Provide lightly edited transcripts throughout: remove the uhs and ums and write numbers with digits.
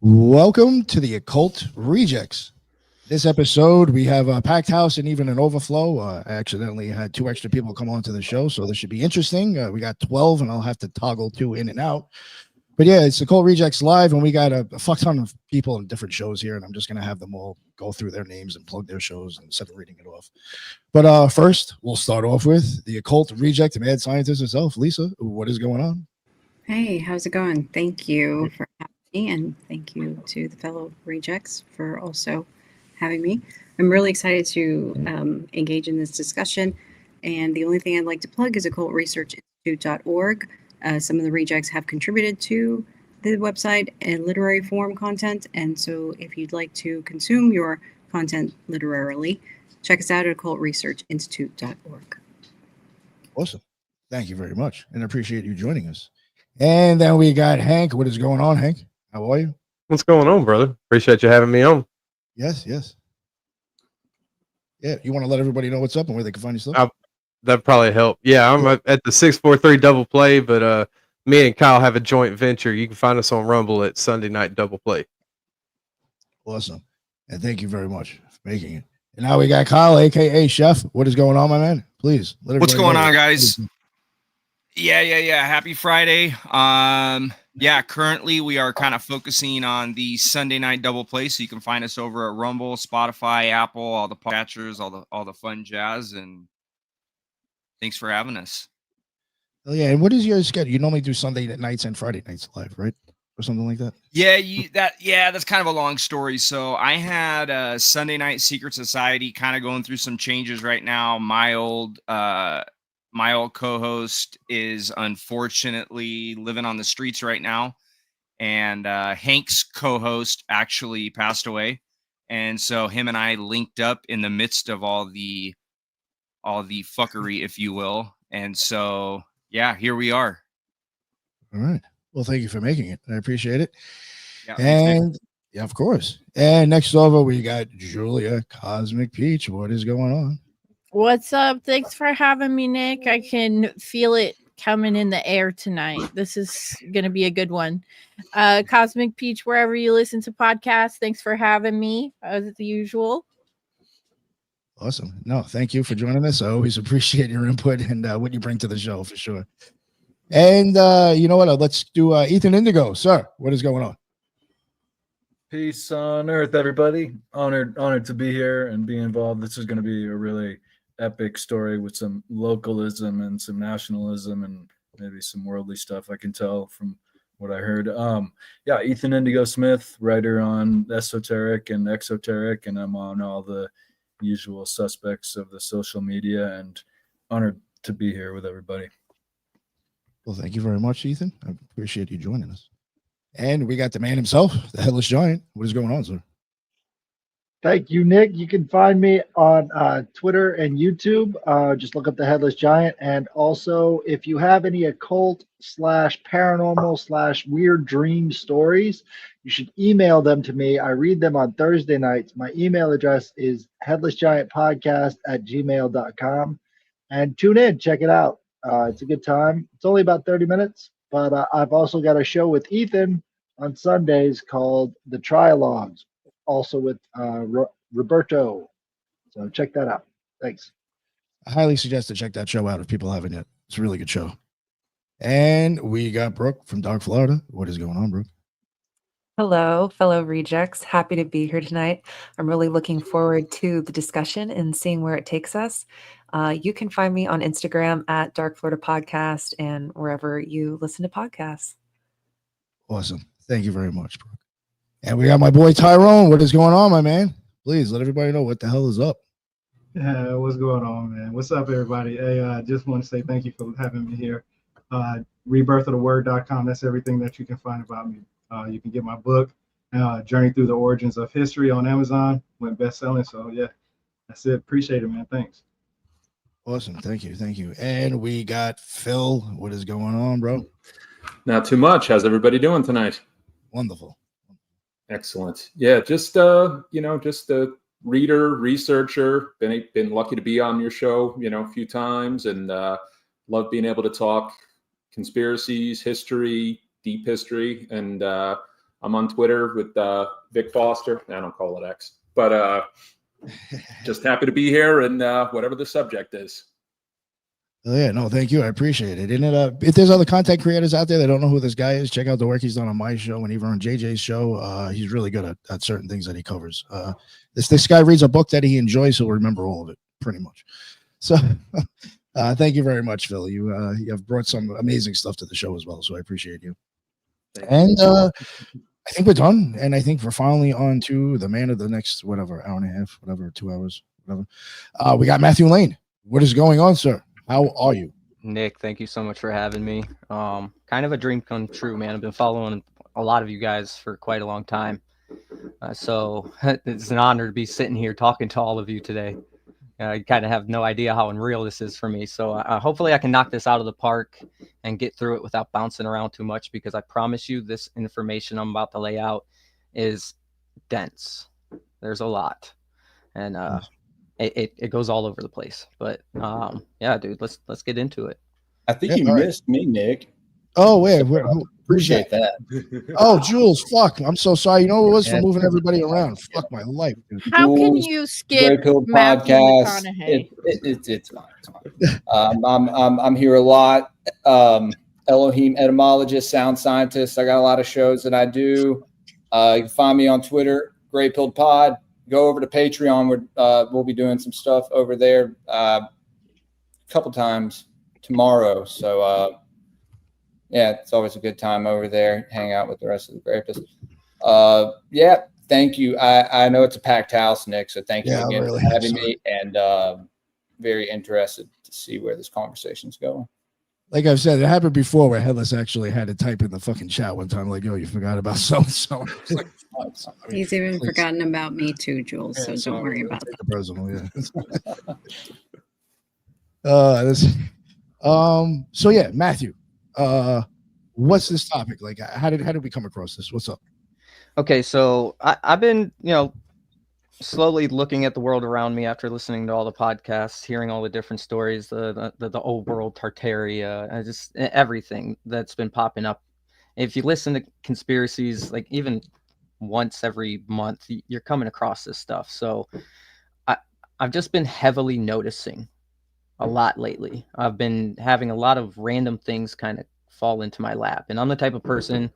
Welcome to the Occult Rejects. This episode, we have a packed house and even an overflow. I accidentally had 2 extra people come onto the show, so this should be interesting. We got 12, and I'll have to toggle 2 in and out. But yeah, it's Occult Rejects Live, and we got a fuck ton of people in different shows here, and I'm just going to have them all go through their names and plug their shows instead of reading it off. But first, we'll start off with the Occult Reject mad scientist herself, Lisa. What is going on? Hey, how's it going? Thank you for having me, and thank you to the fellow rejects for also having me. I'm really excited to engage in this discussion, and the only thing I'd like to plug is occultresearchinstitute.org. Some of the rejects have contributed to the website and literary form content, and so if you'd like to consume your content literarily, check us out at occultresearchinstitute.org. Awesome. Thank you very much, and I appreciate you joining us. And then we got Hank. What is going on, Hank? How are you? What's going on, brother? Appreciate you having me on. Yes. Yeah, you want to let everybody know what's up and where they can find your stuff? That'd probably help. Yeah, I'm at the 643 Double Play, but me and Kyle have a joint venture. You can find us on Rumble at Sunday Night Double Play. Awesome. And thank you very much for making it. And now we got Kyle, a.k.a. Chef. What is going on, my man? Please. What's going on, guys? Yeah. Happy Friday. Currently we are kind of focusing on the Sunday Night Double Play, so you can find us over at Rumble, Spotify, Apple, all the podcatchers, all the fun jazz, and thanks for having us. Oh yeah, and what is your schedule? You normally do Sunday nights and Friday nights live, right? Or something like that? Yeah, that's kind of a long story. So I had a Sunday Night Secret Society kind of going through some changes right now. My old co-host is unfortunately living on the streets right now, and Hank's co-host actually passed away, and so him and I linked up in the midst of all the fuckery, if you will, and so yeah, here we are. All right. Well, thank you for making it. I appreciate it. Yeah, and yeah, of course. And next over, we got Julia Cosmic Peach. What is going on? What's up? Thanks for having me, Nick. I can feel it coming in the air tonight. This is going to be a good one. Cosmic Peach, wherever you listen to podcasts. Thanks for having me, as usual. Awesome. No, thank you for joining us. I always appreciate your input and what you bring to the show, for sure. And you know what? Let's do Ethan Indigo. Sir, what is going on? Peace on earth, everybody. Honored to be here and be involved. This is going to be a really epic story with some localism and some nationalism and maybe some worldly stuff, I can tell from what I heard. Ethan Indigo Smith, writer on Esoteric and Exoteric, and I'm on all the usual suspects of the social media, and honored to be here with everybody. Well, thank you very much, Ethan. I appreciate you joining us. And we got the man himself, the Headless Giant. What is going on, sir? Thank you, Nick. You can find me on Twitter and YouTube. Just look up the Headless Giant. And also, if you have any occult/paranormal/weird dream stories, you should email them to me. I read them on Thursday nights. My email address is headlessgiantpodcast@gmail.com. And tune in, check it out. It's a good time. It's only about 30 minutes, but I've also got a show with Ethan on Sundays called The Trialogues, also with Roberto. So check that out. Thanks. I highly suggest to check that show out if people haven't yet. It's a really good show. And we got Brooke from Dark Florida. What is going on, Brooke? Hello, fellow rejects. Happy to be here tonight. I'm really looking forward to the discussion and seeing where it takes us. You can find me on Instagram at Dark Florida Podcast and wherever you listen to podcasts. Awesome. Thank you very much, Brooke. And we got my boy Tyrone. What is going on, my man? Please let everybody know what the hell is up. Yeah, what's going on, man? What's up, everybody? Hey, I just want to say thank you for having me here. Rebirthoftheword.com. That's everything that you can find about me. You can get my book, Journey Through the Origins of History, on Amazon. Went best-selling. So, yeah, that's it. Appreciate it, man. Thanks. Awesome. Thank you. And we got Phil. What is going on, bro? Not too much. How's everybody doing tonight? Wonderful. Excellent. Yeah, just a reader, researcher. Been lucky to be on your show, a few times, and love being able to talk conspiracies, history, deep history, and I'm on Twitter with Vic Foster. I don't call it X, but just happy to be here and whatever the subject is. Oh, yeah, no, thank you. I appreciate it. And if there's other content creators out there that don't know who this guy is, check out the work he's done on my show and even on JJ's show. He's really good at certain things that he covers. This guy reads a book that he enjoys, so he'll remember all of it, pretty much. So thank you very much, Phil. You have brought some amazing stuff to the show as well, so I appreciate you. And I think we're done. And I think we're finally on to the man of the next, whatever, hour and a half, whatever, 2 hours, whatever. We got Matthew Lane. What is going on, sir? How are you? Nick, thank you so much for having me. Kind of a dream come true, man. I've been following a lot of you guys for quite a long time. So it's an honor to be sitting here talking to all of you today. I kind of have no idea how unreal this is for me. So hopefully I can knock this out of the park and get through it without bouncing around too much, because I promise you this information I'm about to lay out is dense. There's a lot. And it goes all over the place. But yeah, dude, let's get into it. I think you missed me, Nick. Oh, wait. Appreciate that. Oh, Jules, fuck. I'm so sorry. You know what it was for moving everybody around. Fuck my life, dude. How can you skip Greypilled Matthew Podcast? McConaughey? It's fine. It's fine. I'm here a lot. Elohim etymologist, sound scientist. I got a lot of shows that I do. You can find me on Twitter, Greypilled Pod. Go over to Patreon. We'll be doing some stuff over there a couple times tomorrow. So yeah, it's always a good time over there. Hang out with the rest of the Grapists. Yeah, thank you. I know it's a packed house, Nick. So thank you again for having me, and very interested to see where this conversation's going. Like I've said, it happened before where Headless actually had to type in the fucking chat one time, like, "Yo, you forgot about so-and-so." Like, he's even forgotten about me too, Jules. Yeah, so don't worry about that. Personal, yeah. So yeah, Matthew, what's this topic? Like, how did we come across this? What's up? Okay, so I've been, slowly looking at the world around me after listening to all the podcasts, hearing all the different stories, the old world Tartaria, just everything that's been popping up. If you listen to conspiracies, like even once every month, you're coming across this stuff. So I've just been heavily noticing a lot lately. I've been having a lot of random things kind of fall into my lap. And I'm the type of person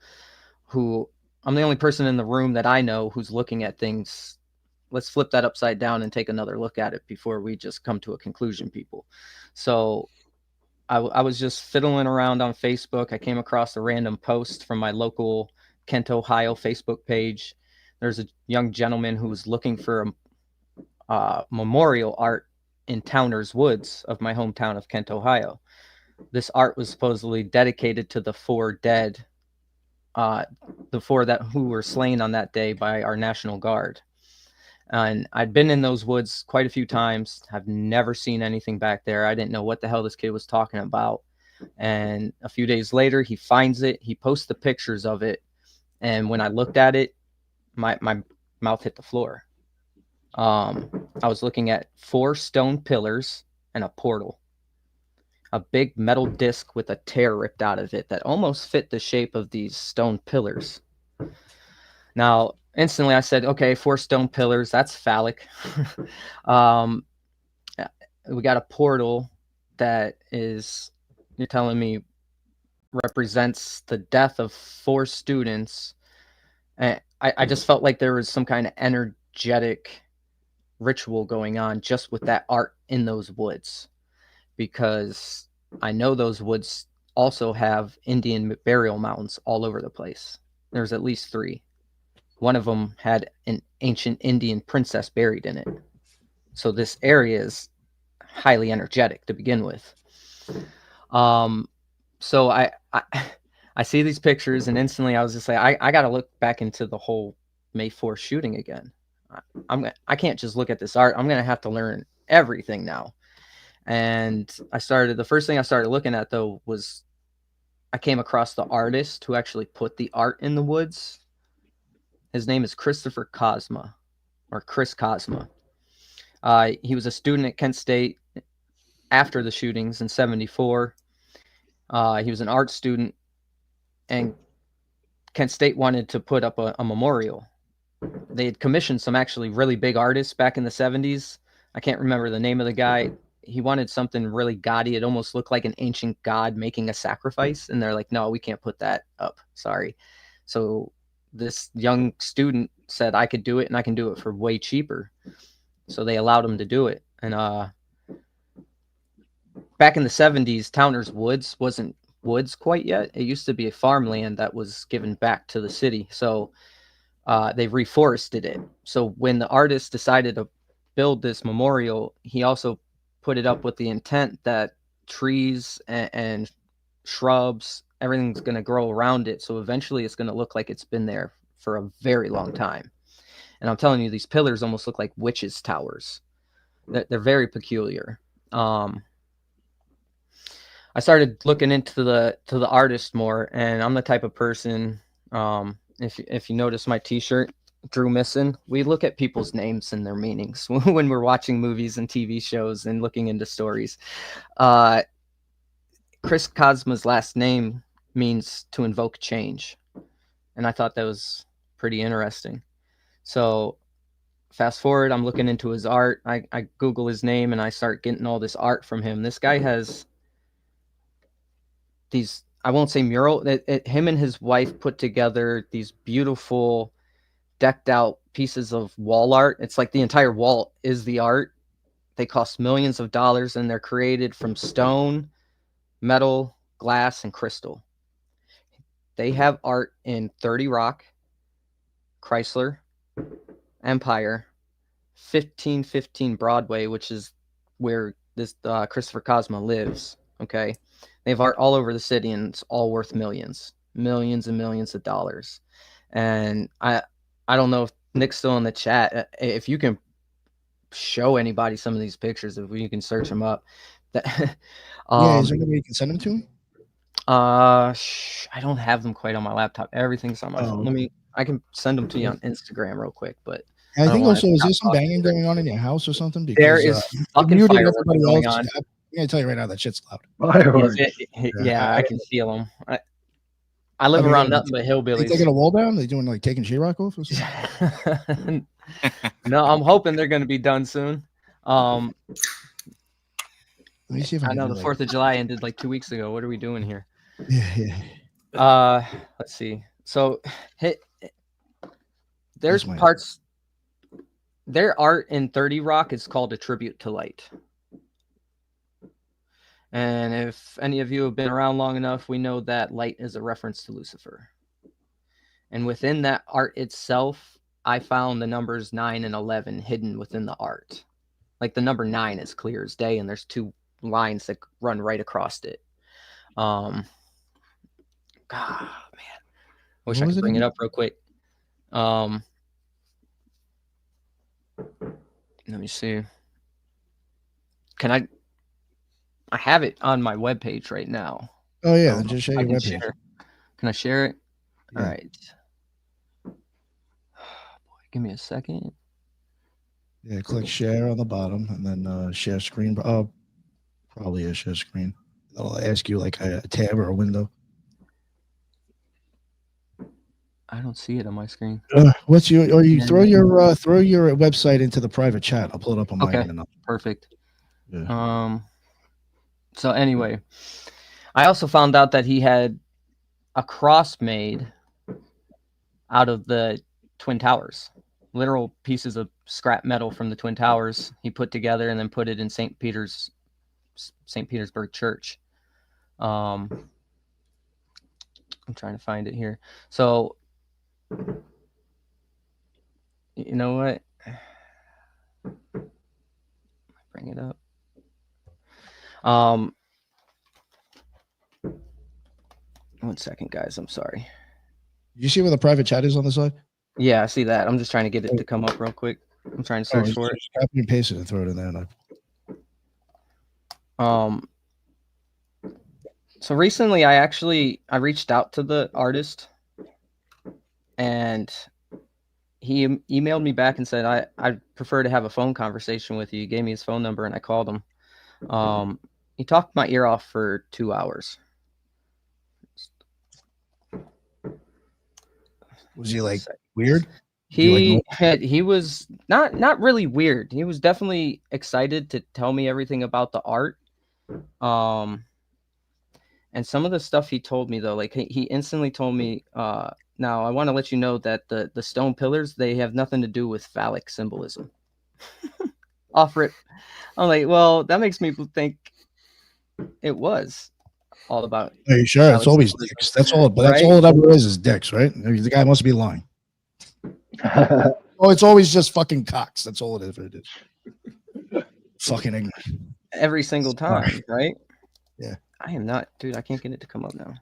I'm the only person in the room that I know who's looking at things. Let's flip that upside down and take another look at it before we just come to a conclusion, people. So I was just fiddling around on Facebook. I came across a random post from my local Kent, Ohio Facebook page. There's a young gentleman who was looking for a memorial art in Towner's Woods of my hometown of Kent, Ohio. This art was supposedly dedicated to the four dead, the four who were slain on that day by our National Guard. And I'd been in those woods quite a few times. I've never seen anything back there. I didn't know what the hell this kid was talking about. And a few days later, he finds it. He posts the pictures of it. And when I looked at it, my mouth hit the floor. I was looking at 4 stone pillars and a portal. A big metal disc with a tear ripped out of it that almost fit the shape of these stone pillars. Now, instantly I said, okay, 4 stone pillars, that's phallic. We got a portal that is, you're telling me, represents the death of 4 students. And I just felt like there was some kind of energetic ritual going on just with that art in those woods, because I know those woods also have Indian burial mounds all over the place. There's at least 3. One of them had an ancient Indian princess buried in it. So this area is highly energetic to begin with. So I see these pictures, and instantly I was just like, I got to look back into the whole May 4th shooting again. I can't just look at this art. I'm going to have to learn everything now. And the first thing I started looking at, though, was I came across the artist who actually put the art in the woods. His name is Christopher Cosma, or Chris Cosma. He was a student at Kent State after the shootings in '74. He was an art student, and Kent State wanted to put up a memorial. They had commissioned some actually really big artists back in the 70s. I can't remember the name of the guy. He wanted something really gaudy. It almost looked like an ancient god making a sacrifice. And they're like, no, we can't put that up. Sorry. So this young student said I could do it, and I can do it for way cheaper. So they allowed him to do it. And back in the 70s, Towner's Woods wasn't woods quite yet. It used to be a farmland that was given back to the city. So they reforested it. So when the artist decided to build this memorial, he also put it up with the intent that trees and shrubs, everything's going to grow around it. So eventually it's going to look like it's been there for a very long time. And I'm telling you, these pillars almost look like witches' towers. They're very peculiar. I started looking into the artist more, and I'm the type of person, if you notice my t-shirt, Drew Missing, we look at people's names and their meanings when we're watching movies and TV shows and looking into stories. Chris Cosma's last name means to invoke change, and I thought that was pretty interesting. So fast forward, I'm looking into his art. I Google his name and I start getting all this art from him. This guy has these, I won't say mural, him and his wife put together these beautiful decked out pieces of wall art. It's like the entire wall is the art. They cost millions of dollars, and they're created from stone, metal, glass, and crystal. They have art in 30 Rock, Chrysler, Empire, 1515 Broadway, which is where this Christopher Cosma lives. Okay. They have art all over the city, and it's all worth millions and millions of dollars. And I don't know if Nick's still in the chat. If you can show anybody some of these pictures, if you can search them up. That, yeah, is there any way you can send them to me? I don't have them quite on my laptop. Everything's on my phone. I can send them to you on Instagram real quick, but I think also, is there some banging going on in your house or something? Because there is fucking fireworks going on. I'm gonna tell you right now, that shit's loud. Yeah, I can feel them. I live around nothing but hillbillies. They taking a wall down? They doing like taking sheetrock off or something? No, I'm hoping they're going to be done soon. Let me see if I know the 4th of July ended like 2 weeks ago. What are we doing here? Yeah. Let's see. So there's parts. Their art in 30 Rock is called A Tribute to Light. And if any of you have been around long enough, we know that light is a reference to Lucifer. And within that art itself, I found the numbers 9 and 11 hidden within the art. Like the number 9 is clear as day, and there's 2 lines that run right across it. God, man. I wish I could bring it up real quick. Let me see. I have it on my webpage right now. Oh, yeah. Then just share your webpage. Can I share it? Yeah. All right. Boy, give me a second. Yeah, click share on the bottom and then share screen. Probably a share screen. It'll ask you like a tab or a window. I don't see it on my screen. What's your? Or you throw your website into the private chat. I'll pull it up on my end. Perfect. Yeah. So anyway, I also found out that he had a cross made out of the Twin Towers, literal pieces of scrap metal from the Twin Towers. He put together and then put it in St. Petersburg Church. I'm trying to find it here. So, you know what? Bring it up. One second, guys. I'm sorry. You see where the private chat is on the side? Yeah, I see that. I'm just trying to get it to come up real quick. I'm trying to search for it. Just copy and paste it and throw it in there. So recently I reached out to the artist, and he emailed me back and said, I'd prefer to have a phone conversation with you. He gave me his phone number and I called him. He talked my ear off for 2 hours. Was he like weird? He was not really weird. He was definitely excited to tell me everything about the art. And some of the stuff he told me though, like he instantly told me, now I want to let you know that the stone pillars, they have nothing to do with phallic symbolism. Offer it. I'm like, well, that makes me think it was all about. Are you sure? It's always symbolism. dicks. That's all. But that's Right? all it ever is dicks, right? I mean, the guy must be lying. Oh, it's always just fucking cocks. That's all it is. Fucking ignorant. Every single time, right? Yeah. I am not, dude. I can't get it to come up now.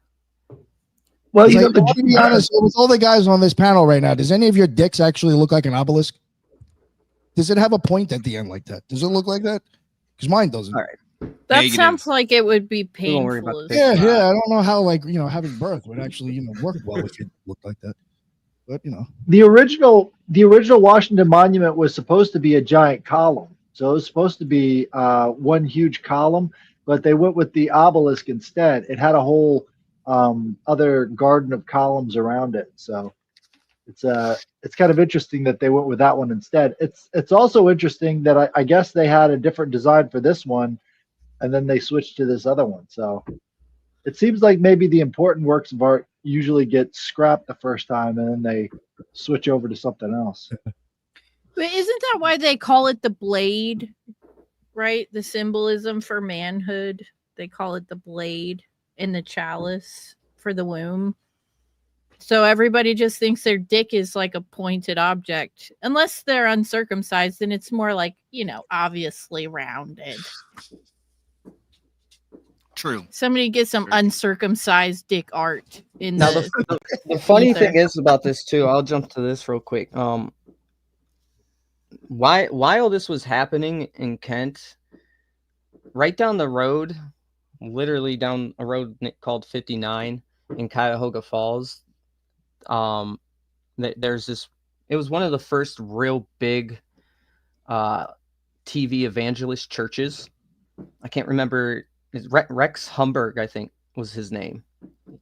Well, It's you like, know, to be honest, with all the guys on this panel right now, does any of your dicks actually look like an obelisk? Does it have a point at the end like that? Does it look like that? Because mine doesn't. All right. That Negative. sounds like it would be We won't worry painful. about as Yeah, fuck. yeah. I don't know how, like, having birth would actually, work well if it looked like that. But, the original Washington Monument was supposed to be a giant column. So it was supposed to be one huge column, but they went with the obelisk instead. It had a whole other garden of columns around it. So it's kind of interesting that they went with that one instead. It's also interesting that I guess they had a different design for this one, and then they switched to this other one. So it seems like maybe the important works of art usually get scrapped the first time, and then they switch over to something else. But isn't that why they call it the blade? Right? The symbolism for manhood. They call it the blade and the chalice for the womb. So everybody just thinks their dick is like a pointed object. Unless they're uncircumcised, then it's more like, obviously rounded. True. Somebody get some uncircumcised dick art in Now the funny ether. thing is about this too. I'll jump to this real quick. While this was happening in Kent, right down the road, literally down a road called 59 in Cuyahoga Falls, there's this. It was one of the first real big TV evangelist churches. I can't remember. Rex Humberg, I think, was his name,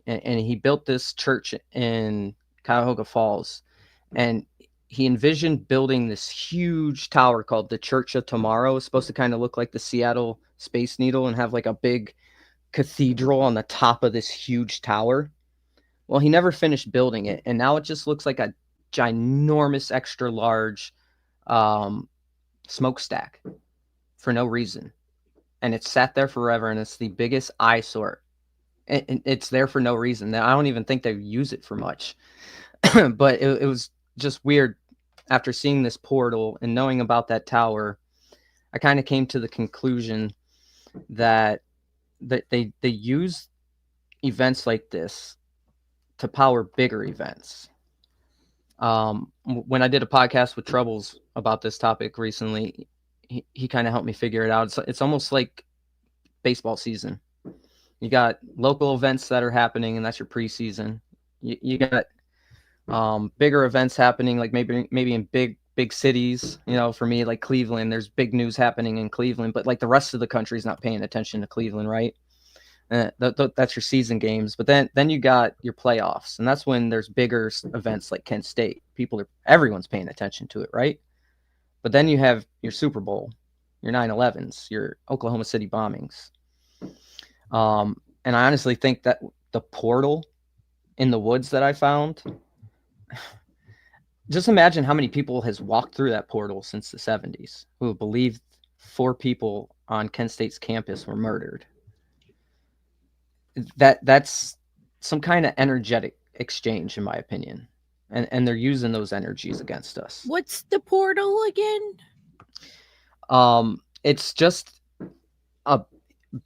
and he built this church in Cuyahoga Falls, and he envisioned building this huge tower called the Church of Tomorrow. It's supposed to kind of look like the Seattle Space Needle and have like a big cathedral on the top of this huge tower. Well, he never finished building it, and now it just looks like a ginormous, extra large smokestack for no reason. And it's sat there forever, and it's the biggest eyesore. And it's there for no reason. I don't even think they use it for much. But it was just weird. After seeing this portal and knowing about that tower, I kind of came to the conclusion that they use events like this to power bigger events. When I did a podcast with Troubles about this topic recently, he kind of helped me figure it out. It's almost like baseball season. You got local events that are happening, and that's your preseason. You got bigger events happening, like maybe in big cities. For me, like Cleveland, there's big news happening in Cleveland, but like the rest of the country is not paying attention to Cleveland, right? That's your season games. But then you got your playoffs, and that's when there's bigger events like Kent State. Everyone's paying attention to it, right? But then you have your Super Bowl, your 9/11s, your Oklahoma City bombings. And I honestly think that the portal in the woods that I found, just imagine how many people has walked through that portal since the 70s who believed 4 people on Kent State's campus were murdered. That's some kind of energetic exchange, in my opinion. And they're using those energies against us. What's the portal again? It's just a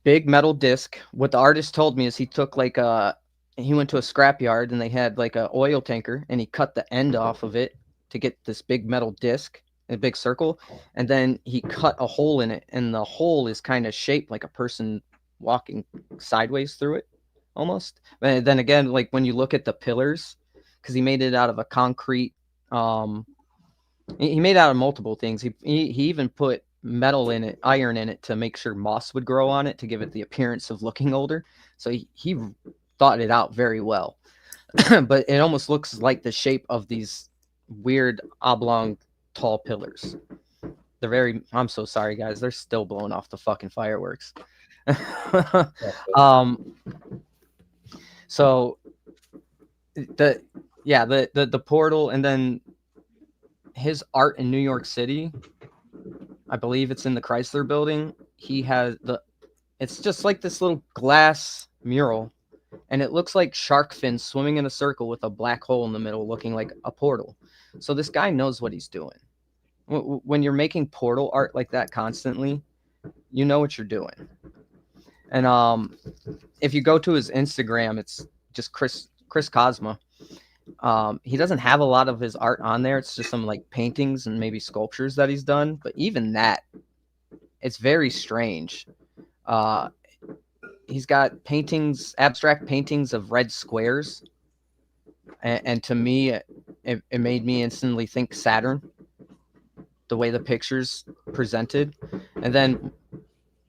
big metal disc. What the artist told me is he went to a scrapyard and they had like a oil tanker, and he cut the end off of it to get this big metal disc, a big circle, and then he cut a hole in it, and the hole is kind of shaped like a person walking sideways through it, almost. And then again, like when you look at the pillars, because he made it out of a concrete. He made it out of multiple things. He even put metal in it, iron in it, to make sure moss would grow on it to give it the appearance of looking older. So he thought it out very well. but it almost looks like the shape of these weird oblong tall pillars. They're very, I'm so sorry guys, they're still blowing off the fucking fireworks. So the portal, and then his art in New York City, I believe it's in the Chrysler Building. He has it's just like this little glass mural, and it looks like shark fins swimming in a circle with a black hole in the middle looking like a portal. So this guy knows what he's doing. When you're making portal art like that constantly, you know what you're doing. And if you go to his Instagram, it's just Chris Cosma. He doesn't have a lot of his art on there. It's just some like paintings and maybe sculptures that he's done. But even that, it's very strange. He's got paintings, abstract paintings of red squares. And to me, it made me instantly think Saturn, the way the pictures presented. And then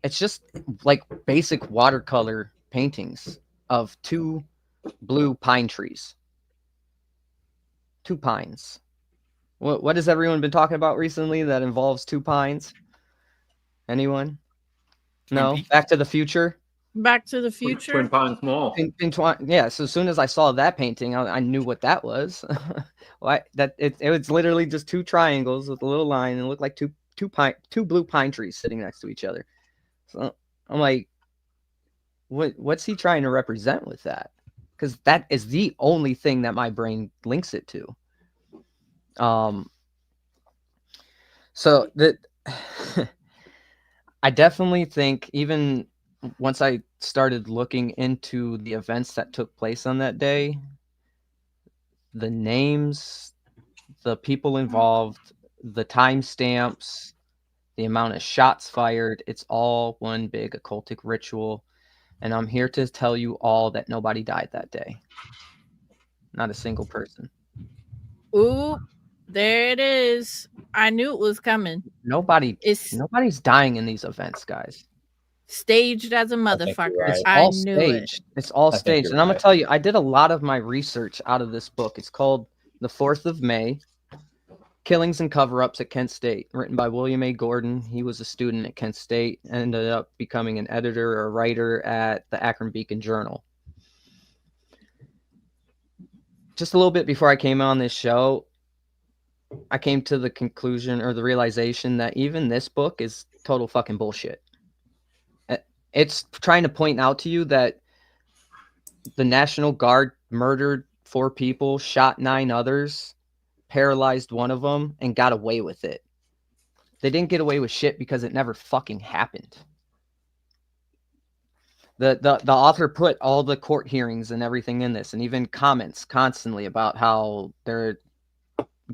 it's just like basic watercolor paintings of 2 blue pine trees. 2 pines. What has everyone been talking about recently that involves 2 pines? Anyone? No? Back to the Future? Back to the Future? Twin Pines Mall. Yeah, so as soon as I saw that painting, I knew what that was. It was literally just 2 triangles with a little line, and it looked like two blue pine trees sitting next to each other. So I'm like, what's he trying to represent with that? Because that is the only thing that my brain links it to. So that I definitely think, even once I started looking into the events that took place on that day, the names, the people involved, the timestamps, the amount of shots fired, it's all one big occultic ritual. And I'm here to tell you all that nobody died that day. Not a single person. Ooh, there it is. I knew it was coming. Nobody's dying in these events, guys. Staged as a motherfucker. It's I all knew staged. it. It's all staged. And I'm going to tell you, I did a lot of my research out of this book. It's called The 4th of May, Killings and Cover-Ups at Kent State, written by William A. Gordon. He was a student at Kent State, ended up becoming an editor or writer at the Akron Beacon Journal. Just a little bit before I came on this show, I came to the conclusion or the realization that even this book is total fucking bullshit. It's trying to point out to you that the National Guard murdered 4 people, shot 9 others, paralyzed one of them, and got away with it. They didn't get away with shit because it never fucking happened. The author put all the court hearings and everything in this, and even comments constantly about how they're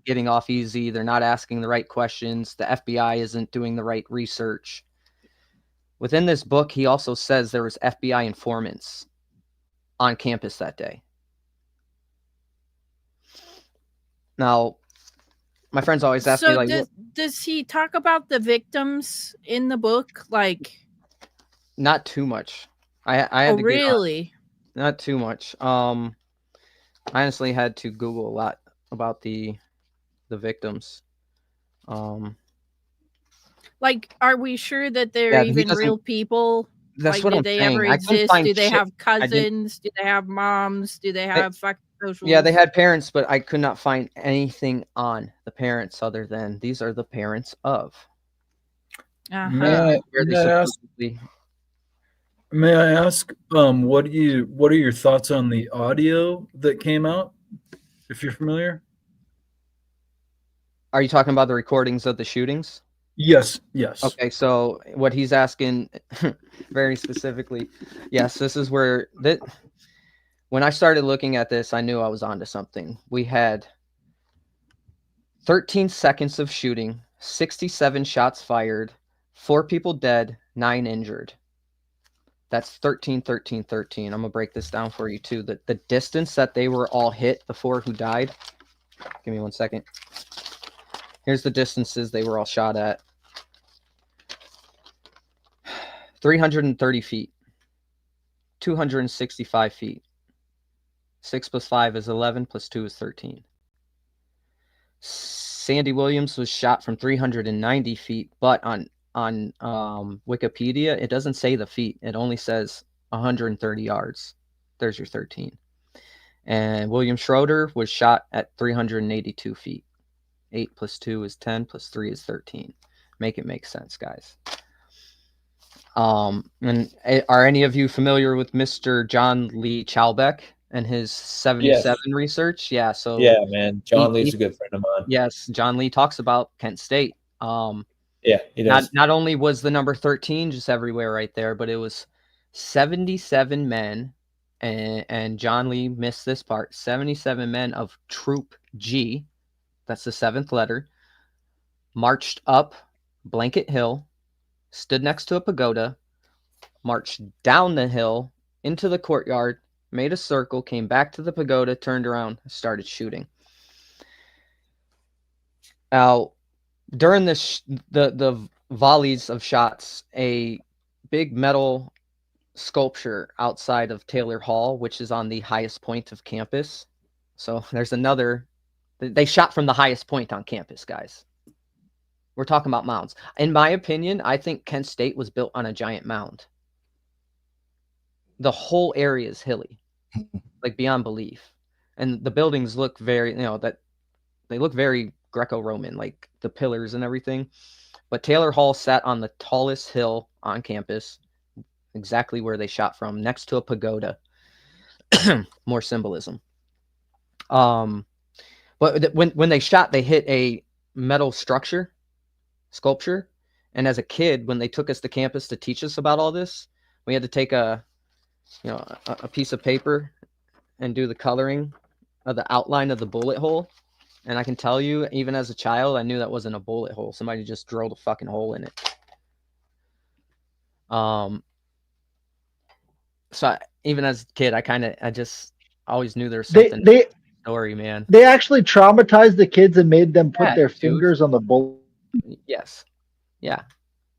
getting off easy, they're not asking the right questions, the FBI isn't doing the right research. Within this book, he also says there was FBI informants on campus that day. Now, my friends always ask me, like, does he talk about the victims in the book? Like, not too much. I had to really? Not too much. I honestly had to Google a lot about the victims. Like, are we sure that they're even real people? That's like, what I'm they saying. ever exist? Do they have cousins? Do they have moms? Do they have fucking socials? Yeah, they had parents, but I could not find anything on the parents other than these are the parents of. May I ask, what are your thoughts on the audio that came out, if you're familiar? Are you talking about the recordings of the shootings? Yes. Okay, so what he's asking very specifically, yes, this is where when I started looking at this, I knew I was onto something. We had 13 seconds of shooting, 67 shots fired, 4 people dead, 9 injured. That's 13, 13, 13. I'm going to break this down for you too. The distance that they were all hit, the 4 who died. Give me 1 second. Here's the distances they were all shot at. 330 feet, 265 feet, 6 plus 5 is 11, plus 2 is 13. Sandy Williams was shot from 390 feet, but on Wikipedia, it doesn't say the feet. It only says 130 yards. There's your 13. And William Schroeder was shot at 382 feet. 8 plus 2 is 10, plus 3 is 13. Make it make sense, guys. And are any of you familiar with Mr. John Lee Chalbeck and his 77 research? Yeah, so yeah, man, John Lee's a good friend of mine. Yes, John Lee talks about Kent State. Yeah, he does. Not only was the number 13 just everywhere right there, but it was 77 men, and John Lee missed this part, 77 men of Troop G, that's the 7th letter, marched up Blanket Hill, stood next to a pagoda, marched down the hill into the courtyard, made a circle, came back to the pagoda, turned around, started shooting. Now, during the volleys of shots, a big metal sculpture outside of Taylor Hall, which is on the highest point of campus. So there's another. They shot from the highest point on campus, guys. We're talking about mounds. In my opinion, I think Kent State was built on a giant mound. The whole area is hilly, like beyond belief. And the buildings look very, they look very Greco-Roman, like the pillars and everything. But Taylor Hall sat on the tallest hill on campus, exactly where they shot from, next to a pagoda. More symbolism. But when they shot, they hit a metal sculpture. And as a kid, when they took us to campus to teach us about all this, we had to take a piece of paper and do the coloring of the outline of the bullet hole. And I can tell you, even as a child, I knew that wasn't a bullet hole. Somebody just drilled a fucking hole in it. So even as a kid, I just always knew there was something. Story, man. They actually traumatized the kids and made them put their fingers on the bullet. Yes. Yeah.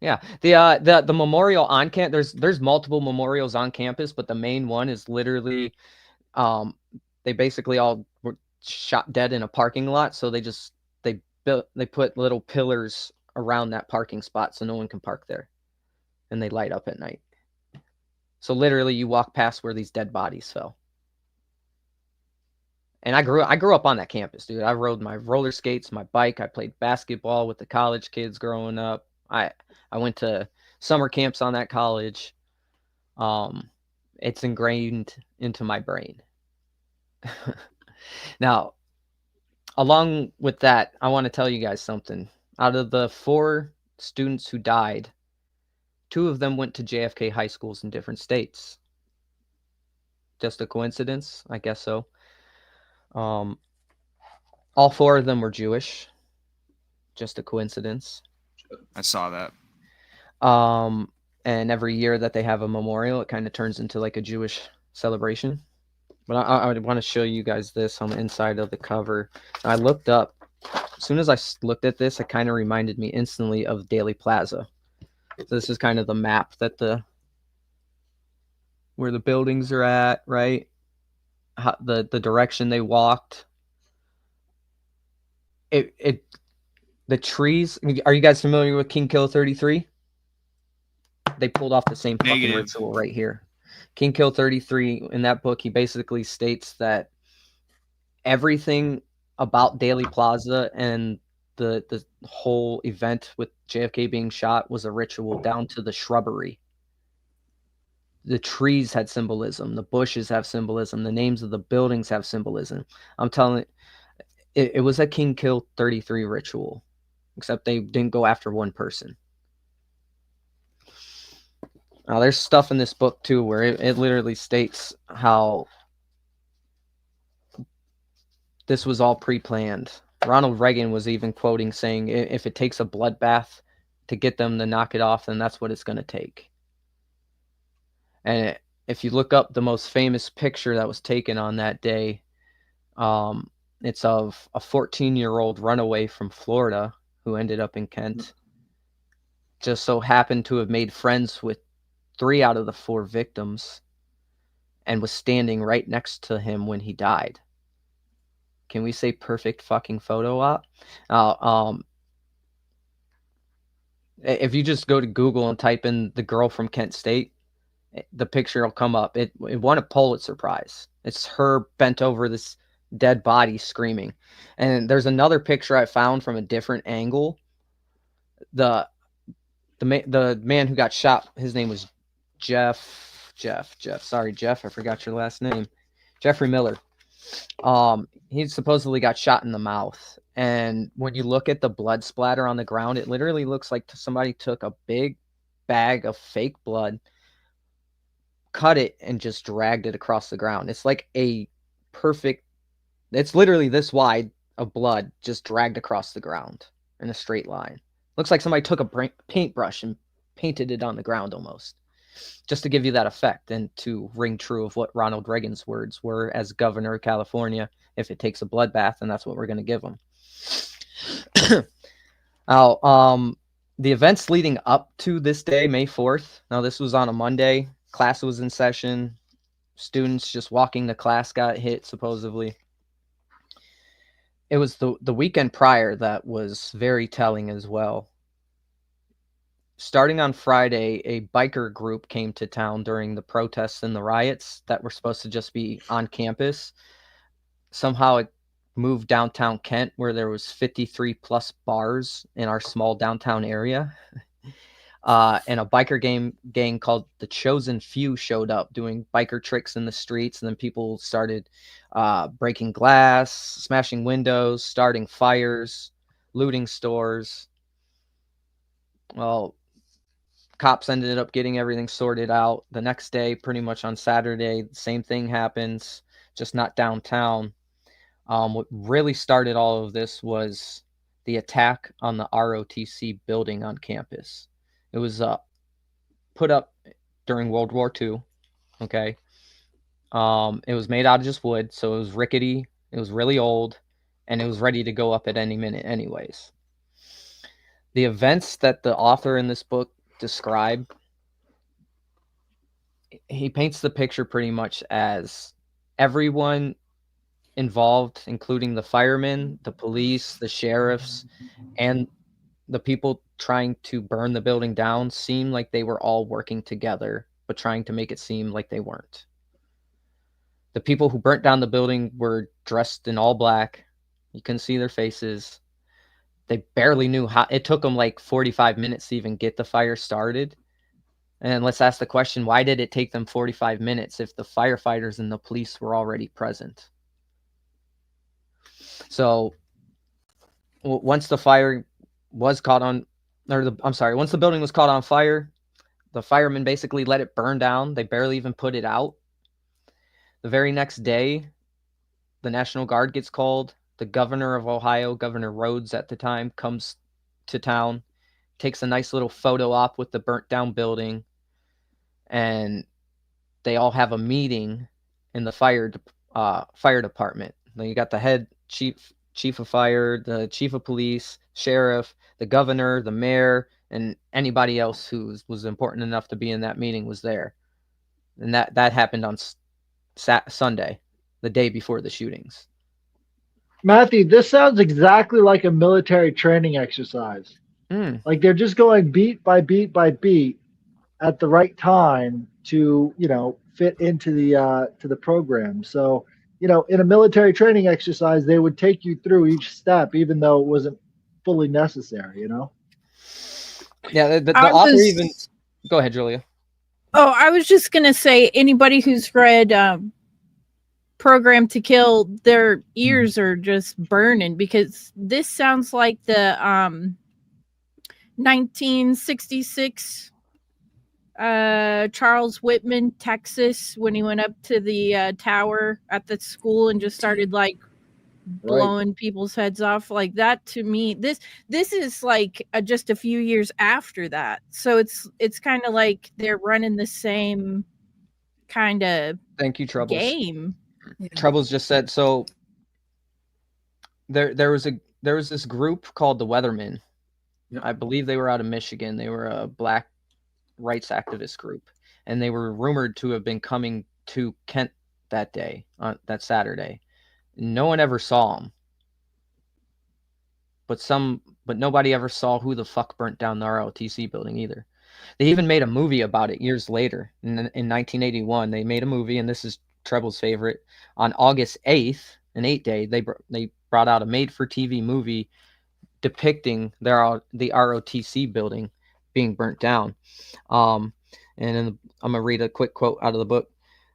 The memorial on campus, there's multiple memorials on campus, but the main one is literally they basically all were shot dead in a parking lot, so they put little pillars around that parking spot so no one can park there, and they light up at night. So literally you walk past where these dead bodies fell. And I grew up on that campus, dude. I rode my roller skates, my bike. I played basketball with the college kids growing up. I went to summer camps on that college. It's ingrained into my brain. Now, along with that, I want to tell you guys something. Out of the 4 students who died, 2 of them went to JFK high schools in different states. Just a coincidence? I guess so. All 4 of them were Jewish. Just a coincidence. I saw that. And every year that they have a memorial, it kind of turns into like a Jewish celebration. But I want to show you guys this on the inside of the cover. I looked up. As soon as I looked at this, it kind of reminded me instantly of Daily Plaza. So this is kind of the map that where the buildings are at, right? The direction they walked. The trees. Are you guys familiar with King Kill 33? They pulled off the same fucking ritual right here. King Kill 33, in that book, he basically states that everything about Daily Plaza and the whole event with JFK being shot was a ritual down to the shrubbery. The trees had symbolism. The bushes have symbolism. The names of the buildings have symbolism. I'm telling you, it was a King Kill 33 ritual, except they didn't go after one person. Now, there's stuff in this book, too, where it literally states how this was all pre-planned. Ronald Reagan was even quoting saying, if it takes a bloodbath to get them to knock it off, then that's what it's going to take. And if you look up the most famous picture that was taken on that day, it's of a 14-year-old runaway from Florida who ended up in Kent. Just so happened to have made friends with 3 out of the 4 victims. and was standing right next to him when he died. Can we say perfect fucking photo op? If you just go to Google and type in the girl from Kent State, the picture will come up. It won a Pulitzer Prize. It's her bent over this dead body screaming. And there's another picture I found from a different angle. The man who got shot, his name was Jeff. Sorry, Jeff, I forgot your last name. Jeffrey Miller. He supposedly got shot in the mouth. And when you look at the blood splatter on the ground, it literally looks like somebody took a big bag of fake blood, cut it, and just dragged it across the ground. It's like it's literally this wide of blood just dragged across the ground in a straight line. Looks like somebody took a paintbrush and painted it on the ground almost, just to give you that effect and to ring true of what Ronald Reagan's words were as governor of California. If it takes a bloodbath, then that's what we're going to give them. The events leading up to this day, May 4th. Now, this was on a Monday. Class was in session. Students just walking to class got hit, supposedly. It was the weekend prior that was very telling as well. Starting on Friday, a biker group came to town during the protests and the riots that were supposed to just be on campus. Somehow it moved downtown Kent, where there was 53 plus bars in our small downtown area. And a biker gang called the Chosen Few showed up doing biker tricks in the streets. And then people started breaking glass, smashing windows, starting fires, looting stores. Well, cops ended up getting everything sorted out. The next day, pretty much on Saturday, the same thing happens, just not downtown. What really started all of this was the attack on the ROTC building on campus. It was put up during World War II. Okay. It was made out of just wood, so it was rickety, it was really old, and it was ready to go up at any minute anyways. The events that the author in this book describe, he paints the picture pretty much as everyone involved, including the firemen, the police, the sheriffs, and the people trying to burn the building down, seemed like they were all working together, but trying to make it seem like they weren't. The people who burnt down the building were dressed in all black. You couldn't see their faces. They barely knew how. It took them like 45 minutes to even get the fire started. And let's ask the question, why did it take them 45 minutes if the firefighters and the police were already present? So once the fire was caught on, once the building was caught on fire, the firemen basically let it burn down. They barely even put it out. The very next day, the National Guard gets called. The governor of Ohio, Governor Rhodes at the time, comes to town, takes a nice little photo op with the burnt down building, and they all have a meeting in the fire department. Then you got the head chief of fire, the chief of police, sheriff, the governor, the mayor, and anybody else who was important enough to be in that meeting was there. And that happened on Sunday, the day before the shootings. Matthew, this sounds exactly like a military training exercise. Like they're just going beat by beat by beat at the right time to, fit into the program. So, in a military training exercise, they would take you through each step, even though it wasn't fully necessary, Yeah, the author even... Go ahead, Julia. Oh, I was just going to say, anybody who's read Program to Kill, their ears are just burning, because this sounds like the 1966 Charles Whitman, Texas, when he went up to the tower at the school and just started blowing people's heads off like that. To me, this is like just a few years after that, so it's kind of like they're running the same kind of thank you Troubles game. Troubles just said so. There was this group called the Weathermen. Yep. I believe they were out of Michigan. They were a black rights activist group, and they were rumored to have been coming to Kent that day, on that Saturday. No one ever saw him. But nobody ever saw who the fuck burnt down the ROTC building either. They even made a movie about it years later. In 1981, they made a movie, and this is Treble's favorite. On August 8th, an 8 day, they brought out a made-for-TV movie depicting the ROTC building being burnt down. And I'm going to read a quick quote out of the book.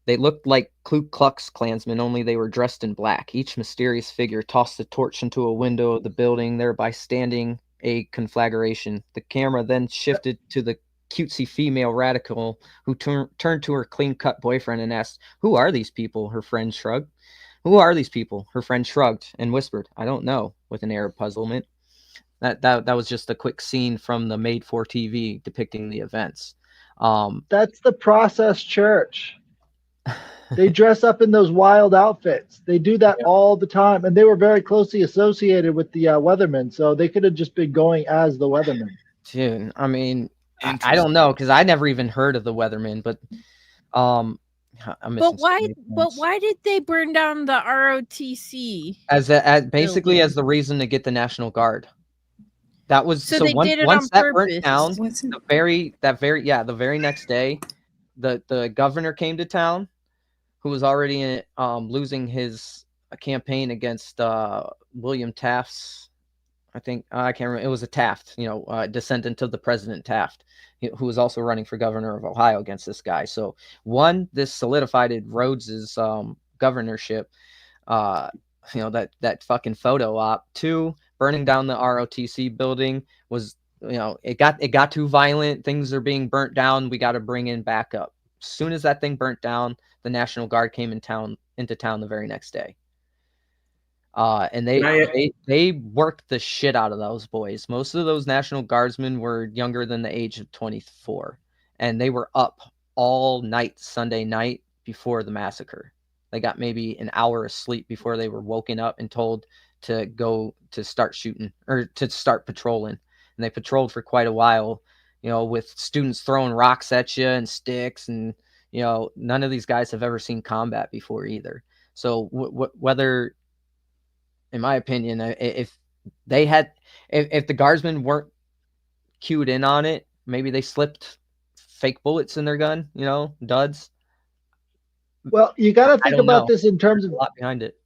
They looked like Ku Klux Klansmen, only they were dressed in black. Each mysterious figure tossed a torch into a window of the building, thereby standing a conflagration. The camera then shifted to the cutesy female radical who turned to her clean-cut boyfriend and asked, "Who are these people?" Her friend shrugged. "Who are these people?" Her friend shrugged and whispered, "I don't know," with an air of puzzlement. That was just a quick scene from the made-for-TV depicting the events. That's the Process Church. They dress up in those wild outfits. They do that all the time, and they were very closely associated with the Weathermen, so they could have just been going as the Weathermen. Dude, I mean, I don't know, because I never even heard of the Weathermen, but But why did they burn down the ROTC? As basically as the reason to get the National Guard. That was so they did it once on that purpose. burnt down. The very next day, the governor came to town, who was already losing his campaign against William Taft's. I think I can't remember. It was a Taft, descendant of the President Taft, who was also running for governor of Ohio against this guy. So one, this solidified Rhodes's governorship. That fucking photo op. Two, burning down the ROTC building was, it got too violent. Things are being burnt down. We got to bring in backup. As soon as that thing burnt down, the National Guard came into town the very next day. And they worked the shit out of those boys. Most of those National Guardsmen were younger than the age of 24, and they were up all night Sunday night before the massacre. They got maybe an hour of sleep before they were woken up and told to go to start shooting or to start patrolling. And they patrolled for quite a while, with students throwing rocks at you and sticks, and none of these guys have ever seen combat before either. So whether, in my opinion, if the guardsmen weren't cued in on it, maybe they slipped fake bullets in their gun, duds. Well, you got to think about this in terms of a lot behind it.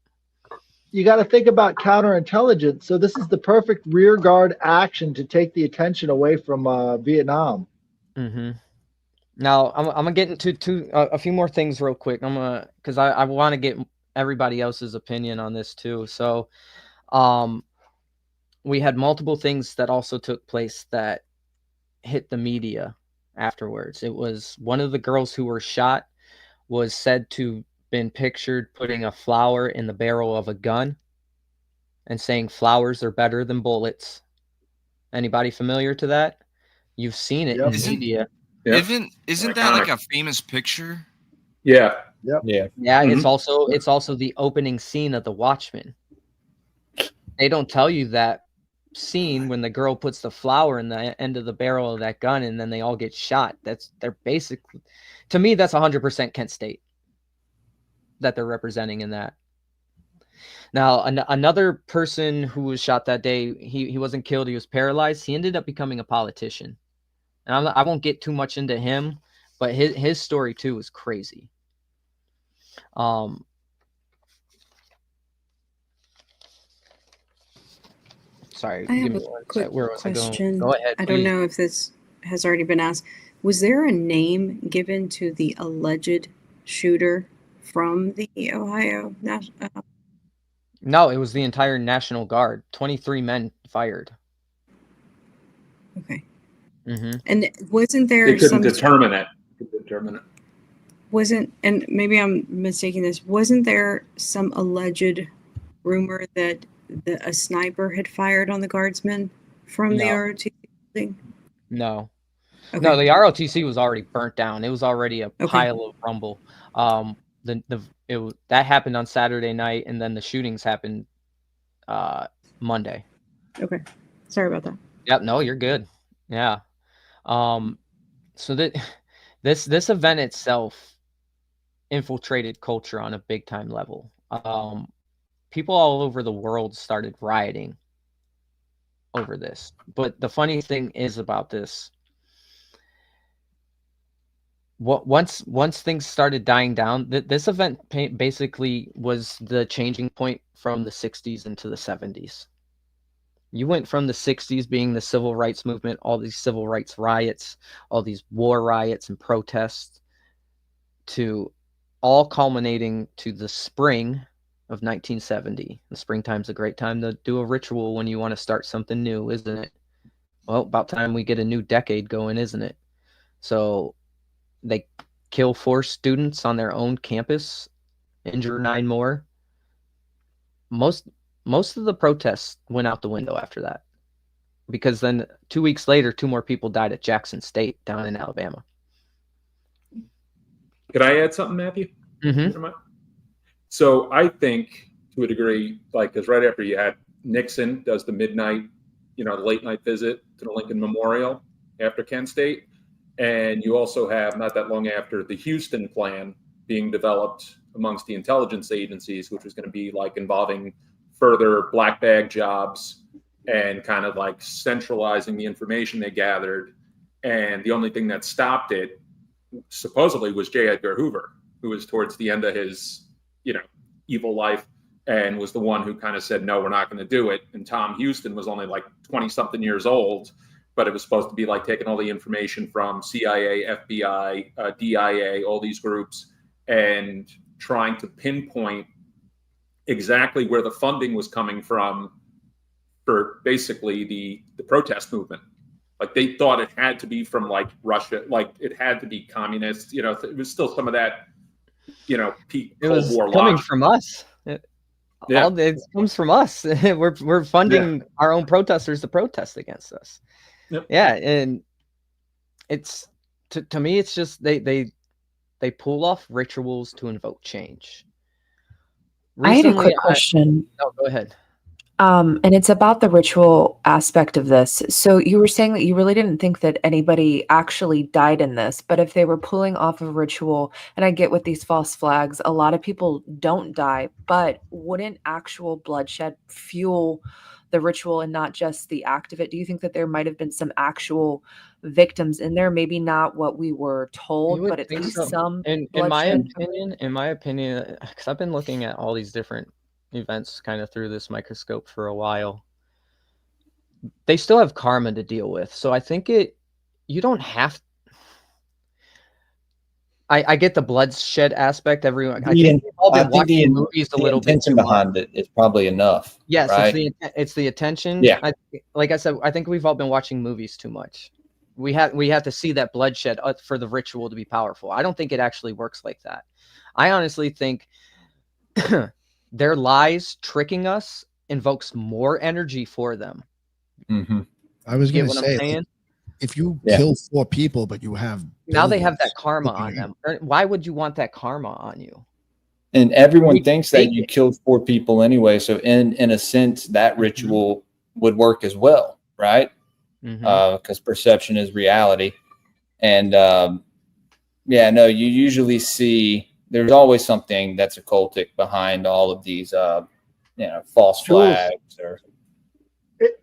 You got to think about counterintelligence. So this is the perfect rear guard action to take the attention away from Vietnam. Mm-hmm. Now I'm gonna get into a few more things real quick. Because I want to get everybody else's opinion on this too. So, we had multiple things that also took place that hit the media afterwards. It was one of the girls who were shot was said to been pictured putting a flower in the barrel of a gun and saying flowers are better than bullets. Anybody familiar to that? You've seen it in the media. Isn't that like a famous picture? Yeah. Yep. Yeah. Yeah, mm-hmm. It's also the opening scene of The Watchmen. They don't tell you that scene when the girl puts the flower in the end of the barrel of that gun and then they all get shot. They're basically, to me, that's 100% Kent State that they're representing in that. Now, another person who was shot that day, he wasn't killed, he was paralyzed. He ended up becoming a politician. And I won't get too much into him, but his story too was crazy. Sorry, I have a quick question. Go ahead. I don't know if this has already been asked. Was there a name given to the alleged shooter from the Ohio National? No, it was the entire National Guard. 23 men fired. Okay. Mm-hmm. And wasn't there? They couldn't determine it. Wasn't, and maybe I'm mistaking this. Wasn't there some alleged rumor that a sniper had fired on the guardsmen from the ROTC thing? No. Okay. No, the ROTC was already burnt down. It was already a pile of rubble. That happened on Saturday night, and then the shootings happened Monday. Okay. Sorry about that. Yep. No, you're good. Yeah. So that this event itself infiltrated culture on a big time level. People all over the world started rioting over this. But the funny thing is about this, once things started dying down, this event basically was the changing point from the 60s into the 70s. You went from the 60s being the civil rights movement, all these civil rights riots, all these war riots and protests, to all culminating to the spring of 1970. The springtime's a great time to do a ritual when you want to start something new, isn't it? Well, about time we get a new decade going, isn't it? So they kill 4 students on their own campus, injure 9 more. Most of the protests went out the window after that, because then 2 weeks later, 2 more people died at Jackson State down in Alabama. Could I add something, Matthew? Mm-hmm. So I think, to a degree, like, because right after you had Nixon does the midnight, late night visit to the Lincoln Memorial after Kent State, and you also have, not that long after, the Houston plan being developed amongst the intelligence agencies, which was going to be like involving further black bag jobs and kind of like centralizing the information they gathered. And the only thing that stopped it, supposedly, was J. Edgar Hoover, who was towards the end of his, evil life, and was the one who kind of said, no, we're not going to do it. And Tom Houston was only like 20-something years old, but it was supposed to be like taking all the information from CIA, FBI, DIA, all these groups, and trying to pinpoint exactly where the funding was coming from for basically the protest movement. Like, they thought it had to be from like Russia, like it had to be communist. It was still some of that, peak Cold War coming logic. from us. All it comes from us. we're funding our own protesters to protest against us. Yep. Yeah, and it's to me, it's just they pull off rituals to invoke change. I had a quick question. Oh, go ahead. And it's about the ritual aspect of this. So you were saying that you really didn't think that anybody actually died in this, but if they were pulling off a ritual, and I get with these false flags, a lot of people don't die, but wouldn't actual bloodshed fuel the ritual and not just the act of it? Do you think that there might have been some actual victims in there? Maybe not what we were told, but at least some bloodshed? In my opinion, because I've been looking at all these different events kind of through this microscope for a while, they still have karma to deal with. So I think you don't have. I get the bloodshed aspect. Everyone, I think we've all been watching movies a little bit. The intention behind it is probably enough. Yes, right? it's the attention. Yeah. Like I said, I think we've all been watching movies too much. We have to see that bloodshed for the ritual to be powerful. I don't think it actually works like that. I honestly think their lies tricking us invokes more energy for them. Mm-hmm. I was going to say, like, if you kill 4 people, but you have now they have that karma on them. Why would you want that karma on you? And everyone thinks that you killed 4 people anyway. So in a sense, that ritual would work as well, right? Because perception is reality. And you usually see there's always something that's occultic behind all of these, false flags. Or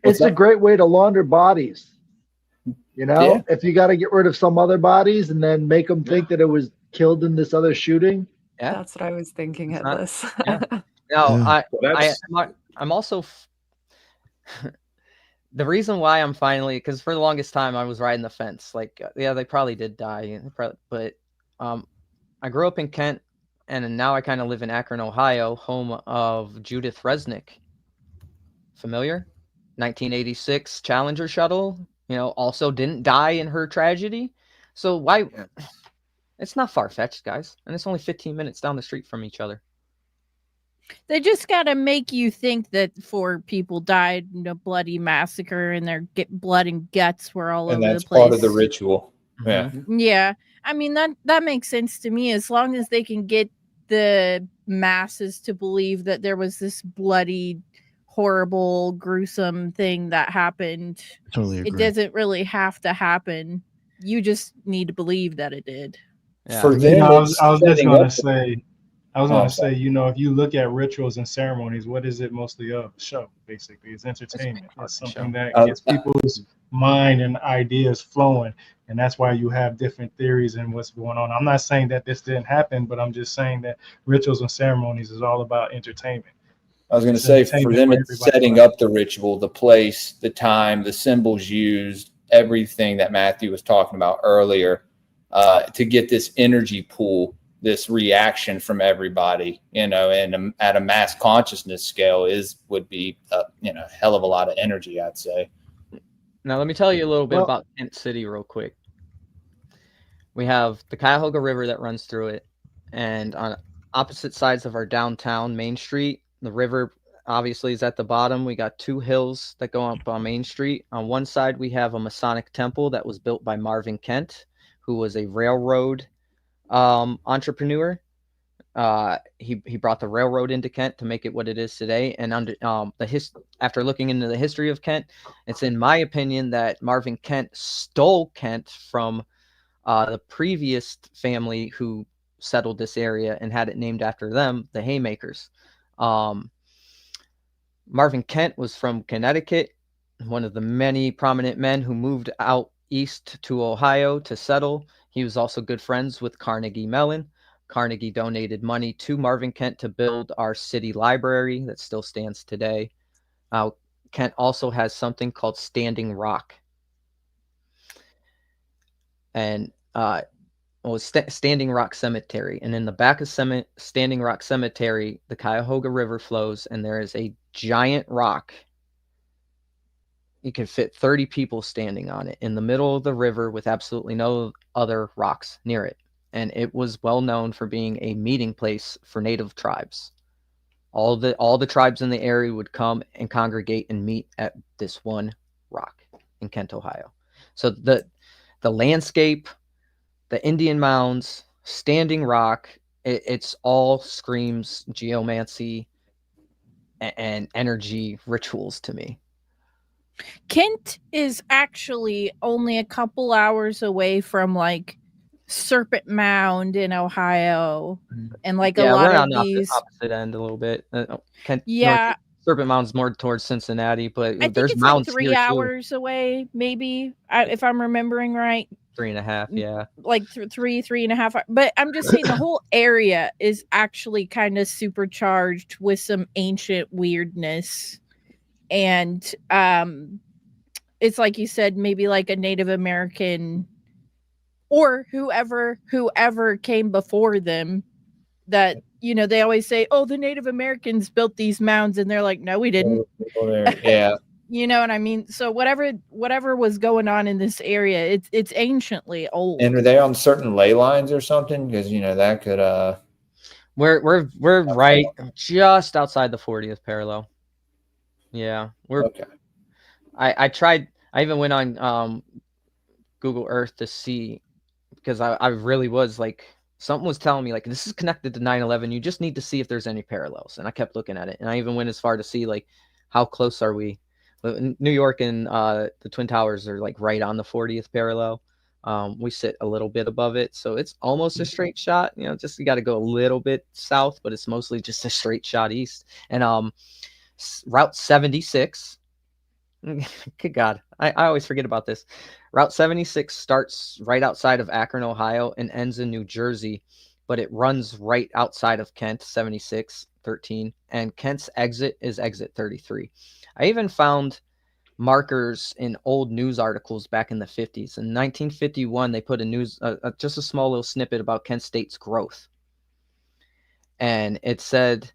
it's a great way to launder bodies. If you got to get rid of some other bodies and then make them think that it was killed in this other shooting. Yeah, that's what I was thinking. Headless. I'm also the reason why I'm finally, because for the longest time I was riding the fence. Like, they probably did die, but I grew up in Kent, and now I kind of live in Akron, Ohio, home of Judith Resnick. Familiar? 1986 Challenger shuttle, also didn't die in her tragedy. So why? It's not far-fetched, guys. And it's only 15 minutes down the street from each other. They just got to make you think that 4 people died in a bloody massacre and their blood and guts were all over the place. And that's part of the ritual. Yeah. Yeah. I mean, that makes sense to me, as long as they can get the masses to believe that there was this bloody, horrible, gruesome thing that happened. Totally agree. It doesn't really have to happen. You just need to believe that it did. Yeah. For You them, know, it's I was just setting going to up. say, I'm sorry. you know, if you look at rituals and ceremonies, what is it mostly of? Show, basically. It's entertainment. It's something that gets people's mind and ideas flowing. And that's why you have different theories and what's going on. I'm not saying that this didn't happen, but I'm just saying that rituals and ceremonies is all about entertainment. I was going to It's say, for entertainment them, where it's everybody setting likes. up the ritual, the place, the time, the symbols used, everything that Matthew was talking about earlier, to get this energy pool, this reaction from everybody, you know, and at a mass consciousness scale would be, you know, hell of a lot of energy, I'd say. Now, let me tell you a little bit about Kent City real quick. We have the Cuyahoga River that runs through it, and on opposite sides of our downtown Main Street, the river obviously is at the bottom. We got two hills that go up on Main Street. On one side, we have a Masonic temple that was built by Marvin Kent, who was a railroad entrepreneur. He brought the railroad into Kent to make it what it is today. And under after looking into the history of Kent, it's in my opinion that Marvin Kent stole Kent from the previous family who settled this area and had it named after them, the Haymakers. Marvin Kent was from Connecticut, one of the many prominent men who moved out east to Ohio to settle. He was also good friends with Carnegie Mellon. Carnegie donated money to Marvin Kent to build our city library that still stands today. Kent also has something called Standing Rock. And Standing Rock Cemetery. And in the back of Standing Rock Cemetery, the Cuyahoga River flows, and there is a giant rock. You can fit 30 people standing on it in the middle of the river with absolutely no other rocks near it. And it was well known for being a meeting place for native tribes. All the tribes in the area would come and congregate and meet at this one rock in Kent, Ohio. So the landscape, the Indian mounds, Standing Rock, it's all screams geomancy and energy rituals to me. Kent is actually only a couple hours away from like Serpent Mound in Ohio, and like a lot we're of on these opposite end a little bit. Kent, Yeah. Serpent Mound's more towards Cincinnati, but I think there's it's like mounds 3 here too. hours away, maybe, if I'm remembering right. 3.5, yeah. Like 3.5. But I'm just saying the whole area is actually kind of supercharged with some ancient weirdness. And it's like you said, maybe like a Native American or whoever came before them, that, you know, they always say, oh, the Native Americans built these mounds, and they're like, no, we didn't. Yeah. You know what I mean? So whatever was going on in this area, it's anciently old. And are they on certain ley lines or something? Because, you know, that could We're right just outside the 40th parallel. Yeah, we're okay. I even went on Google Earth to see, because I really was like, something was telling me like, this is connected to 9/11. You just need to see if there's any parallels. And I kept looking at it, and I even went as far to see like, how close are we? New York and the Twin Towers are like right on the 40th parallel. We sit a little bit above it, so it's almost a straight shot. You know, just you got to go a little bit south, but it's mostly just a straight shot east. And Route 76. Good God, I always forget about this. Route 76 starts right outside of Akron, Ohio, and ends in New Jersey, but it runs right outside of Kent, 7613, and Kent's exit is exit 33. I even found markers in old news articles back in the 50s. In 1951, they put just a small little snippet about Kent State's growth. And it said,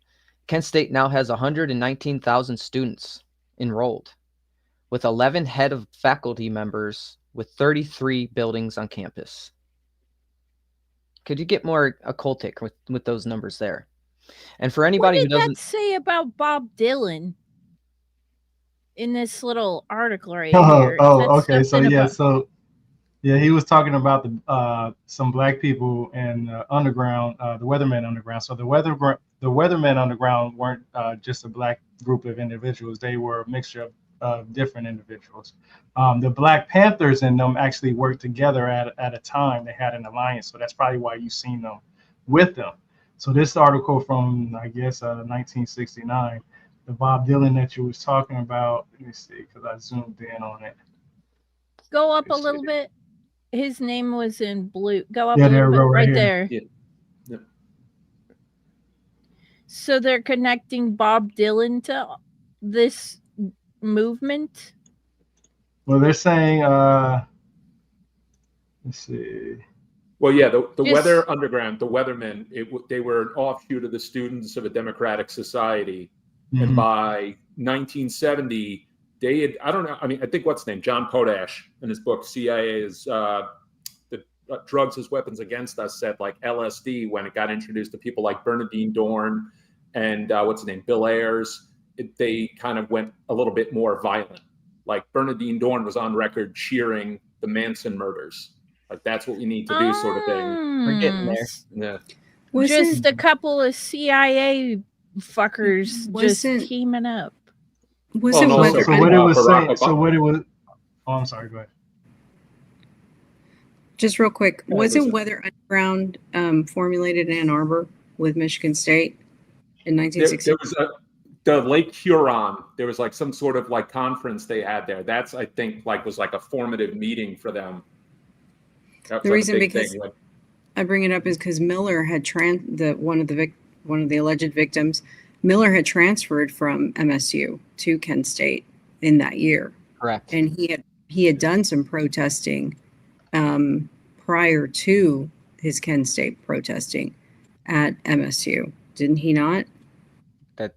Kent State now has 119,000 students enrolled, with 11 head of faculty members, with 33 buildings on campus. Could you get more occultic with those numbers there? And for anybody who doesn't... What did that say about Bob Dylan in this little article right here? Okay. So he was talking about some black people in underground, the Weathermen Underground. So the Weathermen Underground weren't just a black group of individuals. They were a mixture of of different individuals. The Black Panthers and them actually worked together at a time. They had an alliance, so that's probably why you've seen them with them. So this article from, I guess, 1969, the Bob Dylan that you was talking about, let me see, because I zoomed in on it. Go up a little bit. His name was in blue. Go up Yeah, a there little we bit, go, right right there. Yeah. Yep. So they're connecting Bob Dylan to this movement. Well, they're saying, let's see. Well, yeah, the Just- Weather Underground, the Weathermen, they were an offshoot of the Students of a Democratic Society. And by 1970, they had, I don't know, I mean, I think what's his name? John Potash in his book, CIA is the Drugs as Weapons Against Us, said like LSD, when it got introduced to people like Bernardine Dorn and what's his name? Bill Ayers, they kind of went a little bit more violent. Like Bernardine Dorn was on record cheering the Manson murders. Like that's what we need to do, sort of thing. We're getting there. Yeah. Just a couple of CIA fuckers just teaming up. Wasn't Weather so what it was saying? So what it was? Oh, I'm sorry. Go ahead. Just real quick, Yeah, wasn't Weather Underground formulated in Ann Arbor with Michigan State in 1960? There was the Lake Huron. There was like some sort of like conference they had there. That's, I think, like was like a formative meeting for them. The reason because I bring it up is because Miller had one of the alleged victims. Miller had transferred from MSU to Kent State in that year. Correct. And he had done some protesting prior to his Kent State protesting at MSU. Didn't he not?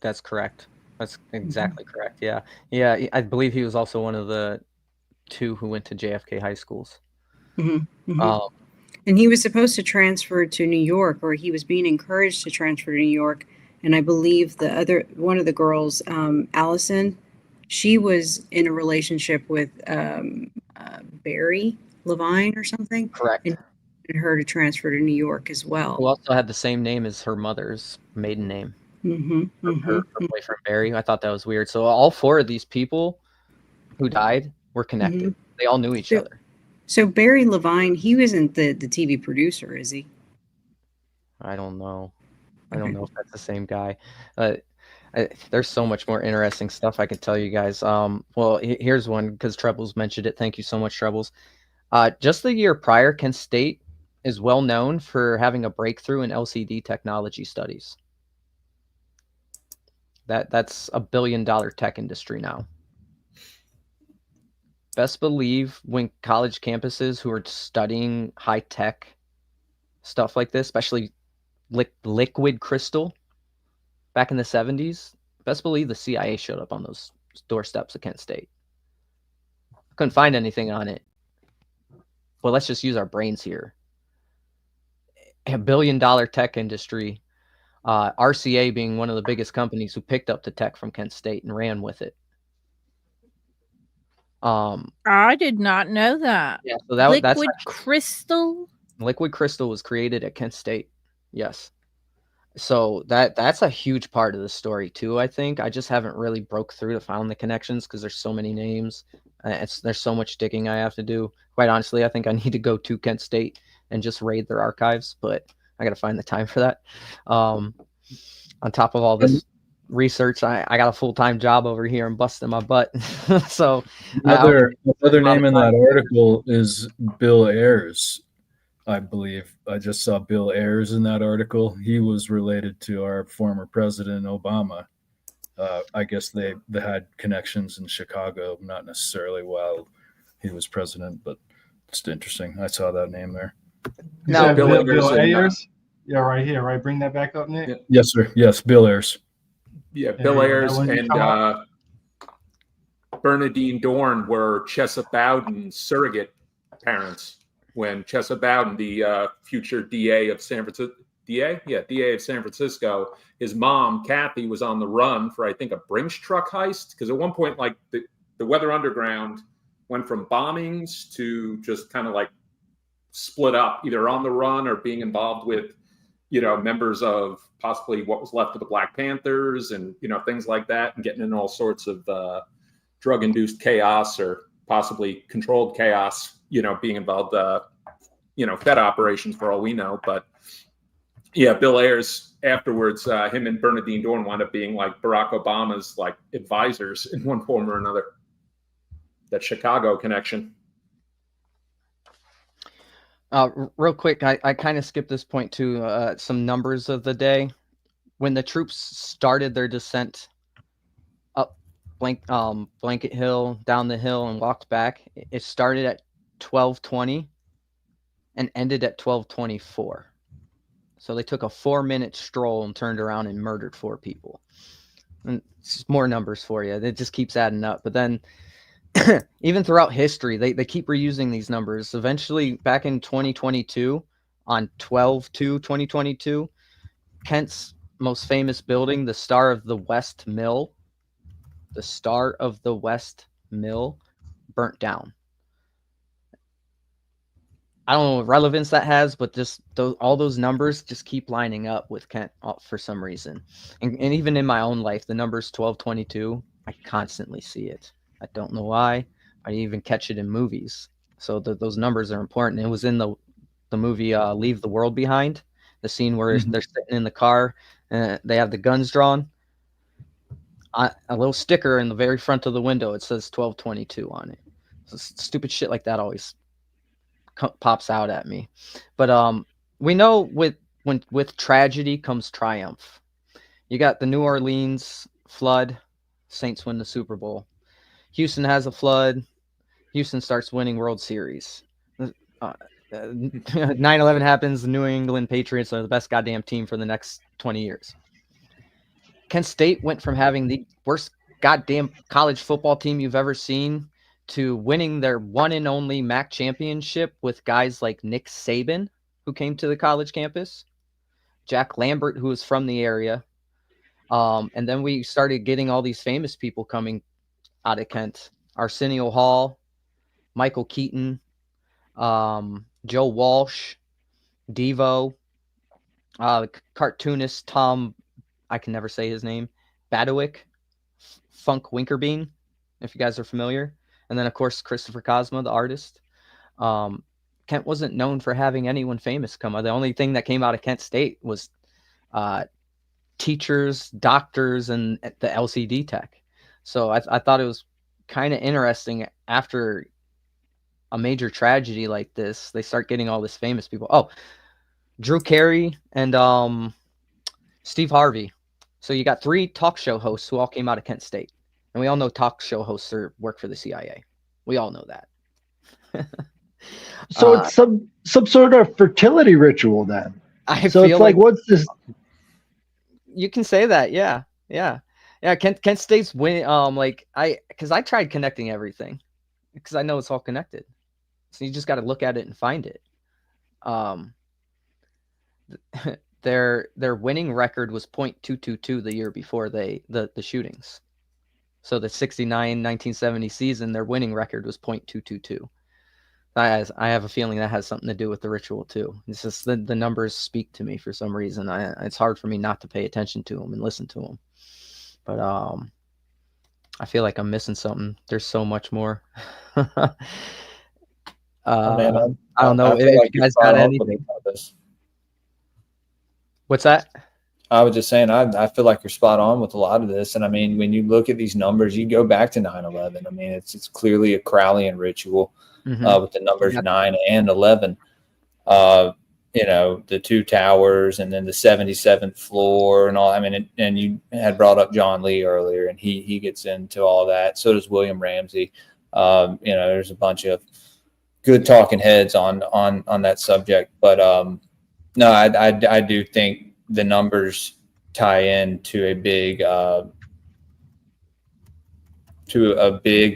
That's correct. That's exactly correct. Yeah. Yeah. I believe he was also one of the 2 who went to JFK high schools. Mm-hmm. Mm-hmm. And he was supposed to transfer to New York, or he was being encouraged to transfer to New York. And I believe one of the girls, Allison, she was in a relationship with Barry Levine or something. Correct. And her to transfer to New York as well. Who also had the same name as her mother's maiden name. Mm-hmm. Her boyfriend Barry. I thought that was weird. So all 4 of these people who died were connected. Mm-hmm. They all knew each other. So Barry Levine, he wasn't the TV producer, is he? I don't know. I don't know if that's the same guy. There's so much more interesting stuff I could tell you guys. Well, here's one because Trebles mentioned it. Thank you so much, Trebles. Just the year prior, Kent State is well known for having a breakthrough in LCD technology studies. That's $1 billion tech industry now. Best believe when college campuses who are studying high tech stuff like this, especially liquid crystal back in the 70s, best believe the CIA showed up on those doorsteps of Kent State. Couldn't find anything on it. Well, let's just use our brains here. $1 billion tech industry, RCA being one of the biggest companies who picked up the tech from Kent State and ran with it. I did not know that. Yeah, so that's crystal. Liquid crystal was created at Kent State. Yes. So that's a huge part of the story too. I think I just haven't really broke through to find the connections because there's so many names. There's so much digging I have to do. Quite honestly, I think I need to go to Kent State and just raid their archives, but I got to find the time for that. On top of all this research, I got a full-time job over here and busting my butt. So another name in that article is Bill Ayers, I believe. I just saw Bill Ayers in that article. He was related to our former president Obama. I guess they had connections in Chicago, not necessarily while he was president, but it's interesting. I saw that name there. Now, Bill Ayers? Yeah, right here, right? Bring that back up, Nick. Yeah. Yes, sir. Yes, Bill Ayers. Yeah, Bill Ayers and Bernardine Dorn were Chesa Bowden's surrogate parents when Chesa Bowden, the future DA of San Francisco, DA of San Francisco, his mom, Kathy, was on the run for, I think, a Brinks truck heist. Because at one point, like the Weather Underground went from bombings to just kind of like split up, either on the run or being involved with, members of possibly what was left of the Black Panthers and, things like that, and getting in all sorts of drug-induced chaos or possibly controlled chaos, being involved, Fed operations for all we know. But yeah, Bill Ayers afterwards, him and Bernardine Dorn wound up being like Barack Obama's like advisors in one form or another. That Chicago connection. Real quick, I kind of skipped this point to some numbers of the day. When the troops started their descent up Blanket Hill, down the hill, and walked back, it started at 12:20 and ended at 12:24. So they took a 4-minute stroll and turned around and murdered 4 people. And it's more numbers for you. It just keeps adding up. But then even throughout history, they keep reusing these numbers. Eventually, back in 2022, on 12/2/2022, Kent's most famous building, the Star of the West Mill, burnt down. I don't know what relevance that has, but just all those numbers just keep lining up with Kent for some reason. And even in my own life, the numbers 12/22, I constantly see it. I don't know why. I even catch it in movies. So those numbers are important. It was in the movie Leave the World Behind, the scene where they're sitting in the car and they have the guns drawn. A little sticker in the very front of the window, it says 12/22 on it. So stupid shit like that always pops out at me. But we know with tragedy comes triumph. You got the New Orleans flood, Saints win the Super Bowl. Houston has a flood, Houston starts winning World Series. 9/11 happens, the New England Patriots are the best goddamn team for the next 20 years. Kent State went from having the worst goddamn college football team you've ever seen to winning their one and only MAC championship with guys like Nick Saban, who came to the college campus, Jack Lambert, who was from the area. And then we started getting all these famous people coming out of Kent. Arsenio Hall, Michael Keaton, Joe Walsh, Devo, cartoonist Tom, I can never say his name, Badwick, Funk Winkerbean, if you guys are familiar. And then, of course, Christopher Cosma, the artist. Kent wasn't known for having anyone famous come out. The only thing that came out of Kent State was teachers, doctors, and the LCD tech. So I thought it was kind of interesting after a major tragedy like this, they start getting all this famous people. Oh, Drew Carey and Steve Harvey. So you got 3 talk show hosts who all came out of Kent State. And we all know talk show hosts work for the CIA. We all know that. So it's some sort of fertility ritual then. So it's like, what's this? You can say that, yeah. Kent State's winning. Because I tried connecting everything, because I know it's all connected. So you just got to look at it and find it. Their winning record was .222 the year before the shootings. So the 1970 season, their winning record was .222. I have a feeling that has something to do with the ritual too. It's just the numbers speak to me for some reason. It's hard for me not to pay attention to them and listen to them. But I feel like I'm missing something. There's so much more. I don't know if you guys got anything. What's that? I was just saying, I feel like you're spot on with a lot of this. And I mean, when you look at these numbers, you go back to 9/11. I mean, it's clearly a Crowleyan ritual with the numbers 9 and 11. The 2 towers and then the 77th floor and all. I mean, and you had brought up John Lee earlier, and he gets into all that. So does William Ramsey. There's a bunch of good talking heads on that subject. But no, I do think the numbers tie in to a big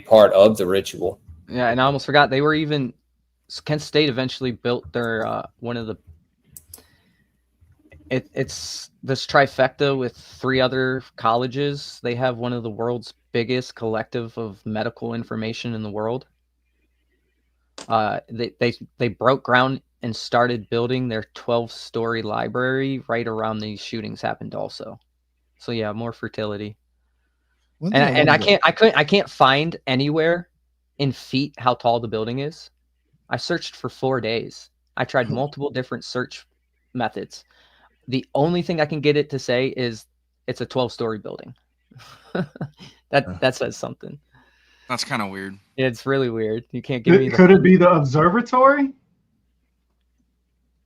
part of the ritual. Yeah, and I almost forgot they were even Kent State eventually built their one of the. It's this trifecta with 3 other colleges. They have one of the world's biggest collective of medical information in the world. They broke ground and started building their 12-story library right around these shootings happened also. So yeah, more fertility. And I can't find anywhere in feet how tall the building is. I searched for 4 days. I tried multiple different search methods. The only thing I can get it to say is it's a 12-story building. that says something. That's kind of weird. It's really weird. You can't give me. Could it be the observatory?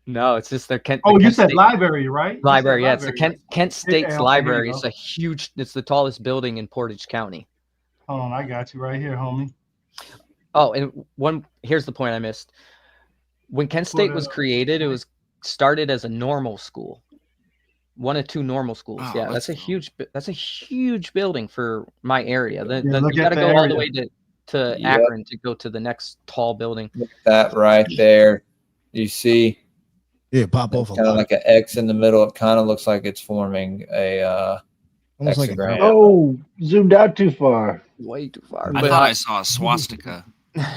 No, it's just their Kent. Oh, you Kent said State library, right? Library, yeah. It's the library. Kent State's okay, library. here you It's a huge. It's the tallest building in Portage County. Hold on, I got you right here, homie. Oh, and here's the point I missed. When Kent State was created, it was started as a normal school. 1 of 2 normal schools. Oh, yeah, that's a huge building for my area. You got to go all the way to Akron to go to the next tall building. Look at that right there. You see? Yeah, pop off. Kind of like an X in the middle. It kind of looks like it's forming a almost like hexagram. Oh, zoomed out too far. Way too far. I thought I saw a swastika.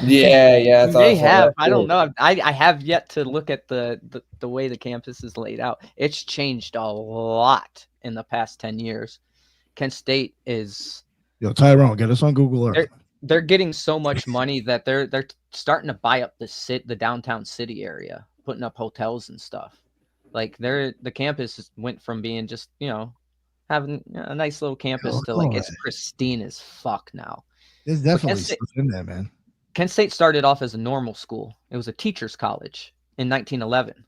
Yeah. They have. I don't know. I have yet to look at the way the campus is laid out. It's changed a lot in the past 10 years. Kent State is. Yo, Tyrone, get us on Google Earth. They're getting so much money that they're starting to buy up the downtown city area, putting up hotels and stuff. Like the campus went from being just having a nice little campus to like it's pristine as fuck now. There's definitely stuff in there, man. Kent State started off as a normal school. It was a teacher's college in 1911.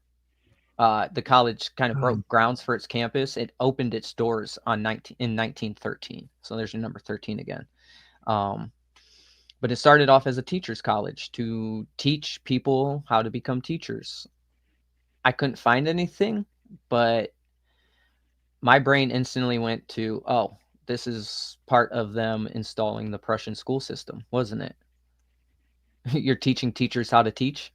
The college kind of broke grounds for its campus. It opened its doors in 1913. So there's your number 13 again. But it started off as a teacher's college to teach people how to become teachers. I couldn't find anything, but my brain instantly went to, oh, this is part of them installing the Prussian school system, wasn't it? You're teaching teachers how to teach.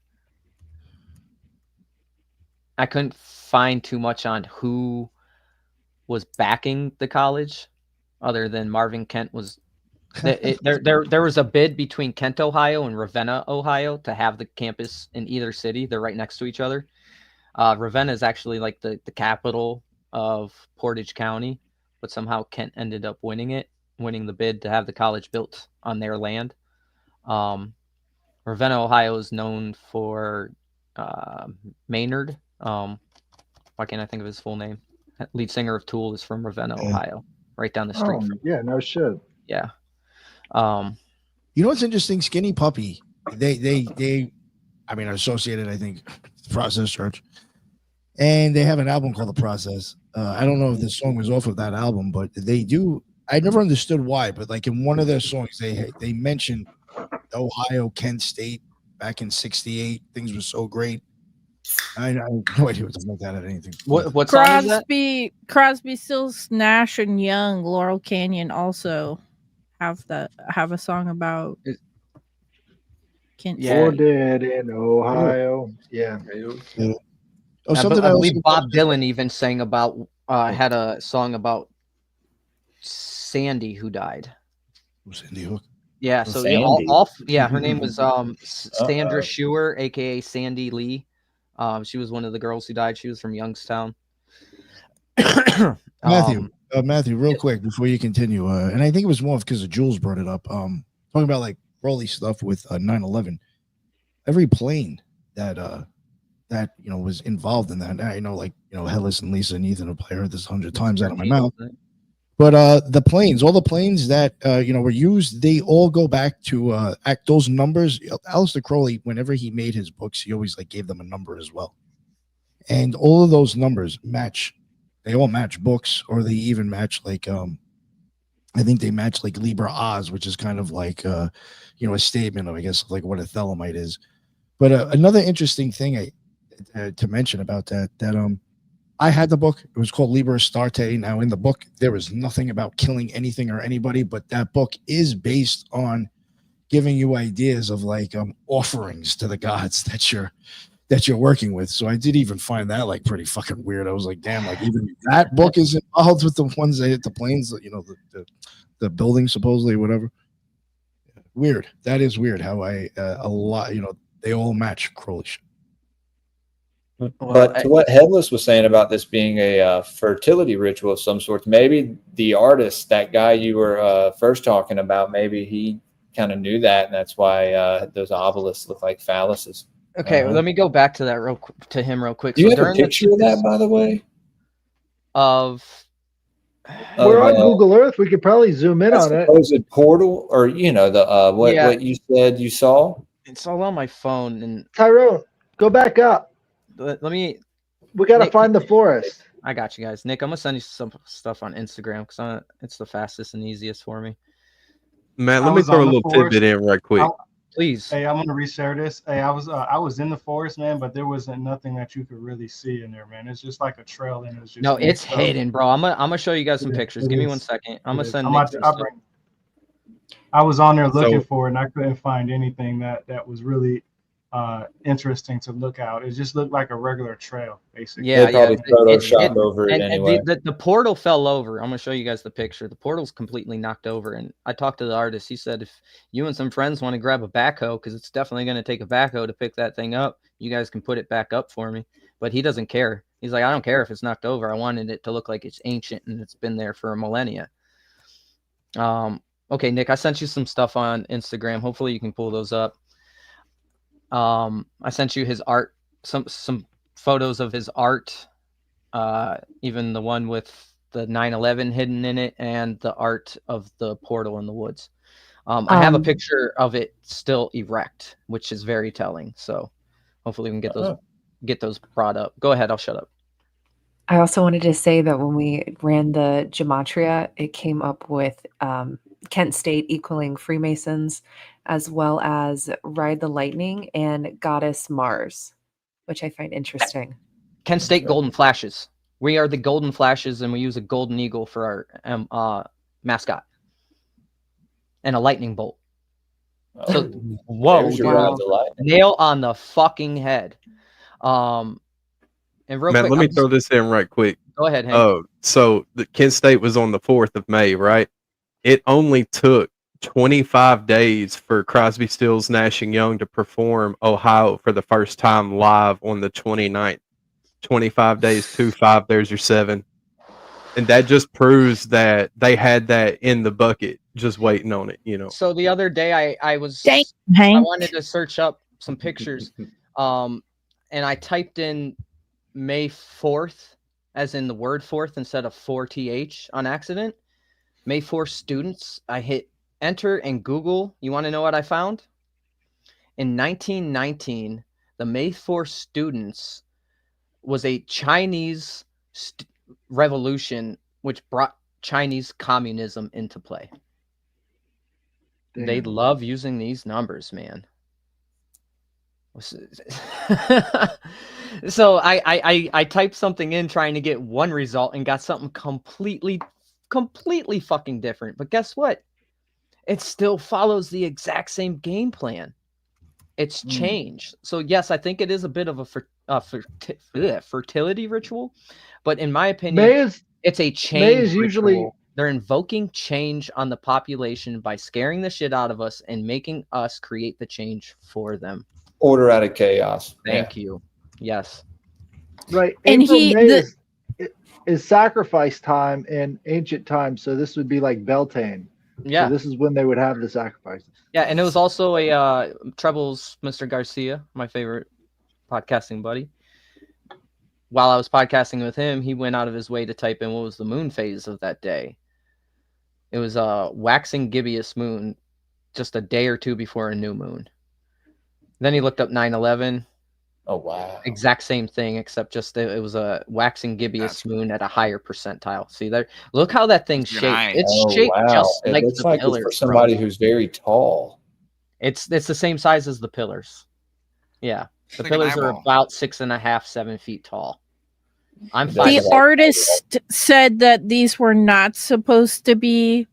I couldn't find too much on who was backing the college other than Marvin Kent was. There was a bid between Kent, Ohio and Ravenna, Ohio to have the campus in either city. They're right next to each other. Ravenna is actually like the capital of Portage County, but somehow Kent ended up winning the bid to have the college built on their land. Ravenna, Ohio is known for Maynard. Why can't I think of his full name? Lead singer of Tool is from Ravenna, Ohio, right down the street. Yeah, no shit. Yeah. You know what's interesting? Skinny Puppy. They are associated, I think, Process Church. And they have an album called The Process. I don't know if this song was off of that album, but they do. I never understood why, but like in one of their songs, they mentioned Ohio, Kent State back in '68. Things were so great. I have no idea what to make out of anything. What song is that? Crosby, Stills, Nash, and Young, Laurel Canyon also have a song about Kent. Or dead in Ohio. Yeah. Oh, something I believe Bob Dylan even sang about had a song about Sandy who died. Sandy Hook. Yeah, so her name was Sandra Schuer, aka Sandy Lee. She was one of the girls who died. She was from Youngstown. Matthew, real quick before you continue, and I think it was more because Jules brought it up. Talking about like Crowley stuff with 9/11. Every plane that was involved in that. I know, like Headless and Lisa and Ethan have probably heard this 100 times out of my mouth. But all the planes that were used, they all go back to those numbers. Aleister Crowley, whenever he made his books, he always gave them a number as well, and all of those numbers match. They all match books, or they even match I think they match like Libra Oz, which is kind of like a statement of, I guess, like what a Thelemite is. But another interesting thing to mention about that I had the book. It was called Liber Astarte. Now, in the book, there was nothing about killing anything or anybody, but that book is based on giving you ideas of like offerings to the gods that you're working with. So I did even find that like pretty fucking weird. I was like, damn, like even that book is involved with the ones that hit the planes, the building supposedly, whatever. Weird. That is weird how they all match Crowley shit. But to what Headless was saying about this being a fertility ritual of some sort, maybe the artist, that guy you were first talking about, maybe he kind of knew that, and that's why those obelisks look like phalluses. Okay, let me go back to that real quick. Do you have a picture of that, by the way? We're on Google Earth. We could probably zoom in on it. Supposed portal, or the what you said you saw? It's all on my phone. And Tyrone, go back up. Let me. We got to find the forest. I got you guys. Nick, I'm gonna send you some stuff on Instagram because it's the fastest and easiest for me. Man, let me throw a little tidbit in right quick. Please. Hey, I'm gonna reshare this. Hey, I was in the forest, man, but there wasn't nothing that you could really see in there, man. It's just like a trail, and it's just no, it's hidden, bro. I'm gonna show you guys some pictures. Give me 1 second. I'm gonna send. I was on there looking for it, and I couldn't find anything that was really interesting to look out. It just looked like a regular trail, basically. Yeah, probably photoshopped over it anyway. The portal fell over. I'm gonna show you guys the picture. The portal's completely knocked over, and I talked to the artist. He said if you and some friends want to grab a backhoe, because it's definitely gonna take a backhoe to pick that thing up, you guys can put it back up for me. But he doesn't care. He's like, I don't care if it's knocked over. I wanted it to look like it's ancient and it's been there for a millennia. Okay, Nick, I sent you some stuff on Instagram. Hopefully you can pull those up. I sent you his art, some photos of his art, even the one with the 9/11 hidden in it, and the art of the portal in the woods. I have a picture of it still erect, which is very telling. So hopefully we can get those brought up. Go ahead, I'll shut up. I also wanted to say that when we ran the gematria, it came up with Kent State equaling Freemasons, as well as Ride the Lightning and Goddess Mars, which I find interesting. Kent State Golden Flashes. We are the Golden Flashes, and we use a golden eagle for our mascot, and a lightning bolt. So, whoa, nail on the fucking head. And real quick, let me throw this in right quick. Go ahead, Hank. Oh, so the Kent State was on the 4th of May, right? It only took 25 days for Crosby, Stills, Nash & Young to perform Ohio for the first time live on the 29th. 25 days, 2-5, there's your 7. And that just proves that they had that in the bucket, just waiting on it, So the other day I wanted to search up some pictures, and I typed in May 4th, as in the word fourth instead of 4th on accident. May 4th students. I hit enter and Google. You want to know what I found? In 1919, the May 4th students was a Chinese revolution which brought Chinese communism into play. Damn. They love using these numbers, man. So I typed something in trying to get one result and got something completely fucking different. But guess what? It still follows the exact same game plan. It's changed. So yes, I think it is a bit of a fertility ritual, but in my opinion, it's a change ritual. They're invoking change on the population by scaring the shit out of us and making us create the change for them. Order out of chaos. Thank you. Yes. Right. And May is sacrifice time in ancient times, so this would be like Beltane. Yeah. So this is when they would have the sacrifices. Yeah, and it was also a Trebles, Mr. Garcia, my favorite podcasting buddy. While I was podcasting with him, he went out of his way to type in what was the moon phase of that day. It was a waxing gibbous moon just a day or two before a new moon. Then he looked up 9/11. Oh, wow. Exact same thing, except just it was a waxing gibbous moon at a higher percentile. See there? Look how that thing's shaped. It's shaped just like the pillars. It's for somebody who's very tall. It's the same size as the pillars. Yeah. The pillars are about 6.5, 7 feet tall. The artist said that these were not supposed to be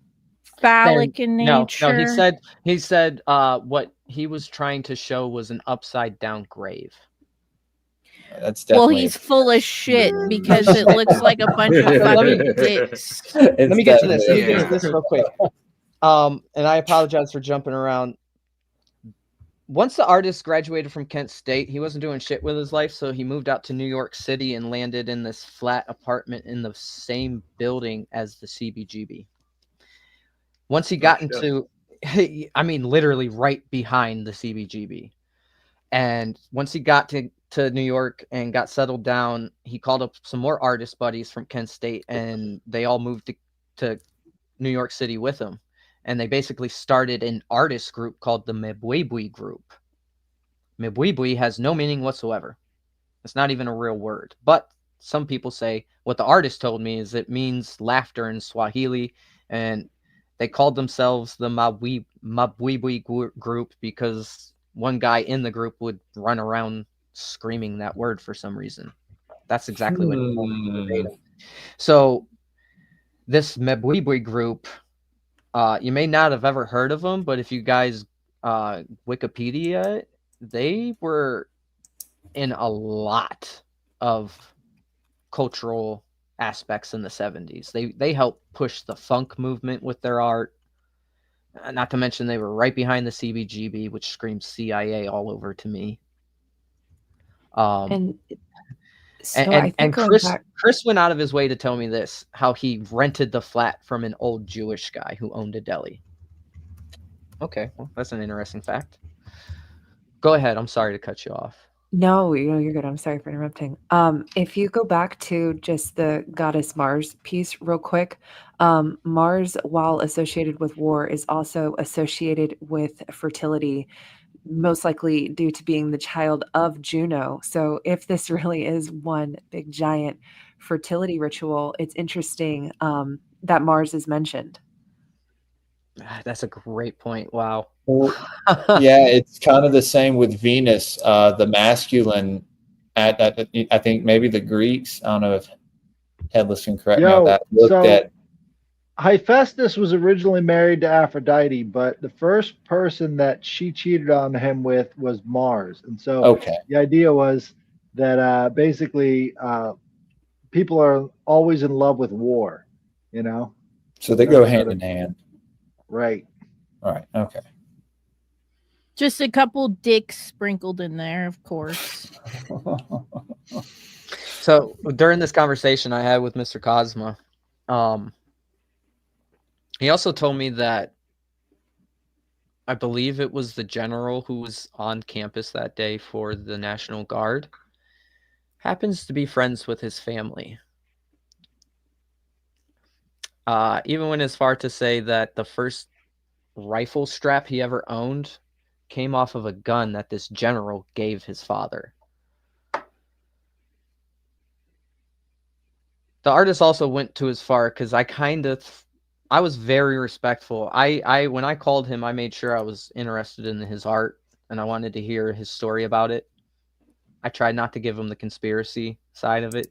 phallic in nature. No, he said what he was trying to show was an upside down grave. That's definitely he's full of shit because it looks like a bunch of fucking dicks. Let me get to this. Let me get to this real quick. And I apologize for jumping around. once the artist graduated from Kent State, he wasn't doing shit with his life, so he moved out to New York City and landed in this flat apartment in the same building as the CBGB. Once he got into, I mean, literally right behind the CBGB. And once he got to New York and got settled down, he called up some more artist buddies from Kent State, and they all moved to New York City with him. And they basically started an artist group called the Mebwebwe Group. Mebwebwe has no meaning whatsoever. It's not even a real word. But some people say, what the artist told me is it means laughter in Swahili. And they called themselves the Mebwebwe Group because one guy in the group would run around screaming that word for some reason. That's exactly what he told me verbatim. So this Mebwebwe Group, you may not have ever heard of them, but if you guys Wikipedia, they were in a lot of cultural aspects in the 70s. They helped push the funk movement with their art. Not to mention they were right behind the CBGB, which screams CIA all over to me. And Chris went out of his way to tell me this, how he rented the flat from an old Jewish guy who owned a deli. Okay, well, that's an interesting fact. Go ahead. I'm sorry to cut you off. No, you're good. I'm sorry for interrupting. If you go back to just the goddess Mars piece real quick, Mars, while associated with war, is also associated with fertility, most likely due to being the child of Juno. So if this really is one big giant fertility ritual, it's interesting that Mars is mentioned. That's a great point. Wow. Well, yeah, it's kind of the same with Venus, the masculine. I think maybe the Greeks. I don't know if Headless can correct me on that. Hephaestus was originally married to Aphrodite, but the first person that she cheated on him with was Mars, and so the idea was that basically people are always in love with war, you know. So they go hand in hand. Right. All right. Okay. Just a couple dicks sprinkled in there, of course. So during this conversation I had with Mr. Cosma, he also told me that I believe it was the general who was on campus that day for the National Guard happens to be friends with his family. Even went as far to say that the first rifle strap he ever owned came off of a gun that this general gave his father. The artist also went to as far because I was very respectful. I when I called him, I made sure I was interested in his art and I wanted to hear his story about it. I tried not to give him the conspiracy side of it.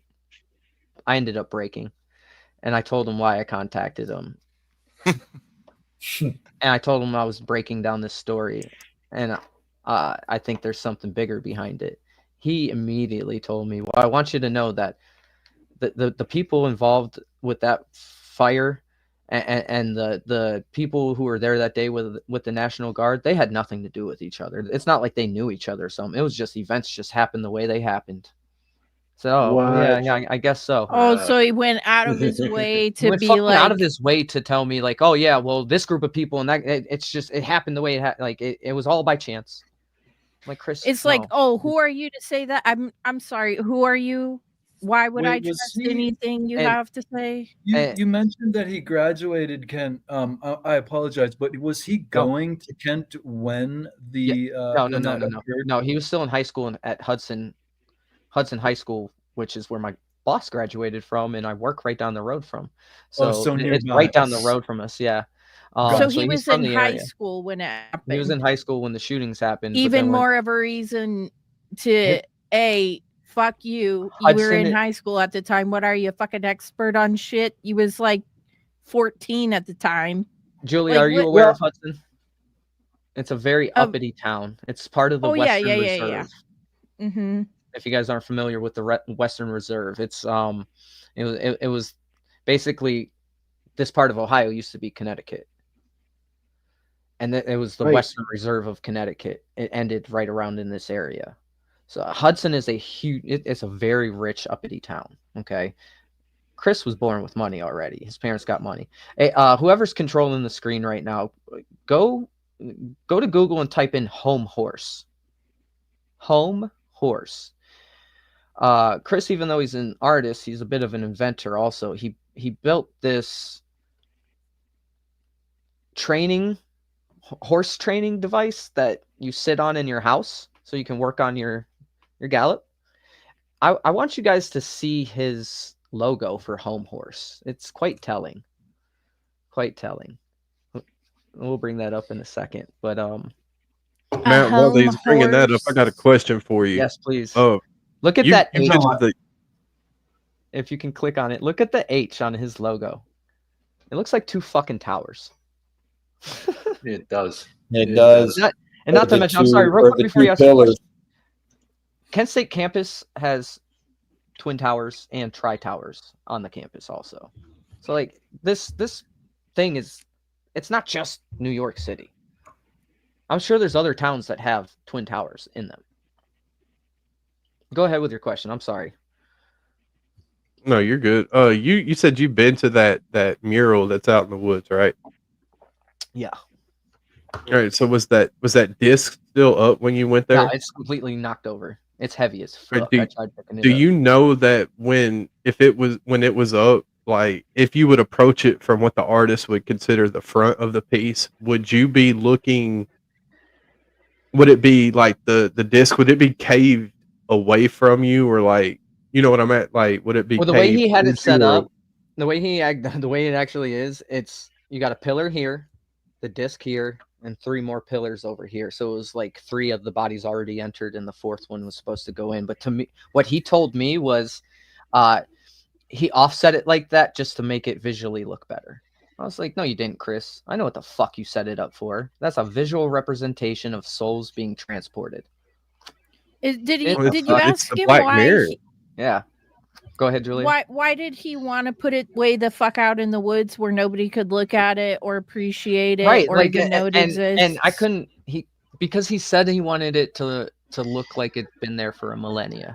I ended up breaking. And I told him why I contacted him. And I told him I was breaking down this story. And I think there's something bigger behind it. He immediately told me, well, I want you to know that the people involved with that fire and the people who were there that day with the National Guard, they had nothing to do with each other. It's not like they knew each other or something. It was just events just happened the way they happened. So yeah, I guess so. Oh, so he went out of his way to be like out of his way to tell me like, oh yeah, well this group of people and that it happened the way it was all by chance. Like Chris, it's like, oh, who are you to say that? I'm sorry. Who are you? Why would I trust anything you have to say? You mentioned that he graduated Kent. I apologize, but was he going to Kent when the No, he was still in high school at Hudson High School, which is where my boss graduated from, and I work right down the road from. So it's right down the road from us. Yeah. So he was in high school when it happened. He was in high school when the shootings happened. Even more of a reason to fuck you. You were in high school at the time. What are you, a fucking expert on shit? You was like 14 at the time. Julie, like, are you aware of Hudson? It's a very uppity town. It's part of the Western Reserve. Yeah. Mm-hmm. If you guys aren't familiar with the Western Reserve, it was basically this part of Ohio used to be Connecticut. and it was the Right. Western Reserve of Connecticut. It ended right around in this area. So Hudson is it's a very rich, uppity town. Okay. Chris was born with money already. His parents got money. Hey, whoever's controlling the screen right now, go to Google and type in home horse. Home horse. Chris, even though he's an artist, he's a bit of an inventor also. He built this horse training device that you sit on in your house so you can work on your gallop. I want you guys to see his logo for home horse. It's quite telling. Quite telling. We'll bring that up in a second. But Matt, while he's bringing that up, I got a question for you. Yes, please. Oh, look at that H. mentioned If you can click on it, look at the H on his logo. It looks like two fucking towers. It does. It does. Not to mention, I'm sorry, real quick before you ask the question. Kent State campus has twin towers and tri-towers on the campus also. So like this thing it's not just New York City. I'm sure there's other towns that have twin towers in them. Go ahead with your question. I'm sorry. No, you're good. You said you've been to that mural that's out in the woods, right? Yeah. All right. So was that disc still up when you went there? No, it's completely knocked over. It's heavy as fuck. Do you know that when it was up, like if you would approach it from what the artist would consider the front of the piece, would you be looking? Would it be like the disc? Would it be caved away from you, or like you know what I'm at? Like would it be? Well, the way he had it set up, the way it actually is, it's you got a pillar here, the disc here, and 3 more pillars over here. So it was like 3 of the bodies already entered, and the 4th one was supposed to go in. But to me, what he told me was, he offset it like that just to make it visually look better. I was like, no, you didn't, Chris. I know what the fuck you set it up for. That's a visual representation of souls being transported. Did you ask him why? Yeah. Go ahead, Julia. Why did he want to put it way the fuck out in the woods where nobody could look at it or appreciate it, right? Or Like, even know it exists? And I couldn't. Because he said he wanted it to look like it'd been there for a millennia,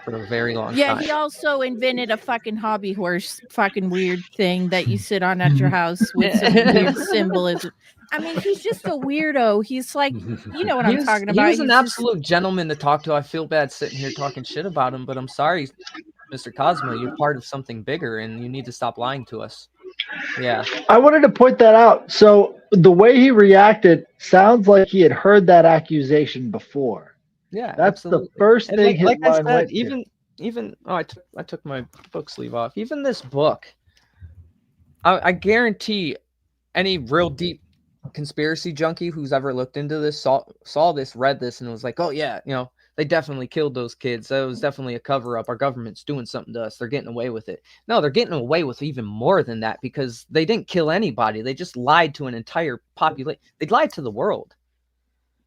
for a very long time. Yeah, he also invented a fucking hobby horse, fucking weird thing that you sit on at your house with some weird symbolism. I mean, he's just a weirdo. He's like, you know what I'm talking about. He was an absolute gentleman to talk to. I feel bad sitting here talking shit about him, but I'm sorry, Mr. Cosmo. You're part of something bigger, and you need to stop lying to us. Yeah. I wanted to point that out. So the way he reacted sounds like he had heard that accusation before. Yeah, that's absolutely. the first And thing his like I mind said, went to. even I took my book sleeve off. Even this book, I guarantee any real deep conspiracy junkie who's ever looked into this saw this, read this, and was like, oh yeah, they definitely killed those kids. That was definitely a cover up. Our government's doing something to us. They're getting away with it. No, they're getting away with even more than that, because they didn't kill anybody. They just lied to an entire population. They lied to the world.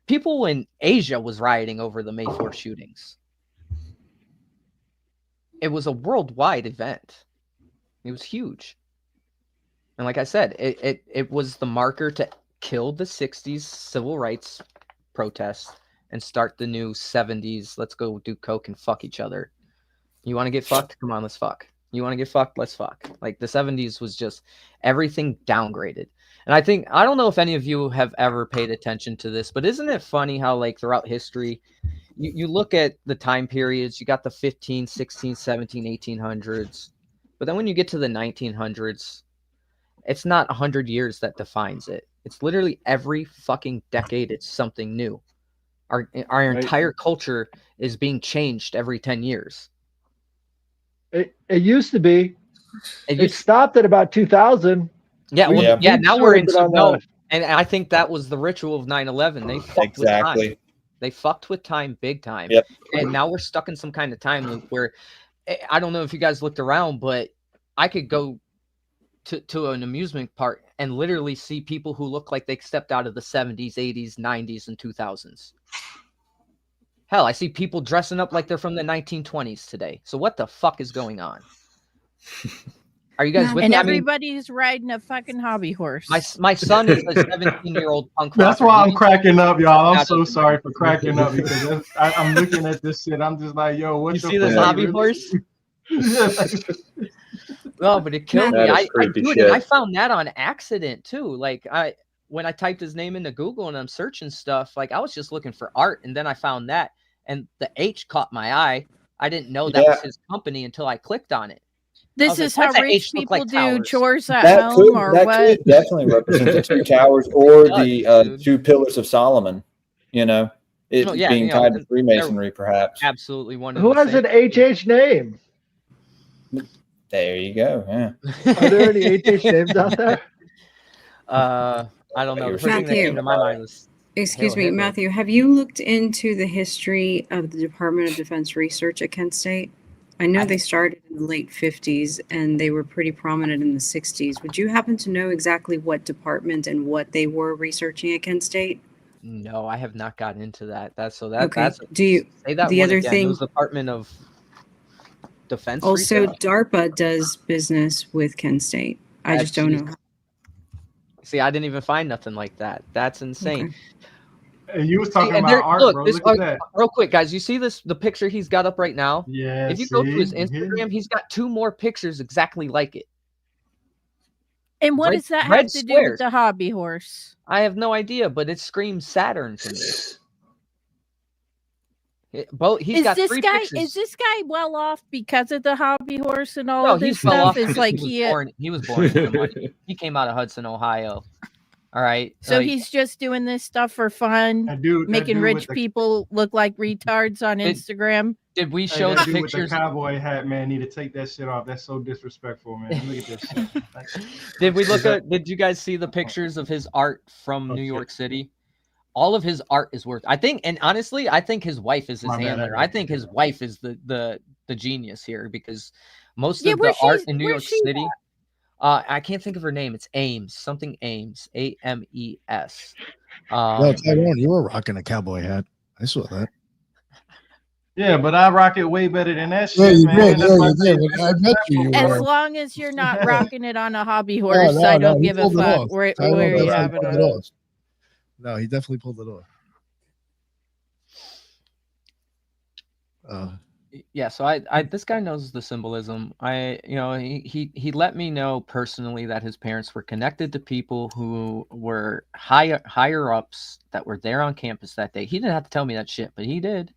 People in Asia was rioting over the May 4th shootings. It was a worldwide event. It was huge. And like I said, it was the marker to kill the 60s civil rights protests and start the new 70s. Let's go do coke and fuck each other. You want to get fucked? Come on, let's fuck. You want to get fucked? Let's fuck. Like the 70s was just everything downgraded. And I don't know if any of you have ever paid attention to this, but isn't it funny how like throughout history, you look at the time periods, you got the 15, 16, 17, 1800s. But then when you get to the 1900s, it's not 100 years that defines it. It's literally every fucking decade, it's something new. Our entire culture is being changed every 10 years. It used to be. It stopped at about 2000. Yeah, now we're into and I think that was the ritual of 9/11. They fucked with time. They fucked with time big time. Yep. And now we're stuck in some kind of time loop where I don't know if you guys looked around, but I could go to an amusement park and literally see people who look like they stepped out of the 70s, 80s, 90s, and 2000s. Hell, I see people dressing up like they're from the 1920s today. So what the fuck is going on? Are you guys with And me? I mean, everybody's riding a fucking hobby horse. my son is a 17-year-old punk That's rocker. why I'm cracking up, y'all. I'm That so doesn't sorry for cracking up because I'm looking at this shit. I'm just like, yo, what You the see this fuck? hobby horse? No, but it killed me. That is I creepy dude, shit. and I found that on accident too. Like when I typed his name into Google and I'm searching stuff, like I was just looking for art, and then I found that, and the H caught my eye. I didn't know that was his company until I clicked on it. This is how rich people do chores at That home, or that what? could definitely represent the two towers or It does, the two pillars of Solomon. You know, it Oh, yeah, being you know, tied to Freemasonry, perhaps. Absolutely one. Who has an HH name? There you go. Yeah. Are there any HH names out there? I don't know. The first thing that came to my mind was Excuse me, Matthew, have you looked into the history of the Department of Defense research at Kent State? I know they started in the late 50s and they were pretty prominent in the 60s. Would you happen to know exactly what department and what they were researching at Kent State? No, I have not gotten into that. Okay. That's Do you say that the one other again. thing It was Department of Defense also research? DARPA does business with Kent State. I just don't know. See, I didn't even find nothing like that. That's insane. And you was talking and about art, look, bro. this, Look at that. real quick, guys. You see the picture he's got up right now? Yeah. If you go to his see? Instagram, he's got 2 more pictures exactly like it. And what Red- does that red have to do squares. with the hobby horse? I have no idea, but it screams Saturn to me. He's got 3 pictures. Is this guy well off because of the hobby horse and all No, of this he's well stuff? off Is because like he was born into the money. He came out of Hudson, Ohio. All right. So like, he's just doing this stuff for fun, making dude rich with the- people look like retards on Instagram. Did we Hey, show that the dude with pictures? the cowboy hat, man, need to take that shit off. That's so disrespectful, man. Look at this shit. Did we look at? Did you guys see the pictures of his art from New York City? All of his art is worth. I think, and honestly, I think his wife is his My bad, handler. I I think his wife is the genius here because most Yeah, of the art in New York where's she City. I can't think of her name. It's Ames, something Ames, Ames. Yo, Tyrone, you were rocking a cowboy hat. I saw that. Yeah, but I rock it way better than that Yeah, shit, you man. did. That's Yeah, why you I say did. I bet you As were. long as you're not rocking it on a hobby horse, No, I don't he give a pulled it fuck off. where Tyrone you definitely have it pulled on. off. No, he definitely pulled it off. Yeah, so I this guy knows the symbolism. He let me know personally that his parents were connected to people who were higher ups that were there on campus that day. He didn't have to tell me that shit, but he did.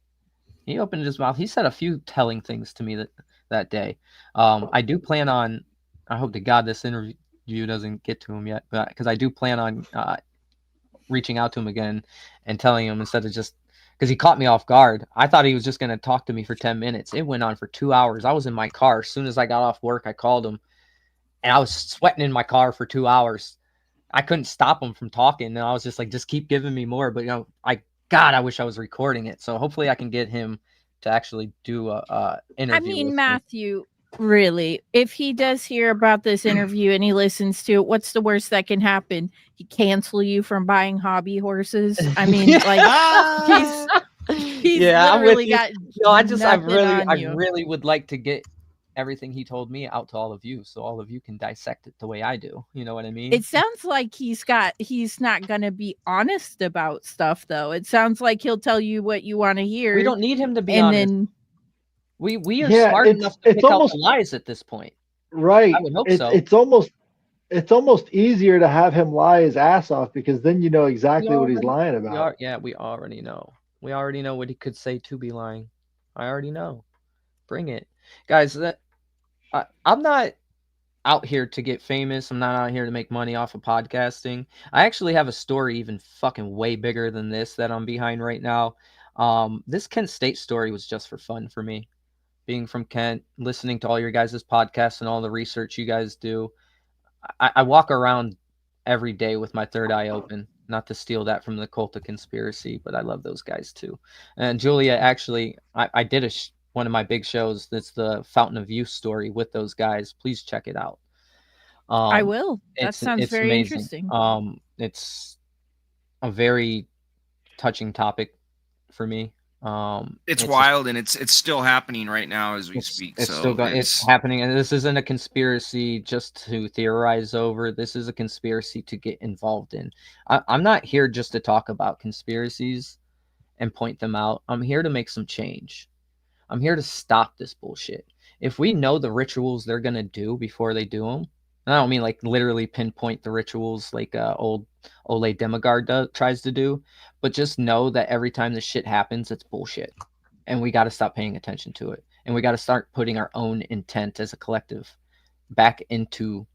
He opened his mouth. He said a few telling things to me that day. I do plan on. I hope to God this interview doesn't get to him yet, because I do plan on reaching out to him again and telling him instead of just. Because he caught me off guard. I thought he was just going to talk to me for 10 minutes. It went on for 2 hours. I was in my car. As soon as I got off work, I called him. And I was sweating in my car for 2 hours. I couldn't stop him from talking. And I was just like, just keep giving me more. But, I wish I was recording it. So hopefully I can get him to actually do a interview. I mean, with Matthew, really, if he does hear about this interview and he listens to it, what's the worst that can happen? He cancel you from buying hobby horses. I mean, he's I'm with literally you. got I you. really would like to get everything he told me out to all of you, so all of you can dissect it the way I do. You know what I mean? It sounds like he's not going to be honest about stuff, though. It sounds like he'll tell you what you want to hear. We don't need him to be and honest. then We are Yeah, smart it's- enough to it's pick out almost- the lies at this point. Right. I would hope so. It's almost easier to have him lie his ass off because then you know exactly what he's lying about. We already know. We already know what he could say to be lying. I already know. Bring it, guys. I'm not out here to get famous. I'm not out here to make money off of podcasting. I actually have a story even fucking way bigger than this that I'm behind right now. This Kent State story was just for fun for me. Being from Kent, listening to all your guys' podcasts and all the research you guys do. I walk around every day with my third eye open, not to steal that from the Cult of Conspiracy, but I love those guys too. And Julia, actually, I did one of my big shows. That's the Fountain of Youth story with those guys. Please check it out. I will. That sounds it's very amazing. interesting. It's a very touching topic for me It's wild, and it's still happening right now as we speak. It's so still going. It's happening, and this isn't a conspiracy just to theorize over. This is a conspiracy to get involved in. I'm not here just to talk about conspiracies and point them out. I'm here to make some change. I'm here to stop this bullshit. If we know the rituals they're gonna do before they do them, and I don't mean like literally pinpoint the rituals like old Ole Demigard tries to do, but just know that every time this shit happens, it's bullshit. And we got to stop paying attention to it. And we got to start putting our own intent as a collective back into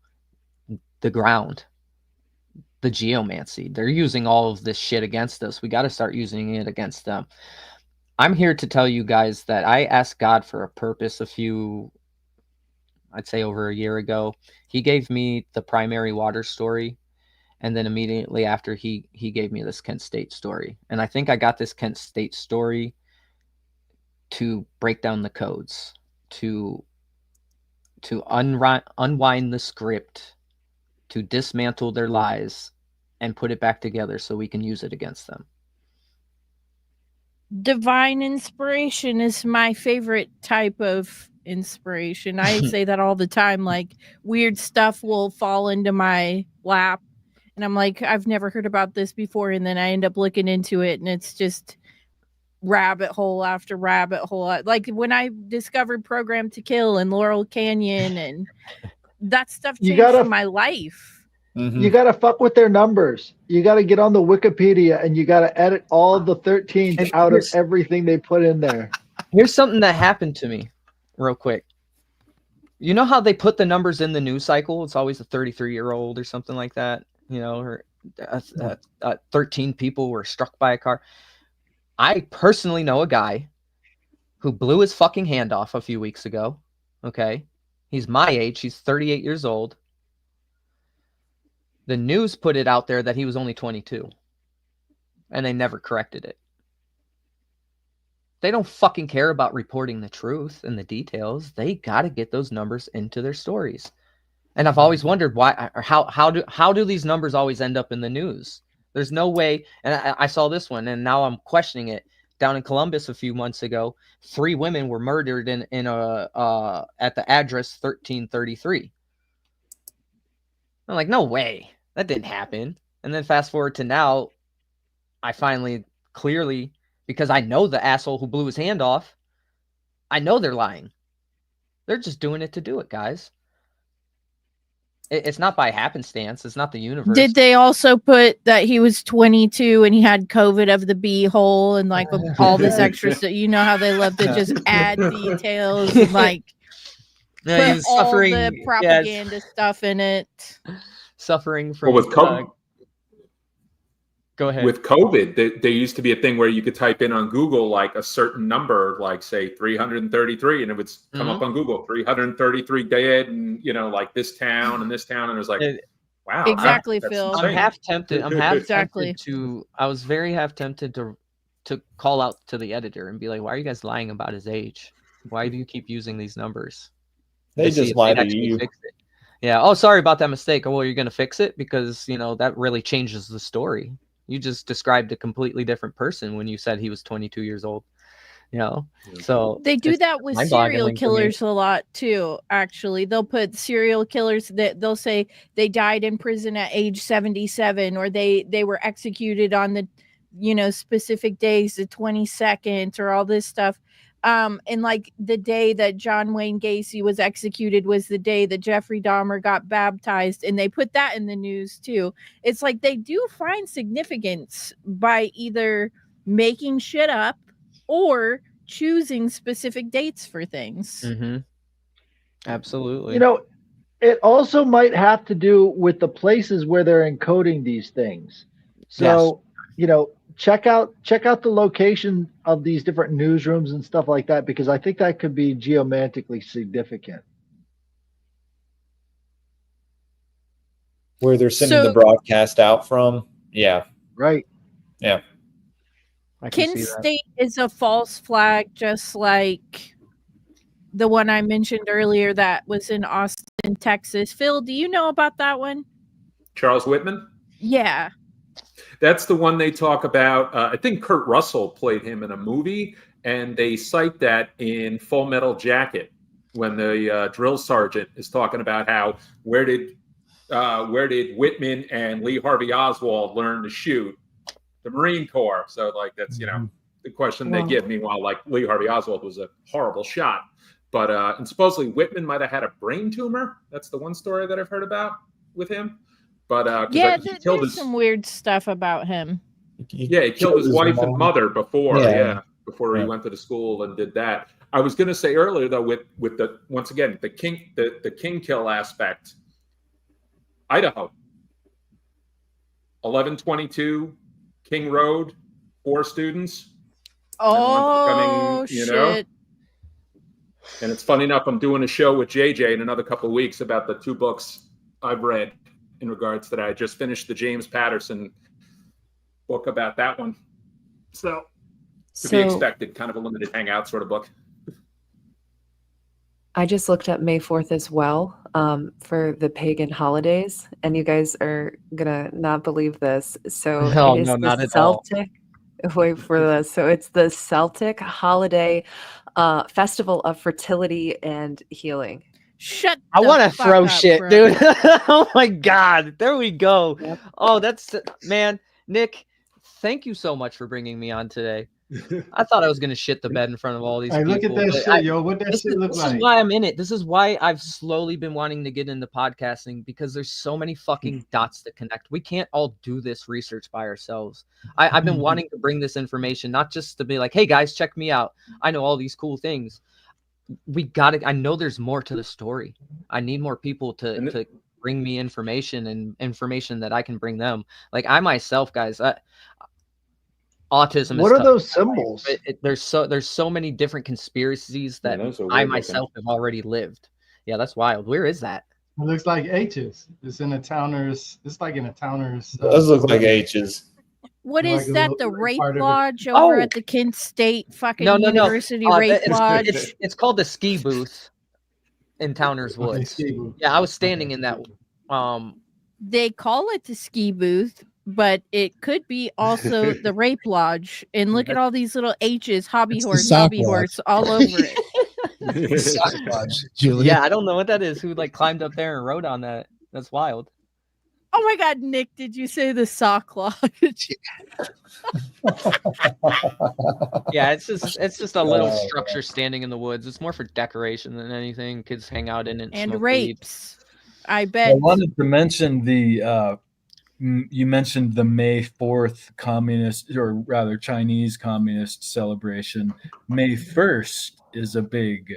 the ground. The geomancy. They're using all of this shit against us. We got to start using it against them. I'm here to tell you guys that I asked God for a purpose I'd say over a year ago. He gave me the primary water story. And then immediately after he gave me this Kent State story. And I think I got this Kent State story to break down the codes, to unwind the script, to dismantle their lies and put it back together so we can use it against them. Divine inspiration is my favorite type of inspiration. I say that all the time. Like, weird stuff will fall into my lap and I'm like, I've never heard about this before, and then I end up looking into it and it's just rabbit hole after rabbit hole. Like when I discovered Program to Kill and Laurel Canyon, and that stuff changed my life. You got to fuck with their numbers. You got to get on the Wikipedia and you got to edit all the 13s out of everything they put in there. Here's something that happened to me real quick. You know how they put the numbers in the news cycle? It's always a 33-year-old or something like that. You know, or 13 people were struck by a car. I personally know a guy who blew his fucking hand off a few weeks ago. Okay. He's my age. He's 38 years old. The news put it out there that he was only 22. And they never corrected it. They don't fucking care about reporting the truth and the details. They got to get those numbers into their stories. And I've always wondered why, or how do these numbers always end up in the news? There's no way. And I saw this one, and now I'm questioning it. Down in Columbus a few months ago, 3 women were murdered at the address 1333. I'm like, no way, that didn't happen. And then fast forward to now, I finally clearly, because I know the asshole who blew his hand off, I know they're lying. They're just doing it to do it, guys. It's not by happenstance. It's not the universe. Did they also put that he was 22 and he had COVID of the beehole and like all this extra stuff? You know how they love to just add details and like put all the propaganda stuff in it. Suffering from with COVID. Go ahead. With COVID, there used to be a thing where you could type in on Google like a certain number, like say 333, and it would come up on Google, 333 dead, and you know, like this town and this town, and it was like, wow, exactly, Phil. I'm half tempted. I was very half tempted to call out to the editor and be like, why are you guys lying about his age? Why do you keep using these numbers? They just lie to you. Yeah. Oh, sorry about that mistake. Well, you're going to fix it because, you know, that really changes the story. You just described a completely different person when you said he was 22 years old, you know? So they do that with serial killers a lot too. Actually, they'll put serial killers that they'll say they died in prison at age 77, or they were executed on the, you know, specific days, the 22nd, or all this stuff. And like the day that John Wayne Gacy was executed was the day that Jeffrey Dahmer got baptized, and they put that in the news too. It's like they do find significance by either making shit up or choosing specific dates for things. Mm-hmm. Absolutely. You know, it also might have to do with the places where they're encoding these things. So, you know, check out the location of these different newsrooms and stuff like that, because I think that could be geomantically significant. Where they're sending the broadcast out from. Yeah. Right. Yeah. Kent State is a false flag, just like the one I mentioned earlier that was in Austin, Texas. Phil, do you know about that one? Charles Whitman? Yeah. That's the one they talk about. I think Kurt Russell played him in a movie, and they cite that in Full Metal Jacket when the drill sergeant is talking about how where did Whitman and Lee Harvey Oswald learn to shoot? The Marine Corps. So like that's the question they give. Meanwhile, like Lee Harvey Oswald was a horrible shot, but and supposedly Whitman might have had a brain tumor. That's the one story that I've heard about with him. But yeah, he killed there's some weird stuff about him. Yeah, he killed his wife and mother before. Yeah. Before he went to the school and did that. I was going to say earlier though, with the once again the king kill aspect. Idaho, 1122 King Road, 4 students. Oh, shit. And it's funny enough, I'm doing a show with JJ in another couple of weeks about the 2 books I've read in regards to that. I just finished the James Patterson book about that one. So, to be expected, kind of a limited hangout sort of book. I just looked up May 4th as well for the pagan holidays, and you guys are gonna not believe this. So No, it is no, the not at all. Celtic. Wait for this. So it's the Celtic holiday festival of fertility and healing. Shut. I want to throw up, shit, bro. dude. Oh my god, there we go. Yep. Oh, that's man, Nick. Thank you so much for bringing me on today. I thought I was gonna shit the bed in front of all these Hey, people. look at that but shit, yo. What that this shit look is like? why I'm in it. This is why I've slowly been wanting to get into podcasting, because there's so many fucking dots to connect. We can't all do this research by ourselves. I've been wanting to bring this information, not just to be like, hey guys, check me out. I know all these cool things. I know there's more to the story. I need more people to bring me information and information that I can bring them. Like I myself, guys, autism. What is are tough. those symbols? There's so many different conspiracies that I myself have already lived. Yeah, that's wild. Where is that? It looks like H's. It's in a Towner's. It's like in a Towner's. Those look like H's. What Like is a that? little The rape part of it. lodge over Oh! at the Kent State fucking No. University rape lodge? It's called the ski booth in Towner's Okay, Woods. ski booth. Yeah, I was standing in that. They call it the ski booth, but it could be also the rape lodge. And look at all these little H's, hobby It's the horse, sock hobby lodge. horse, all over it. Sock lodge, Julie. Yeah, I don't know what that is. Who like climbed up there and wrote on that? That's wild. Oh my God, Nick, did you say the sock lodge? Yeah, it's just a little structure standing in the woods. It's more for decoration than anything. Kids hang out in it And smoke weed. rapes. I I bet. wanted to mention you mentioned the May 4th communist, or rather Chinese communist celebration. May 1st is a big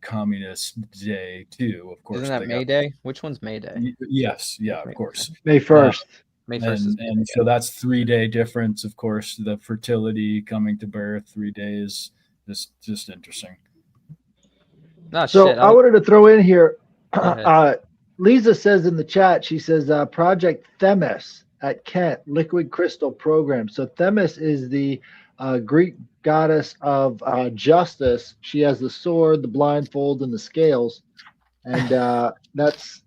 communist day too, of course. Isn't that May Day? Which one's May Day? Yes, yeah, of course. May 1st. May 1st is May And Day. so that's 3-day difference, of course. The fertility coming to birth, 3 days. Just interesting. No, So shit. I wanted to throw in here. Go ahead. Lisa says in the chat, she says Project Themis at Kent Liquid Crystal Program. So Themis is the Greek goddess of justice. She has the sword, the blindfold, and the scales, and that's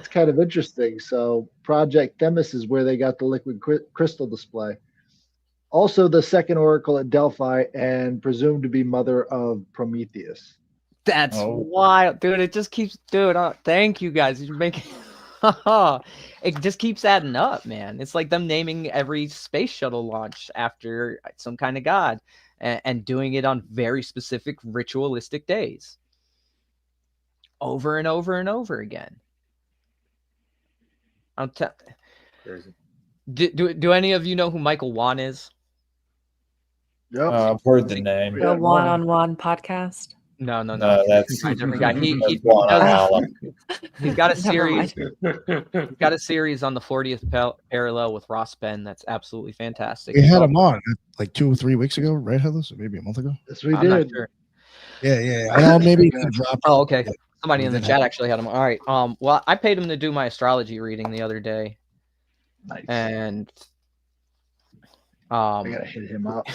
kind of interesting. So Project Themis is where they got the liquid crystal display. Also, the second oracle at Delphi, and presumed to be mother of Prometheus. That's wild, dude. It just keeps, dude. Thank you guys. You're making it just keeps adding up, man. It's like them naming every space shuttle launch after some kind of god and doing it on very specific ritualistic days over and over and over again. Crazy. Do any of you know who Michael Wan is? Yep. I've heard the name. The one-on-one podcast. No. That's a different guy. He's got a series. He's got a series on the 40th parallel with Ross Ben. That's absolutely fantastic. We had him on like 2 or 3 weeks ago, right, Headless? Or maybe a month ago. Yes, we I'm not did. sure. Yeah. I know maybe he dropped. Oh, okay. Somebody in the chat actually had him. All right. Well, I paid him to do my astrology reading the other day, Nice. and I gotta hit him up.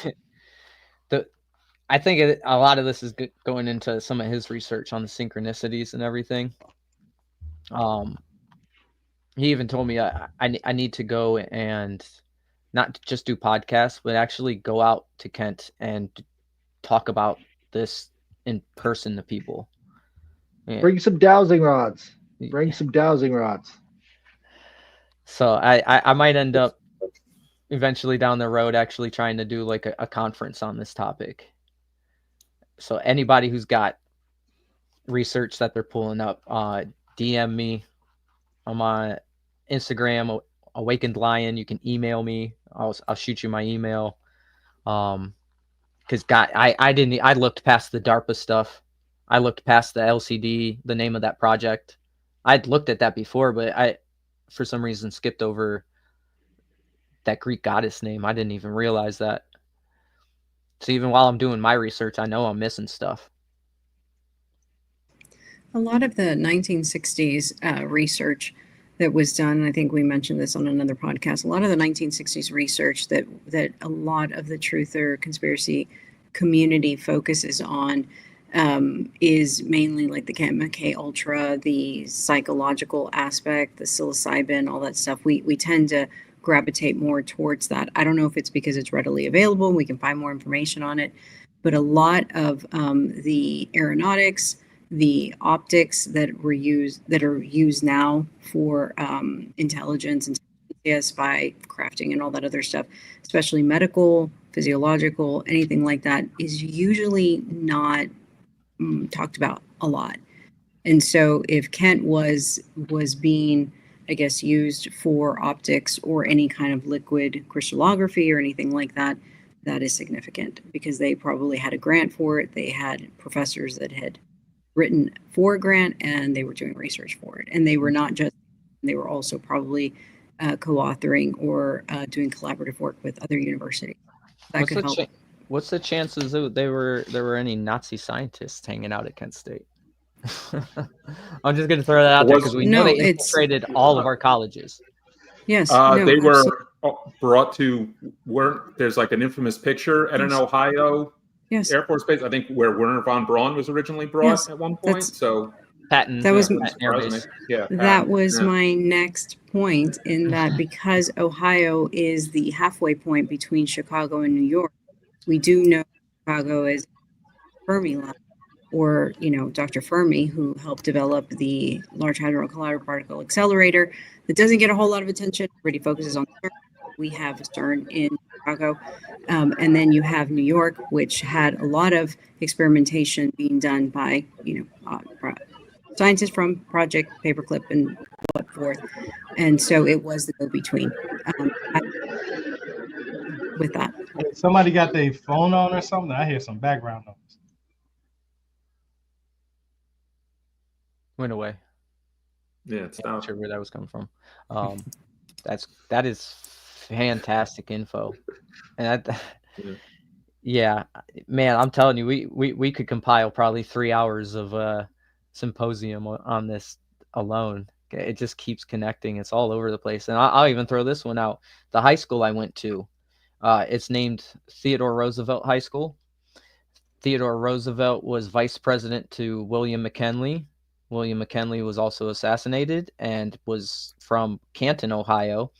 I think a lot of this is going into some of his research on the synchronicities and everything. he even told me I need to go and not just do podcasts, but actually go out to Kent and talk about this in person to people. Yeah. Bring some dowsing rods. Bring some dowsing rods. So I might end up eventually down the road actually trying to do like a conference on this topic. So anybody who's got research that they're pulling up, DM me. I'm on Instagram, Awakened Lion. You can email me. I'll shoot you my email. Because I looked past the DARPA stuff. I looked past the LCD, the name of that project. I'd looked at that before, but I, for some reason, skipped over that Greek goddess name. I didn't even realize that. So even while I'm doing my research, I know I'm missing stuff. A lot of the 1960s research that was done, I think we mentioned this on another podcast, a lot of the 1960s research that a lot of the truth or conspiracy community focuses on is mainly like the Gamma K Ultra, the psychological aspect, the psilocybin, all that stuff. We tend to gravitate more towards that. I don't know if it's because it's readily available, we can find more information on it, but a lot of the aeronautics, the optics that are used now for intelligence and spy crafting and all that other stuff, especially medical, physiological, anything like that, is usually not talked about a lot. And so if Kent was being, I guess, used for optics or any kind of liquid crystallography or anything like that, that is significant because they probably had a grant for it. They had professors that had written for a grant and they were doing research for it. And they were not just, they were also probably co-authoring or doing collaborative work with other universities. That could help. What's the chances that there were any Nazi scientists hanging out at Kent State? I'm just going to throw that out there because we know they infiltrated all of our colleges. Yes, they were brought to where there's like an infamous picture at an Ohio Air Force base, I think, where Werner von Braun was originally brought at one point. So Patton, that was that was my next point, in that because Ohio is the halfway point between Chicago and New York, we do know Chicago is Fermi lab, or Dr. Fermi, who helped develop the Large Hadron Collider Particle Accelerator. That doesn't get a whole lot of attention. Everybody focuses on CERN. We have CERN in Chicago, and then you have New York, which had a lot of experimentation being done by scientists from Project Paperclip and what forth, and so it was the go-between with that. Somebody got their phone on or something? I hear some background noise. Went away. Yeah, it's not sure where that was coming from. That is fantastic info, and yeah, man, I'm telling you, we could compile probably 3 hours of symposium on this alone. It just keeps connecting. It's all over the place, and I'll even throw this one out. The high school I went to, it's named Theodore Roosevelt High School. Theodore Roosevelt was vice president to William McKinley. William McKinley was also assassinated and was from Canton, Ohio.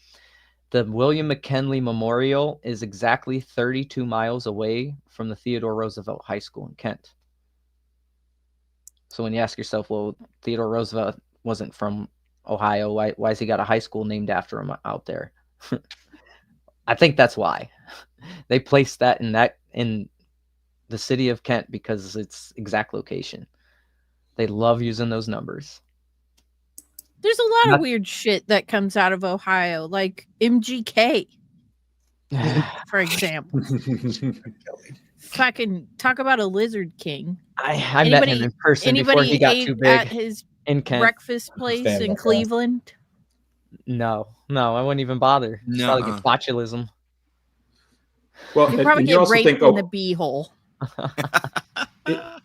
The William McKinley Memorial is exactly 32 miles away from the Theodore Roosevelt High School in Kent. So when you ask yourself, well, Theodore Roosevelt wasn't from Ohio, why has he got a high school named after him out there? I think that's why. They placed that in the city of Kent because it's exact location. They love using those numbers. There's a lot of weird shit that comes out of Ohio, like MGK, for example. Fucking talk about a lizard king. I met him in person before he got too big. At his in Kent. Breakfast place in Cleveland? No, I wouldn't even bother. Probably get botulism. Well, you probably get raped in the beehole.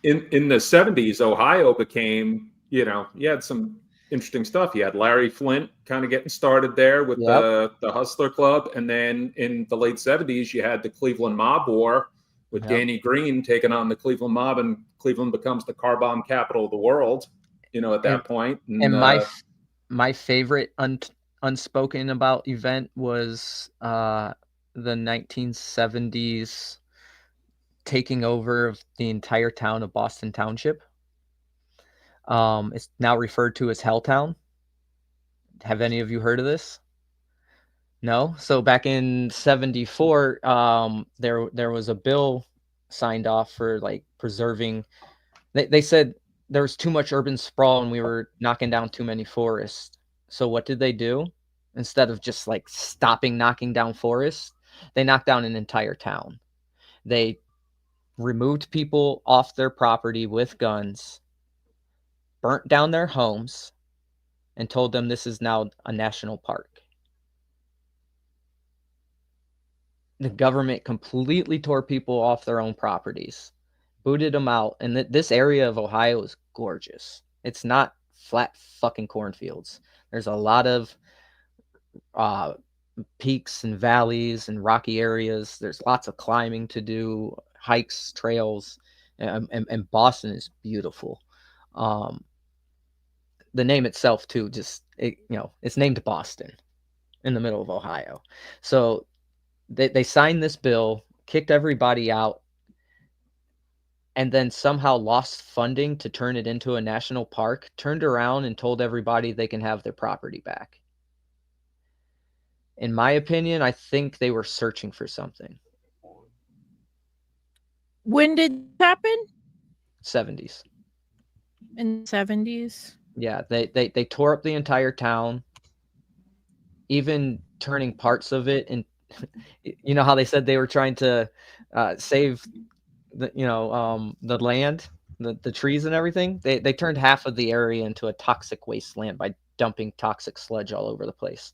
In the 70s, Ohio became, you had some interesting stuff. You had Larry Flint kind of getting started there with the Hustler Club. And then in the late 70s, you had the Cleveland Mob War with Danny Green taking on the Cleveland Mob, and Cleveland becomes the car bomb capital of the world, at that point. And my favorite unspoken about event was the 1970s taking over of the entire town of Boston Township. It's now referred to as Helltown. Have any of you heard of this? No? So back in 74, there was a bill signed off for like preserving. They said there was too much urban sprawl and we were knocking down too many forests. So what did they do? Instead of just like stopping knocking down forests, they knocked down an entire town. They removed people off their property with guns, burnt down their homes, and told them this is now a national park. The government completely tore people off their own properties, booted them out, and this area of Ohio is gorgeous. It's not flat fucking cornfields. There's a lot of peaks and valleys and rocky areas. There's lots of climbing to do, hikes, trails, and Boston is beautiful. The name itself too, it's named Boston in the middle of Ohio. So they signed this bill, kicked everybody out, and then somehow lost funding to turn it into a national park, turned around and told everybody they can have their property back. In my opinion, I think they were searching for something. When did it happen? 70s. In the 70s? Yeah, they tore up the entire town, even turning parts of it. And you know how they said they were trying to save the land, the trees and everything? They turned half of the area into a toxic wasteland by dumping toxic sludge all over the place.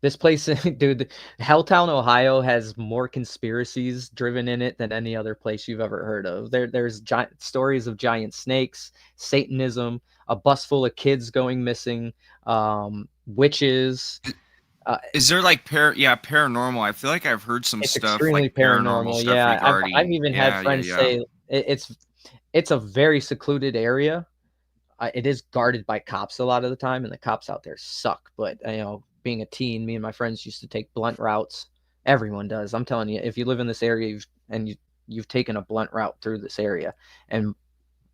This place, dude, Helltown, Ohio has more conspiracies driven in it than any other place you've ever heard of. There's stories of giant snakes, Satanism, a bus full of kids going missing, witches. Is there like paranormal? I feel like I've heard some It's stuff extremely like paranormal stuff Yeah, regarding. I've even had friends say it's a very secluded area. It is guarded by cops a lot of the time, and the cops out there suck. But being a teen, me and my friends used to take blunt routes. Everyone does. I'm telling you, if you live in this area you've taken a blunt route through this area, and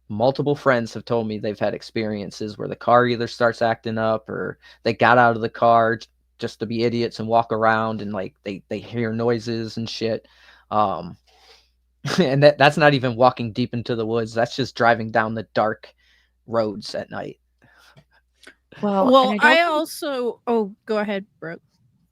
multiple friends have told me they've had experiences where the car either starts acting up or they got out of the car just to be idiots and walk around and like they hear noises and shit. And that's not even walking deep into the woods. That's just driving down the dark roads at night. Well, I also go ahead, Brooke.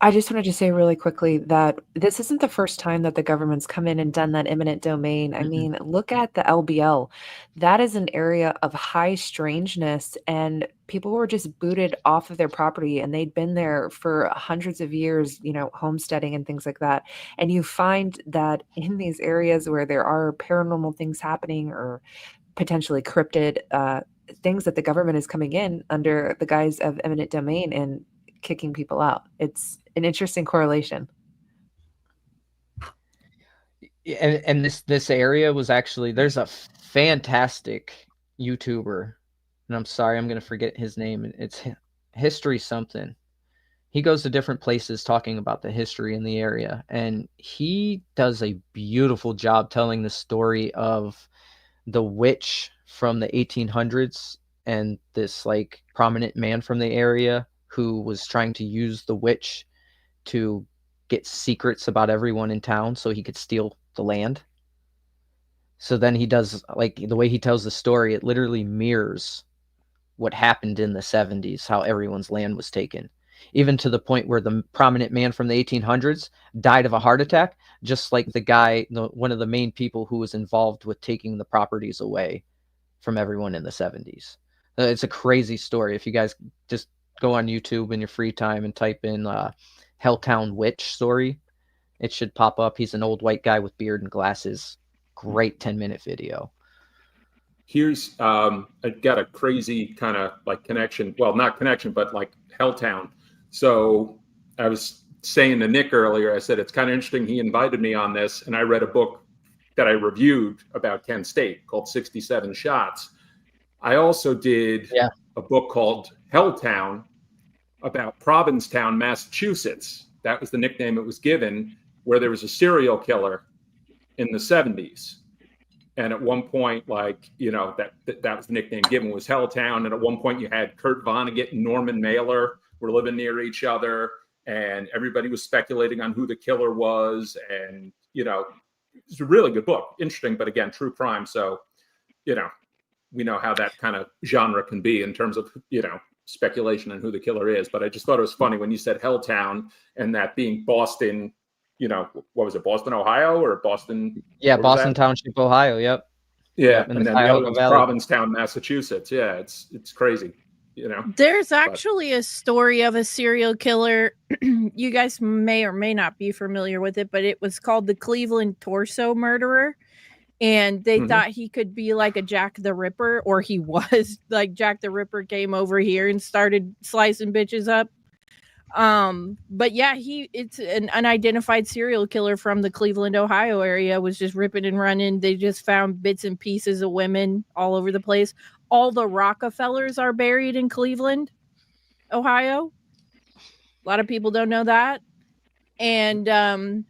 I just wanted to say really quickly that this isn't the first time that the government's come in and done that eminent domain. I mean, look at the LBL. That is an area of high strangeness, and people were just booted off of their property, and they'd been there for hundreds of years, homesteading and things like that. And you find that in these areas where there are paranormal things happening or potentially cryptid things, that the government is coming in under the guise of eminent domain and kicking people out. It's an interesting correlation. And this area was actually, there's a fantastic YouTuber, and I'm sorry, I'm going to forget his name. It's History something. He goes to different places talking about the history in the area, and he does a beautiful job telling the story of the witch from the 1800s and this like prominent man from the area who was trying to use the witch to get secrets about everyone in town so he could steal the land. So then he does, like, the way he tells the story, it literally mirrors what happened in the 70s, how everyone's land was taken, even to the point where the prominent man from the 1800s died of a heart attack, just like the guy, one of the main people who was involved with taking the properties away from everyone in the 70s. It's a crazy story. If you guys just go on YouTube in your free time and type in Helltown Witch story, it should pop up. He's an old white guy with beard and glasses. Great 10-minute video. Here's I got a crazy kind of like connection. Well, not connection, but like Helltown. So I was saying to Nick earlier, I said, it's kind of interesting. He invited me on this, and I read a book that I reviewed about Kent State called 67 Shots. I also did a book called Helltown, about Provincetown, Massachusetts. That was the nickname it was given, where there was a serial killer in the 70s. And at one point, like, you know, that was the nickname given, was Helltown. And at one point you had Kurt Vonnegut and Norman Mailer were living near each other, and everybody was speculating on who the killer was. And, you know, it's a really good book. Interesting, but again, true crime. So, you know, we know how that kind of genre can be in terms of, you know, speculation on who the killer is. But I just thought it was funny when you said Helltown, and that being Boston, you know, what was it, Boston, Ohio, or Boston? Yeah, Boston Township, Ohio. Yep. Yeah, In and the then the other Cuyahoga one's Valley. Provincetown, Massachusetts. Yeah, it's crazy, you know. There's actually a story of a serial killer. You guys may or may not be familiar with it, but it was called the Cleveland Torso Murderer. And they thought he could be like a Jack the Ripper, or he was like Jack the Ripper came over here and started slicing bitches up. But yeah, it's an unidentified serial killer from the Cleveland, Ohio area, was just ripping and running. They just found bits and pieces of women all over the place. All the Rockefellers are buried in Cleveland, Ohio. A lot of people don't know that. And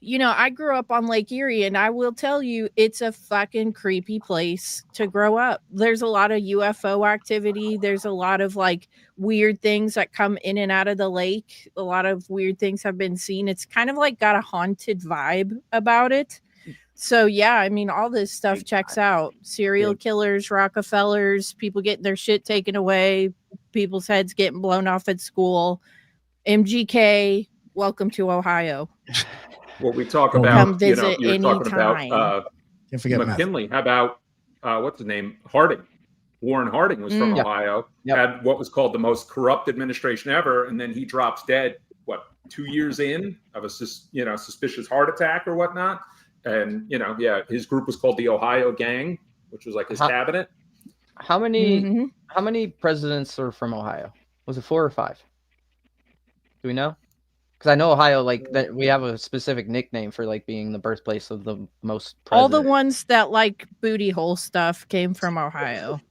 you know, I grew up on Lake Erie, and I will tell you, it's a fucking creepy place to grow up. There's a lot of UFO activity. There's a lot of like weird things that come in and out of the lake. A lot of weird things have been seen. It's kind of like got a haunted vibe about it. So yeah, I mean, all this stuff checks out. Serial killers, Rockefellers, people getting their shit taken away, people's heads getting blown off at school. MGK, welcome to Ohio. What we talk Come about, you know, visit you were talking anytime. about Can't forget McKinley. How about what's his name? Harding. Warren Harding was from Ohio. Had what was called the most corrupt administration ever, and then he drops dead. What, 2 years in of a suspicious heart attack or whatnot? And you know, yeah, his group was called the Ohio Gang, which was like his cabinet. How many presidents are from Ohio? Was it 4 or 5? Do we know? Because I know Ohio, like that, we have a specific nickname for like being the birthplace of the most presidents. All the ones that like booty hole stuff came from Ohio.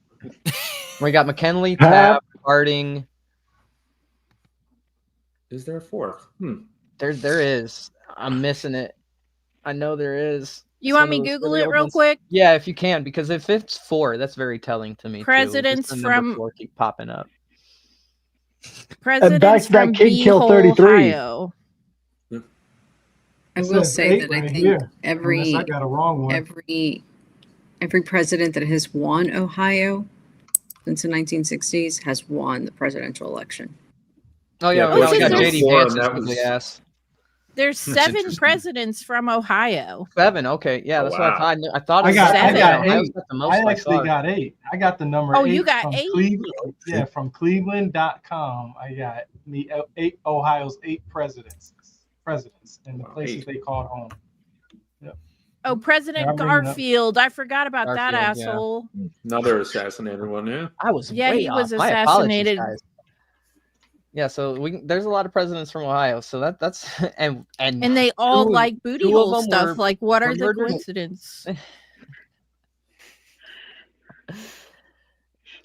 We got McKinley, Taft, Harding. Is there a 4th? There is. I'm missing it. I know there is. You want me to Google it real quick? Yeah, if you can, because if it's 4, that's very telling to me. Presidents too. from 4 keep popping up. Presidents from Kill 33. Ohio. I will say that I right think here. every Unless I got a wrong one. every president that has won Ohio since the 1960s has won the presidential election. Oh yeah, Oh, we got there's- JD Vance. That was ass. There's 7 presidents from Ohio. 7, okay, yeah, that's what I thought. I thought I it got was 7. 8. Ohio's got the most I by actually far. got 8. I got the number 8. Oh, you got from 8? Cleveland. Yeah, from Cleveland.com. I got the 8 Ohio's 8 presidents and the places they called home. Yep. Oh, President Yeah, I'm bringing it up. Garfield. I forgot about that Garfield, yeah. asshole. Another assassinated one, yeah. I was Yeah, way he was off. My apologies, assassinated. guys. Yeah, so there's a lot of presidents from Ohio. So that's and And they all like booty 2 of hole them stuff. were- Like, what were are the murdered. coincidence?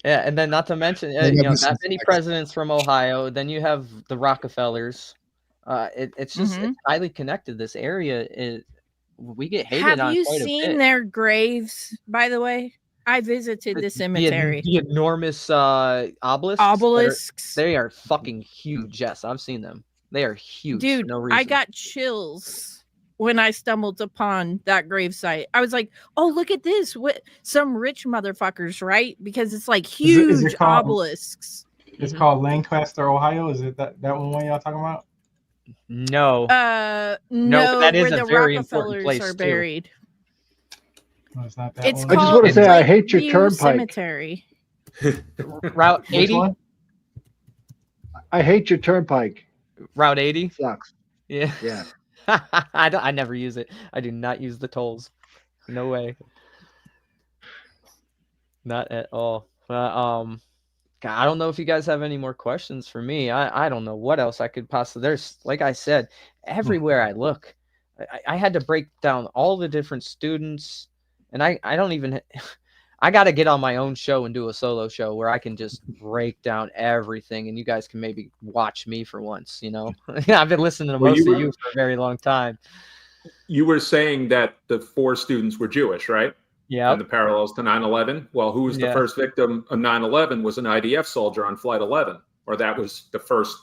Yeah, and then not to mention, They you got know, missing that many facts. presidents from Ohio. Then you have the Rockefellers. It's just Mhm. it's highly connected. This area is we get hated Have on you quite a seen bit. their graves, by the way? I visited the cemetery. The enormous obelisks. Obelisks. They are fucking huge. Yes, I've seen them. They are huge. Dude, for no reason. I got chills when I stumbled upon that gravesite. I was like, oh, look at this. What some rich motherfuckers, right? Because it's like Is it huge called- obelisks. It's called Lancaster, Ohio. Is it that one y'all talking about? No. No, that is where a the very important Rockefellers place, are too. buried. No, it's not that It's one. I just called want to say I hate your Lakeview turnpike. Cemetery. Route Which 80. one? I hate your turnpike. Route 80. Sucks. Yeah. Yeah. I never use it. I do not use the tolls. No way. Not at all. God, I don't know if you guys have any more questions for me. I don't know what else I could possibly. There's, like I said, everywhere I look, I had to break down all the different students, and I don't even. I got to get on my own show and do a solo show where I can just break down everything, and you guys can maybe watch me for once. You know, I've been listening to Well, most of you for a very long time. You were saying that the 4 students were Jewish, right? Yeah. And the parallels to 9/11. Well, who was the first victim of 9/11 was an IDF soldier on Flight 11, or that was the first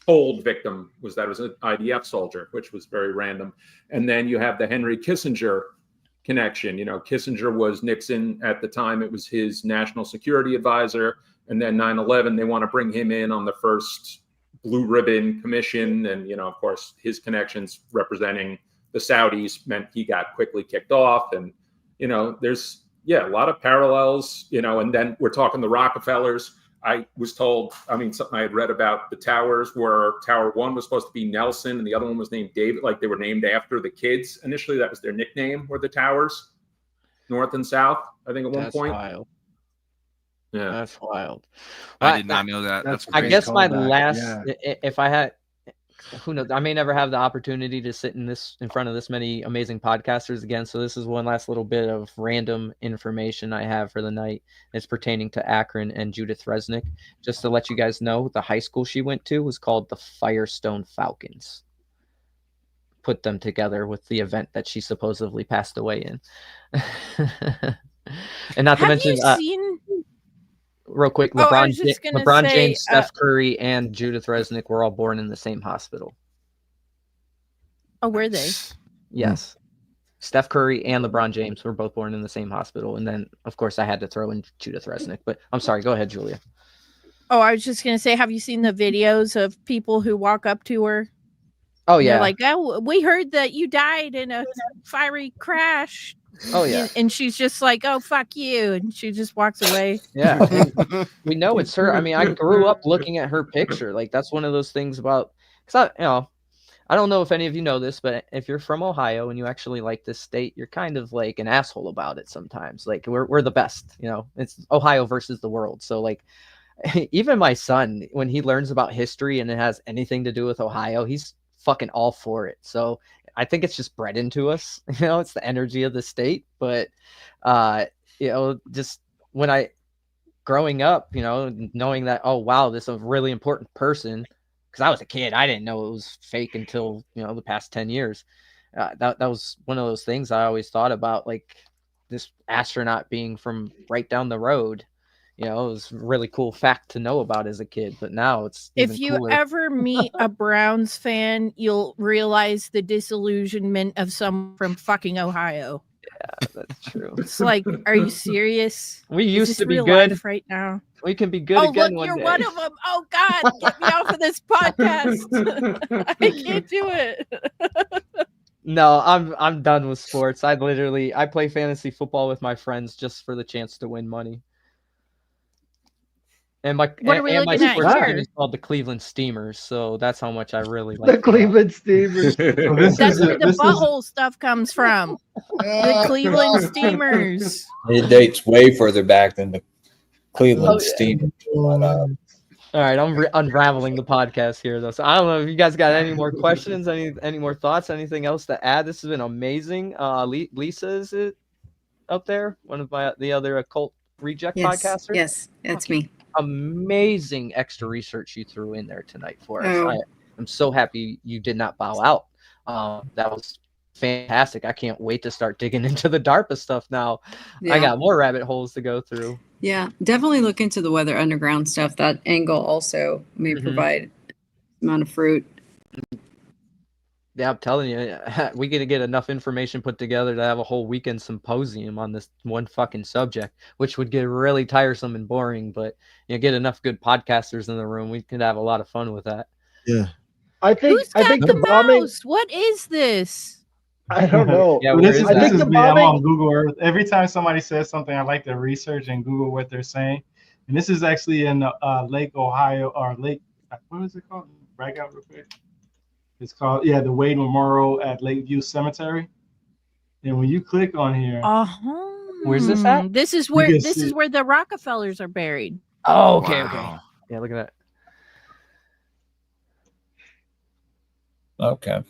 told victim was an IDF soldier, which was very random. And then you have the Henry Kissinger connection. You know, Kissinger was Nixon at the time. It was his national security advisor. And then 9/11, they want to bring him in on the first blue ribbon commission. And, you know, of course, his connections representing the Saudis meant he got quickly kicked off. And, you know, there's, a lot of parallels, you know, and then we're talking the Rockefellers. I was told, something I had read about the towers where Tower 1 was supposed to be Nelson and the other one was named David, like they were named after the kids. Initially, that was their nickname, were the towers, north and south, I think at one point. Wild. Yeah. That's wild. I did not know that. That's I great guess my callback, last, yeah. if I had, who knows, I may never have the opportunity to sit in front of this many amazing podcasters again. So this is one last little bit of random information I have for the night. It's pertaining to Akron and Judith Resnick. Just to let you guys know, the high school she went to was called the Firestone Falcons. Put them together with the event that she supposedly passed away in. And not to mention, real quick, LeBron James, Steph Curry, and Judith Resnick were all born in the same hospital. Oh, were they? Yes. Steph Curry and LeBron James were both born in the same hospital. And then, of course, I had to throw in Judith Resnick. But I'm sorry. Go ahead, Julia. Oh, I was just going to say, have you seen the videos of people who walk up to her? Oh, yeah. They're like, oh, we heard that you died in a fiery crash. Oh, yeah. And she's just like, oh, fuck you. And she just walks away. Yeah. We know it's her. I mean, I grew up looking at her picture. Like, that's one of those things about, because I don't know if any of you know this, but if you're from Ohio and you actually like this state, you're kind of like an asshole about it sometimes. Like, we're the best, it's Ohio versus the world. So, like, even my son, when he learns about history and it has anything to do with Ohio, he's fucking all for it. So I think it's just bred into us, it's the energy of the state. But, just when growing up, knowing that, oh, wow, this is a really important person, because I was a kid, I didn't know it was fake until, the past 10 years. That was one of those things I always thought about, like this astronaut being from right down the road. It was a really cool fact to know about as a kid, but now it's even if you cooler. ever meet a Browns fan, you'll realize the disillusionment of someone from fucking Ohio. Yeah, that's true. It's like, are you serious? We used to be real good life right now. We can be good again. Look, you're day. one of them. Oh God, get me off of this podcast. I can't do it. No, I'm done with sports. I play fantasy football with my friends just for the chance to win money. And my sports team is called the Cleveland Steamers, so that's how much I really like the Cleveland Steamers. That's where the butthole stuff comes from. The Cleveland Steamers. It dates way further back than the Cleveland Steamers. All right, I'm unraveling the podcast here, though. So I don't know if you guys got any more questions, any more thoughts, anything else to add. This has been amazing. Lisa, is it up there? One of the other Occult Reject podcasters? Yes, that's me. Amazing extra research you threw in there tonight for us. I'm so happy you did not bow out. That was fantastic. I can't wait to start digging into the DARPA stuff now. I got more rabbit holes to go through. Yeah, definitely look into the Weather Underground stuff. That angle also may provide amount of fruit. Yeah, I'm telling you, we gotta get enough information put together to have a whole weekend symposium on this one fucking subject, which would get really tiresome and boring. But get enough good podcasters in the room, we could have a lot of fun with that. Yeah, I think the bombing. Mouse? What is this? I don't know. Yeah, this is me. I'm on Google Earth. Every time somebody says something, I like to research and Google what they're saying. And this is actually in Lake Ohio, or Lake, what is it called? Brag out real quick. It's called, the Wade Memorial at Lakeview Cemetery. And when you click on here, where's this at? This is where the Rockefellers are buried. Oh, okay, okay. Yeah, look at that. Okay.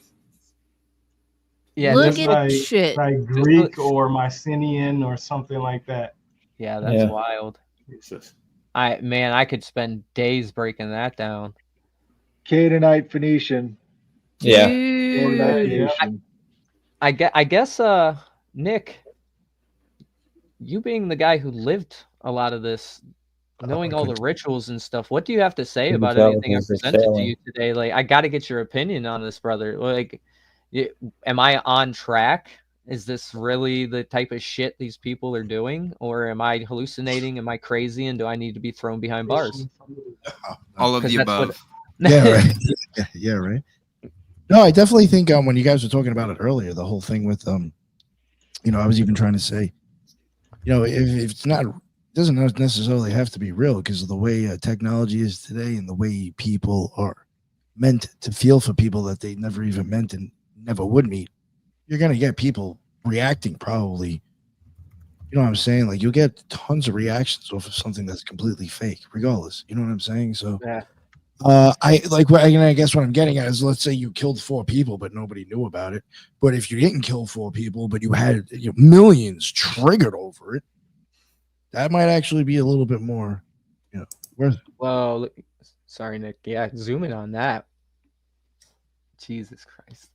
Yeah, look at shit. Like Greek or Mycenaean or something like that. Yeah, that's wild. Jesus. I could spend days breaking that down. Canaanite Phoenician. Yeah. Canaanite Yeah. Phoenician. I guess Nick, you being the guy who lived a lot of this, knowing all the rituals and stuff, what do you have to say Can you about tell anything I who's the presented to sailing? you today? Like, I got to get your opinion on this, brother. Like, am I on track? Is this really the type of shit these people are doing, or am I hallucinating? Am I crazy, and do I need to be thrown behind bars? All of 'Cause the that's what- above. Yeah, right. Yeah, right. No, I definitely think when you guys were talking about it earlier, the whole thing with I was even trying to say, if it's not, it doesn't necessarily have to be real because of the way technology is today and the way people are meant to feel for people that they never even meant and never would meet. You're gonna get people reacting probably. You know what I'm saying? Like you'll get tons of reactions off of something that's completely fake, regardless. You know what I'm saying? So Yeah. I guess what I'm getting at is, let's say you killed 4 people, but nobody knew about it. But if you didn't kill 4 people, but you had millions triggered over it, that might actually be a little bit more, worth it. Well, sorry, Nick. Yeah, zoom in on that. Jesus Christ.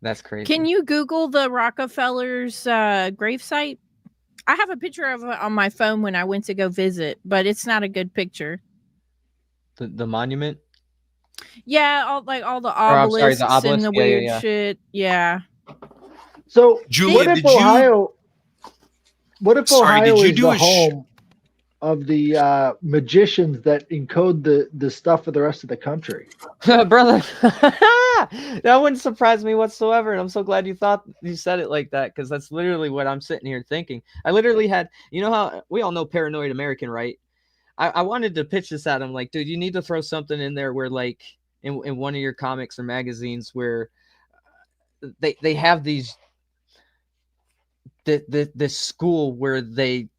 That's crazy. Can you Google the Rockefellers' gravesite? I have a picture of it on my phone when I went to go visit, but it's not a good picture. The monument? Yeah, all the I'm sorry, obelisks the obelisk. and the Yeah, weird yeah. shit. Yeah. So Julia, what if did you- Ohio? What if Sorry, Ohio did you is do the a sh- home of the magicians that encode the stuff for the rest of the country? Brother, that wouldn't surprise me whatsoever. And I'm so glad you said it like that, because that's literally what I'm sitting here thinking. I literally had, how we all know Paranoid American, right? I wanted to pitch this at him, like, dude, you need to throw something in there where, like, in one of your comics or magazines where they have these this school where they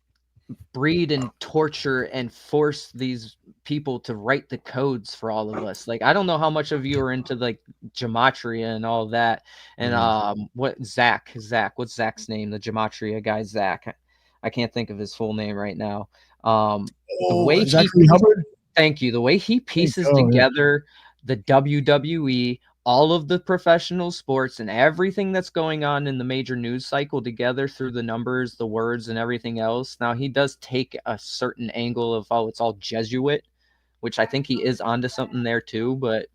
breed and torture and force these people to write the codes for all of us. Like, I don't know how much of you are into like gematria and all that. And what's Zach's name? The gematria guy, Zach. I can't think of his full name right now. The way Zachary Hubbard. Thank you. The way he pieces together the WWE, all of the professional sports, and everything that's going on in the major news cycle together through the numbers, the words, and everything else. Now, he does take a certain angle of, it's all Jesuit, which I think he is onto something there too. But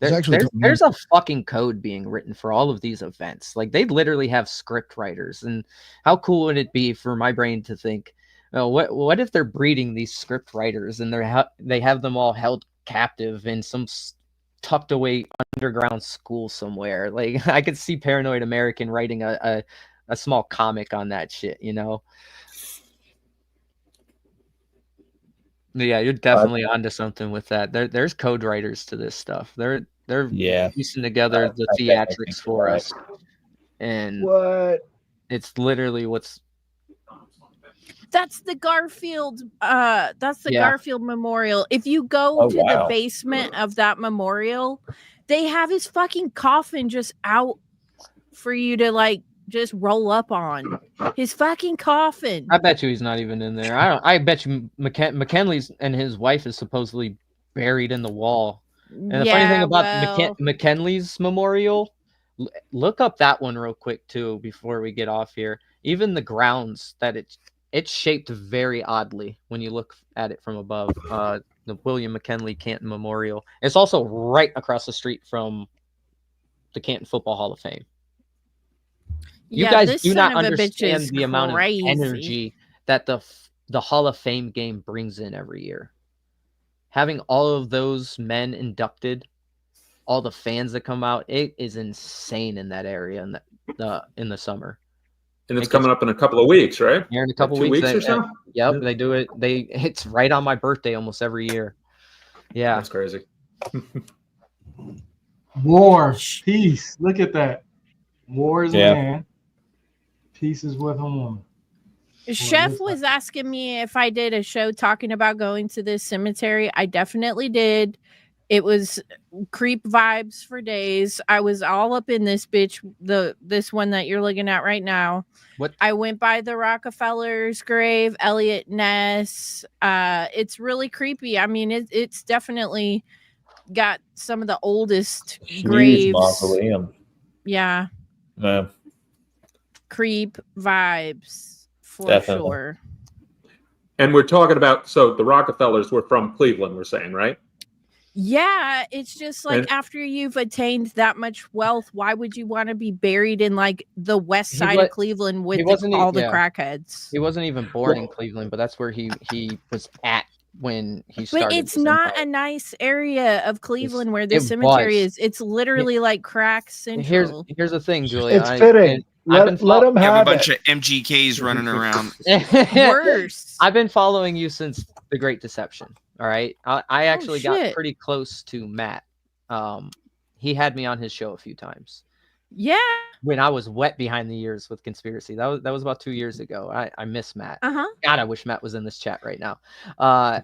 there's a fucking code being written for all of these events. Like, they literally have script writers. And how cool would it be for my brain to think, what if they're breeding these script writers and they have them all held captive in some tucked away underground school somewhere? Like, I could see Paranoid American writing a small comic on that shit, Yeah, you're definitely onto something with that. There's code writers to this stuff. They're piecing together the theatrics for us. And what? It's literally That's the Garfield. Garfield Memorial. If you go to the basement of that memorial, they have his fucking coffin just out for you to like just roll up on. His fucking coffin. I bet you he's not even in there. I bet you McKinley's and his wife is supposedly buried in the wall. And the funny thing about McKinley's memorial, look up that one real quick too before we get off here. Even the grounds that it's shaped very oddly when you look at it from above. The William McKinley Canton Memorial. It's also right across the street from the Canton Football Hall of Fame. You guys do not understand the amount of energy that the Hall of Fame game brings in every year. Having all of those men inducted, all the fans that come out, it is insane in that area in the summer. And it's coming up in a couple of weeks, right? Yeah, in a couple of weeks or so. Yep, they do it. It's right on my birthday almost every year. Yeah, that's crazy. War, peace. Look at that. War is man. Peace is with him. Chef was asking me if I did a show talking about going to this cemetery. I definitely did. It was creep vibes for days. I was all up in this bitch, this one that you're looking at right now. What? I went by the Rockefeller's grave, Elliot Ness. It's really creepy. I mean, it's definitely got some of the oldest graves. Mausoleum. Yeah. Yeah. Creep vibes for Definitely. sure. And we're talking about, so the Rockefellers were from Cleveland, we're saying, right? Yeah, it's just like And- after you've attained that much wealth, why would you want to be buried in like the west He side wa- of Cleveland he with wasn't e- all the yeah. crackheads? He wasn't even born in Cleveland, but that's where he was at when he started. But it's his not empire. a nice area of Cleveland where the it cemetery was. is. It's literally like crack central. Here's the thing, Julia. It's fitting. Let them You have a have bunch it. of MGKs running around. Worse. I've been following you since the Great Deception. All right, I actually got shit. pretty close to Matt. He had me on his show a few times Yeah. when I was wet behind the ears with conspiracy. That was about 2 years ago. I miss Matt. Uh-huh. God, I wish Matt was in this chat right now.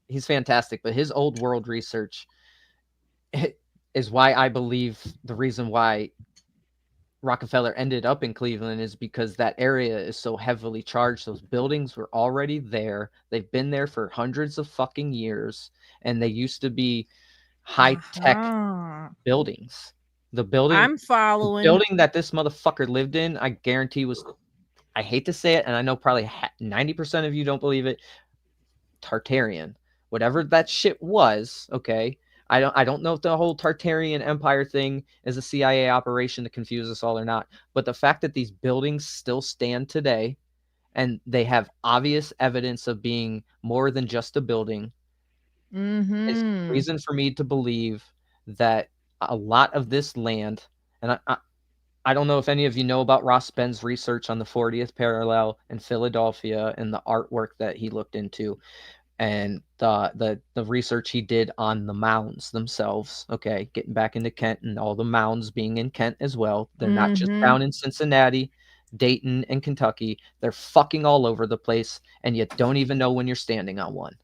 He's fantastic, but his old world research is why I believe the reason why Rockefeller ended up in Cleveland is because that area is so heavily charged. Those buildings were already there. They've been there for hundreds of fucking years, and they used to be high-tech buildings. The building I'm following. The building that this motherfucker lived in, I guarantee was, I hate to say it, and I know probably 90% of you don't believe it, Tartarian. Whatever that shit was, okay? I don't know if the whole Tartarian Empire thing is a CIA operation to confuse us all or not, but the fact that these buildings still stand today and they have obvious evidence of being more than just a building is reason for me to believe that a lot of this land, and I don't know if any of you know about Ross Ben's research on the 40th parallel in Philadelphia and the artwork that he looked into, and the research he did on the mounds themselves. Okay, getting back into Kent and all the mounds being in Kent as well. They're not just down in Cincinnati, Dayton, and Kentucky. They're fucking all over the place, and you don't even know when you're standing on one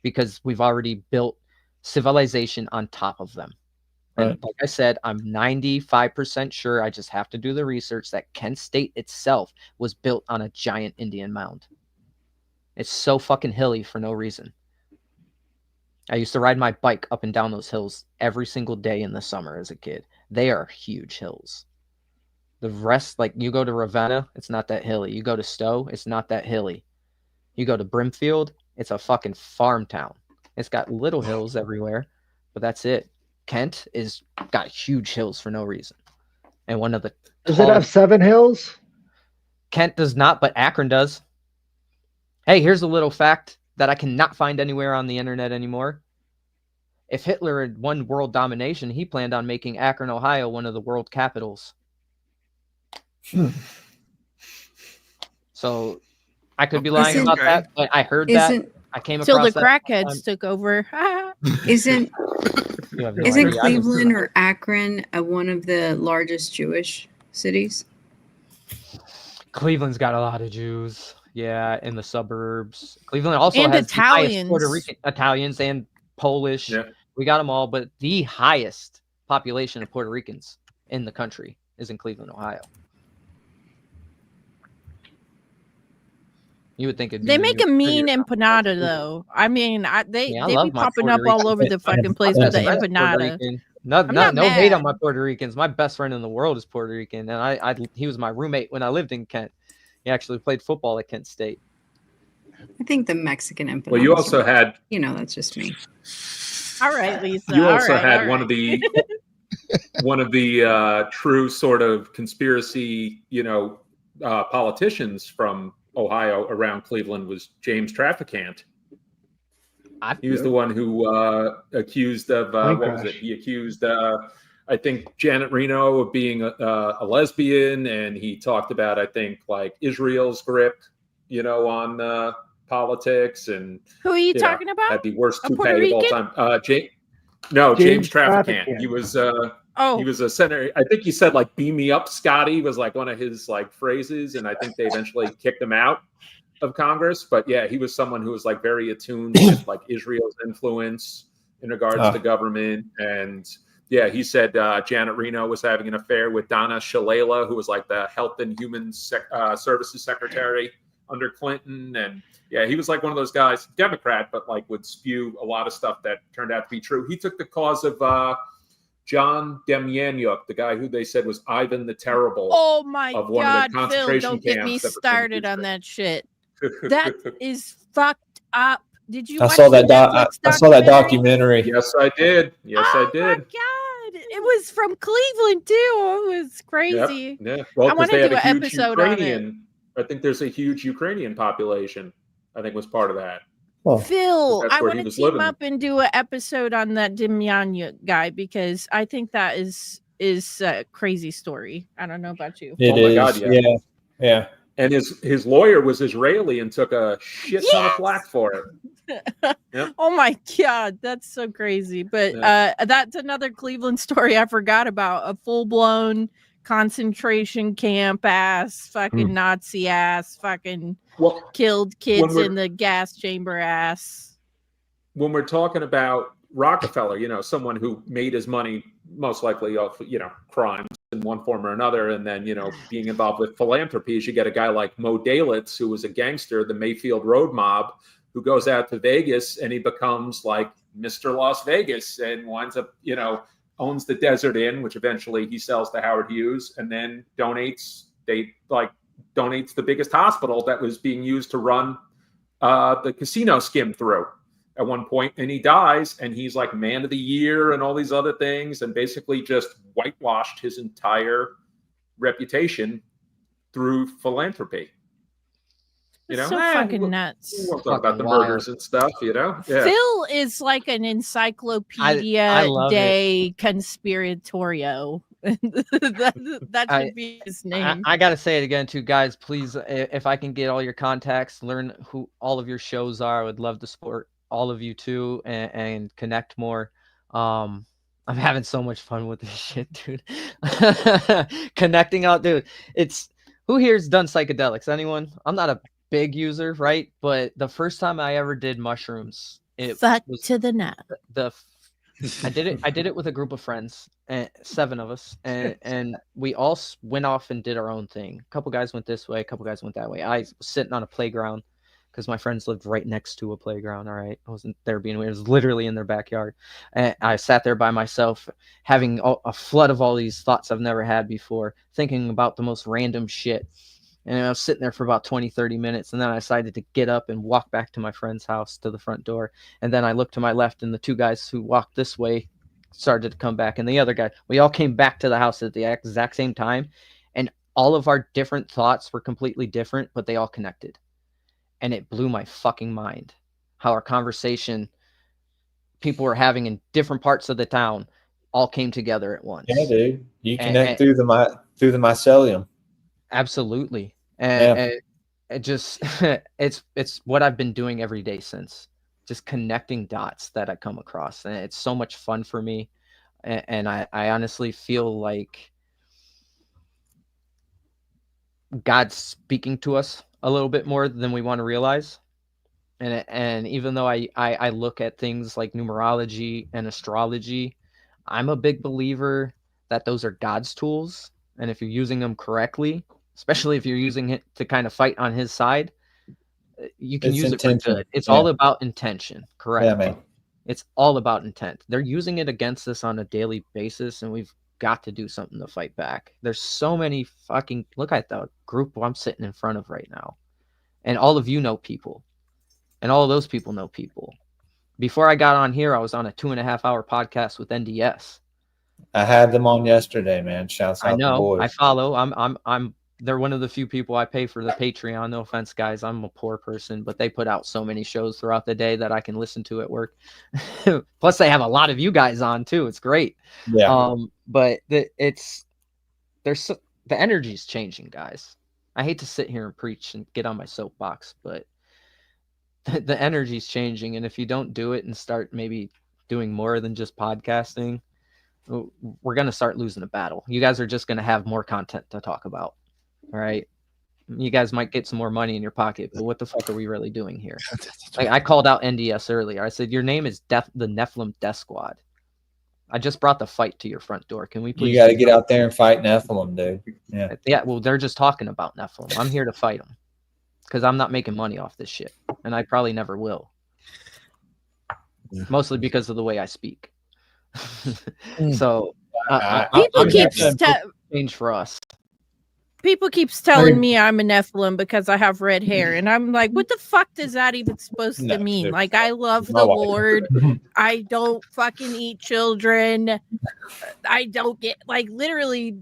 because we've already built civilization on top of them. And like I said, I'm 95% sure, I just have to do the research, that Kent State itself was built on a giant Indian mound. It's so fucking hilly for no reason. I used to ride my bike up and down those hills every single day in the summer as a kid. They are huge hills. The rest, like you go to Ravenna, it's not that hilly. You go to Stowe, it's not that hilly. You go to Brimfield, it's a fucking farm town. It's got little hills everywhere, but that's it. Kent is got huge hills for no reason. And one of the Does it have 7 hills? Kent does not, but Akron does. Hey, here's a little fact that I cannot find anywhere on the internet anymore. If Hitler had won world domination, he planned on making Akron, Ohio, one of the world capitals. So I could be lying about that, but I heard that. I came across till the that crackheads took over. Isn't You have no isn't idea. Cleveland or Akron one of the largest Jewish cities? Cleveland's got a lot of Jews. Yeah, in the suburbs. Cleveland also And has the highest Italians. Puerto Rican, Italians and Polish. Yeah. We got them all, but the highest population of Puerto Ricans in the country is in Cleveland, Ohio. You would think it'd be They the make a New York mean City or empanada though. I mean, they Yeah, I be love my popping Puerto up all Rican over the fucking place with the best friend's Puerto empanada. Rican. I'm not No hate on mad. my Puerto Ricans. My best friend in the world is Puerto Rican, and he was my roommate when I lived in Kent. He actually played football at Kent State. I think the Mexican empanadas. Well, you also are- had that's just me. All right, Lisa. you all also right, had all one right. of the one of the true sort of conspiracy, politicians from Ohio around Cleveland was James Trafficant. He was the one who accused of Plane what was crash. it? He accused I think Janet Reno of being a lesbian, and he talked about I think like Israel's grip, on politics, and Who are you talking about? had the worst A toupee Puerto of all Rican? time. James James Trafficant. Trafficant. He was Oh, he was a senator. I think he said like "beam me up, Scotty" was like one of his like phrases, and I think they eventually kicked him out of Congress. But yeah, he was someone who was like very attuned with like Israel's influence, in regards to government. And yeah, he said Janet Reno was having an affair with Donna Shalala, who was like the Health and Human Services Secretary under Clinton. And yeah, he was like one of those guys, Democrat, but like would spew a lot of stuff that turned out to be true. He took the cause of John Demjanjuk, the guy who they said was Ivan the Terrible. Oh my of one God, of the Phil, concentration don't get me camps that started on that shit. That is fucked up. Did you I watch saw the that. Netflix I saw that documentary. Yes, I did. Yes, I did. Oh my God. It was from Cleveland too. It was crazy. Yeah. Well, I want because they to had do a an huge episode on it. Ukrainian. I think there's a huge Ukrainian population. I think was part of that. Oh. Phil, That's I where want he to was team living. up and do an episode on that Demjanjuk guy because I think that is a crazy story. I don't know about you. It Oh my is. God, yeah. Yeah. And his lawyer was Israeli and took a shit ton of flack for it. Yep. Oh my God, that's so crazy. But that's another Cleveland story I forgot about. A full-blown concentration camp ass, fucking Nazi ass, fucking killed kids in the gas chamber ass. When we're talking about Rockefeller, you know, someone who made his money most likely off, you know, crimes in one form or another, and then, you know, being involved with philanthropies, you get a guy like Mo Dalitz, who was a gangster, the Mayfield Road Mob, who goes out to Vegas and he becomes like Mr. Las Vegas and winds up, you know, owns the Desert Inn, which eventually he sells to Howard Hughes, and then donates the biggest hospital that was being used to run the casino skim through at one point, and he dies, and he's like man of the year and all these other things, and basically just whitewashed his entire reputation through philanthropy. You know, so fucking nuts. We'll talk about the murders and stuff, you know. Yeah. Phil is like an encyclopedia I love day conspiratorio. that should be his name. I gotta say it again too, guys. Please, if I can get all your contacts, learn who all of your shows are. I would love to support all of you too and connect more. I'm having so much fun with this shit, dude. Connecting out, dude. It's who here's done psychedelics? Anyone? I'm not a big user, right? But the first time I ever did mushrooms, it was to the nut. I did it with a group of friends, 7 of us, and we all went off and did our own thing. A couple guys went this way, a couple guys went that way. I was sitting on a playground because my friends lived right next to a playground. All right, I wasn't there being weird. It was literally in their backyard, and I sat there by myself, having a flood of all these thoughts I've never had before, thinking about the most random shit. And I was sitting there for about 20, 30 minutes. And then I decided to get up and walk back to my friend's house to the front door. And then I looked to my left, and the 2 guys who walked this way started to come back. And the other guy, we all came back to the house at the exact same time. And all of our different thoughts were completely different, but they all connected. And it blew my fucking mind how our conversation people were having in different parts of the town all came together at once. Yeah, dude. You connect through the mycelium. Absolutely. And it just it's what I've been doing every day since, just connecting dots that I come across, and it's so much fun for me. And I honestly feel like God's speaking to us a little bit more than we want to realize. And even though I look at things like numerology and astrology, I'm a big believer that those are God's tools, and if you're using them correctly, especially if you're using it to kind of fight on his side, you can use it for good. It's all about intention. Correct. Yeah, man. It's all about intent. They're using it against us on a daily basis, and we've got to do something to fight back. There's so many fucking, look at the group I'm sitting in front of right now. And all of you know people. And all of those people know people. Before I got on here, I was on a 2.5-hour podcast with NDS. I had them on yesterday, man. Shouts out I know. to boys. I follow. They're one of the few people I pay for the Patreon. No offense, guys. I'm a poor person, but they put out so many shows throughout the day that I can listen to at work. Plus, they have a lot of you guys on too. It's great. Yeah. But the energy's changing, guys. I hate to sit here and preach and get on my soapbox, but the energy's changing. And if you don't do it and start maybe doing more than just podcasting, we're going to start losing a battle. You guys are just going to have more content to talk about. All right. You guys might get some more money in your pocket, but what the fuck are we really doing here? Like, I called out NDS earlier. I said, your name is the Nephilim Death Squad. I just brought the fight to your front door. Can we please? You got to get out there and fight Nephilim, dude. Yeah. Yeah, well, they're just talking about Nephilim. I'm here to fight them because I'm not making money off this shit, and I probably never will. Mostly because of the way I speak. So people keep change for us. People keeps telling me I'm a Nephilim because I have red hair, and I'm like, what the fuck does that even supposed to mean? Like, I love the Lord. I don't fucking eat children. I don't get, like, literally,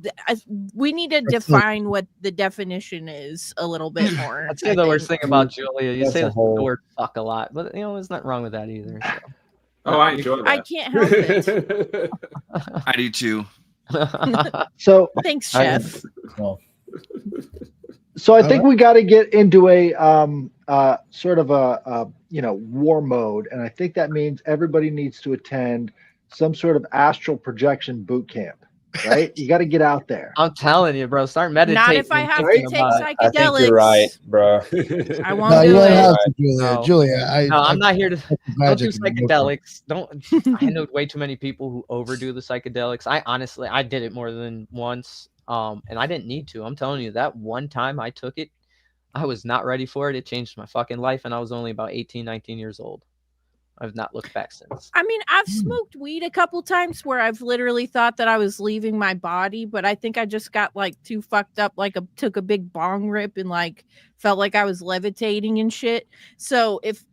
we need to define what the definition is a little bit more. I'd say the worst thing about Julia, you say the word fuck a lot, but there's nothing wrong with that either. So. Oh, I enjoy that. I can't help it. I do too. So thanks, Chef. So I think we got to get into a sort of a war mode, and I think that means everybody needs to attend some sort of astral projection boot camp. Right? You got to get out there. I'm telling you, bro. Start meditating. Not if I have to take psychedelics. I think you're right, bro. I won't do it. Julia. No, I'm not here to. Don't do psychedelics. I know way too many people who overdo the psychedelics. I did it more than once. And I didn't need to. I'm telling you, that one time I took it, I was not ready for it. It changed my fucking life, and I was only about 18, 19 years old. I've not looked back since. I mean, I've smoked weed a couple times where I've literally thought that I was leaving my body, but I think I just got like too fucked up, like took a big bong rip and like felt like I was levitating and shit. So if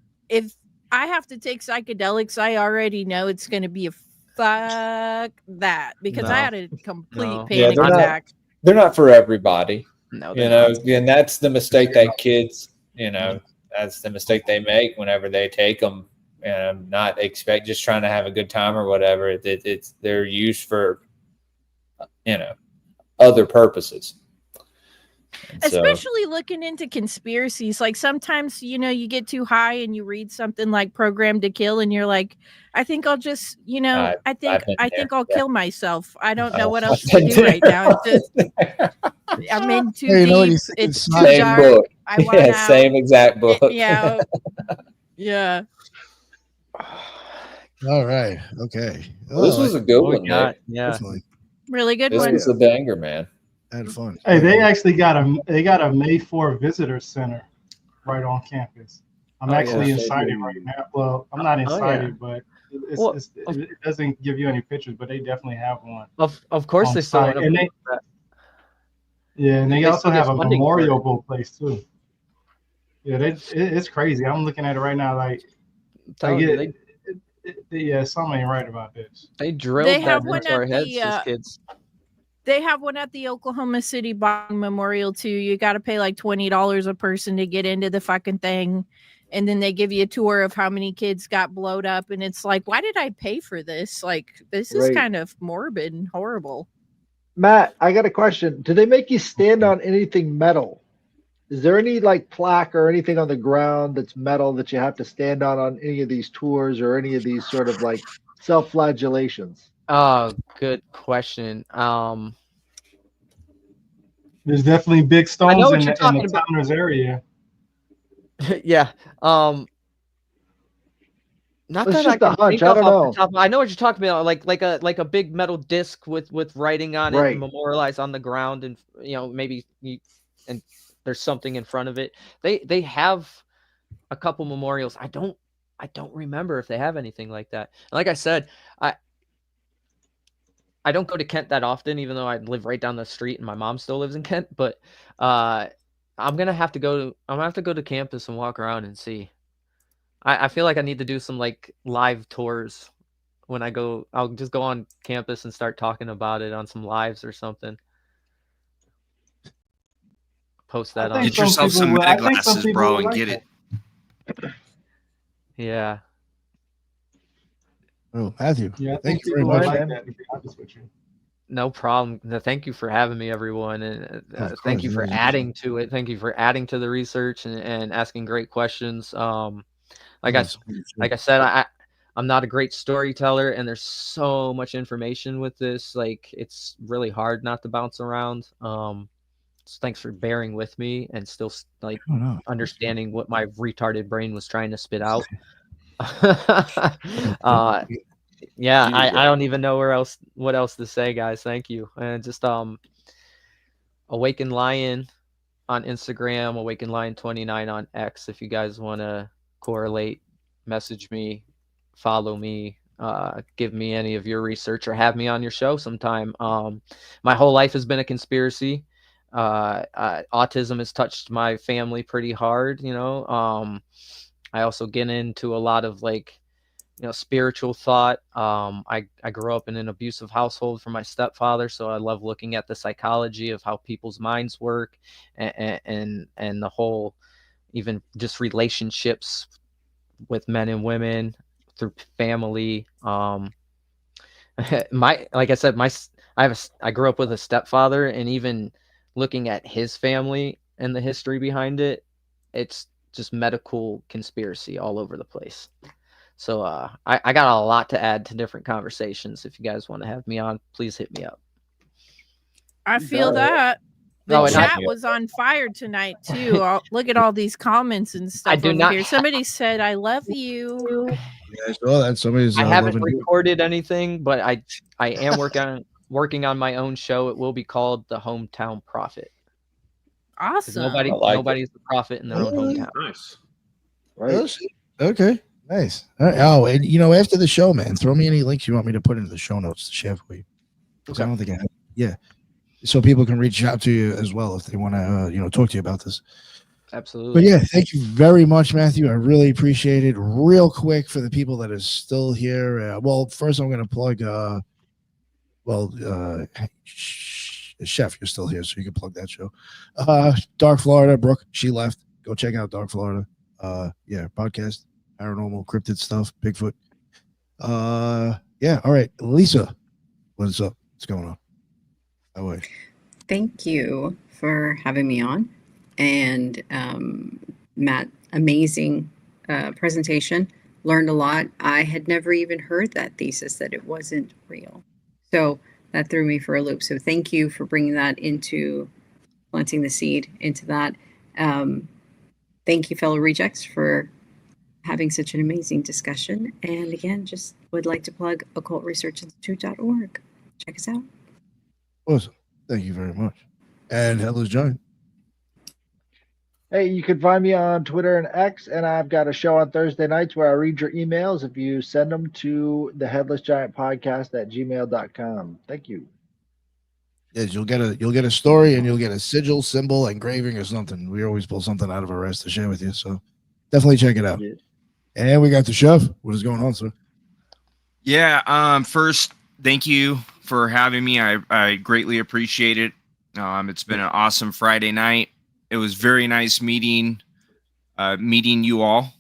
I have to take psychedelics, I already know it's going to be a fuck that, because I had a complete panic attack. They're not for everybody. No, and that's the mistake that kids, that's the mistake they make whenever they take them, and not just trying to have a good time or whatever. They're used for, other purposes. Especially looking into conspiracies, like sometimes you get too high and you read something like "Programmed to Kill" and you're like, I think I'll just I think I'll kill myself. I don't know what else to do right now. It's just, I'm in too deep. It's too dark. Book. I want out. Same exact book. Yeah. All right. Okay. Well, this was a good one. Yeah. Definitely. Really good this one. was a banger, man. Had fun. Hey, they actually got a May 4 visitor center right on campus. I'm actually inside it right now. Well, I'm not inside it, but it doesn't give you any pictures, but they definitely have one. Of course, they still have and they also have a memorial place too. Yeah, it's crazy. I'm looking at it right now. Something ain't right about this. They drilled that into our heads as kids. They have one at the Oklahoma City bombing memorial too. You got to pay like $20 a person to get into the fucking thing, and then they give you a tour of how many kids got blowed up. And it's like, why did I pay for this? Like, this is kind of morbid and horrible. Matt, I got a question. Do they make you stand on anything metal? Is there any like plaque or anything on the ground that's metal that you have to stand on any of these tours or any of these sort of like self-flagellations? Oh, good question. There's definitely big stones in the Towners area. Yeah. Not it's that I can think I of don't off know. the top. I know what you're talking about, like a big metal disc with writing on it, and memorialized on the ground, and maybe and there's something in front of it. They have a couple memorials. I don't remember if they have anything like that. And like I said, I don't go to Kent that often, even though I live right down the street and my mom still lives in Kent. But I'm gonna have to go to campus and walk around and see. I feel like I need to do some like live tours when I go. I'll just go on campus and start talking about it on some lives or something. Post that on. Get yourself some meta glasses, bro, and get it. Yeah. Oh, Matthew. Yeah, thank you very much. Like that, to be honest with you. No problem. Thank you for having me, everyone, and thank you for adding to it. Thank you for adding to the research and asking great questions. Like I said, I'm not a great storyteller, and there's so much information with this. Like, it's really hard not to bounce around. thanks for bearing with me and still like Oh, no. understanding what my retarded brain was trying to spit out. Yeah, I don't even know what else to say, guys. Thank you. And just Awaken Lion on Instagram, Awaken Lion 29 on X. If you guys want to correlate, message me, follow me, give me any of your research, or have me on your show sometime. My whole life has been a conspiracy. Autism has touched my family pretty hard, you know. I also get into a lot of like, you know, spiritual thought. I grew up in an abusive household from my stepfather, so I love looking at the psychology of how people's minds work, and the whole, even just relationships with men and women through family. Like I said, I grew up with a stepfather, and even looking at his family and the history behind it, it's just medical conspiracy all over the place. So I got a lot to add to different conversations. If you guys want to have me on, please hit me up. I feel that. The Oh, and chat was on fire tonight too. Look at all these comments and stuff do over not- here. Somebody said, "I love you." Yeah, I saw that. Somebody's I haven't loving you. recorded anything, but I am working on my own show. It will be called The Hometown Prophet. 'Cause Awesome. nobody's the prophet in their own hometown. Nice. Oh, shit. Okay. Nice. Oh, and you know, after the show, man, throw me any links you want me to put into the show notes to share for you. 'Cause I don't think I have. Yeah. So people can reach out to you as well if they want to, talk to you about this. Absolutely. But yeah, thank you very much, Matthew. I really appreciate it. Real quick for the people that are still here. Well, first I'm going to plug. Chef, you're still here, so you can plug that show. Dark Florida, Brooke, she left. Go check out Dark Florida. Yeah, podcast, paranormal, cryptid stuff, Bigfoot. Yeah. All right, Lisa, what's up? What's going on? That way. Thank you for having me on. And Matt, amazing presentation. Learned a lot. I had never even heard that thesis that it wasn't real. So that threw me for a loop. So thank you for bringing that into, planting the seed into that. Thank you, fellow rejects, for having such an amazing discussion. And again, just would like to plug occultresearchinstitute.org. Check us out. Awesome. Thank you very much. And Headless Giant. Hey, you can find me on Twitter and X, and I've got a show on Thursday nights where I read your emails if you send them to the Headless Giant Podcast at gmail.com. Thank you. Yes, you'll get a story and you'll get a sigil, symbol, engraving, or something. We always pull something out of our ass to share with you. So definitely check it out. Yeah. And we got the chef. What is going on, sir? Yeah. First, thank you for having me. I greatly appreciate it. It's been an awesome Friday night. It was very nice meeting you all.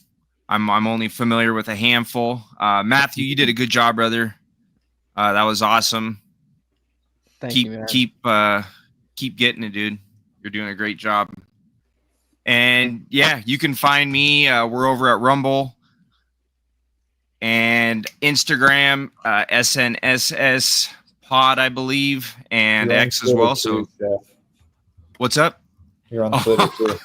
I'm only familiar with a handful. Matthew, you did a good job, brother. That was awesome. Thank you, man. Keep getting it, dude. You're doing a great job. And yeah, you can find me. We're over at Rumble and Instagram, S.N.S.S pod, I believe, and X as well. So what's up? You're on Twitter too.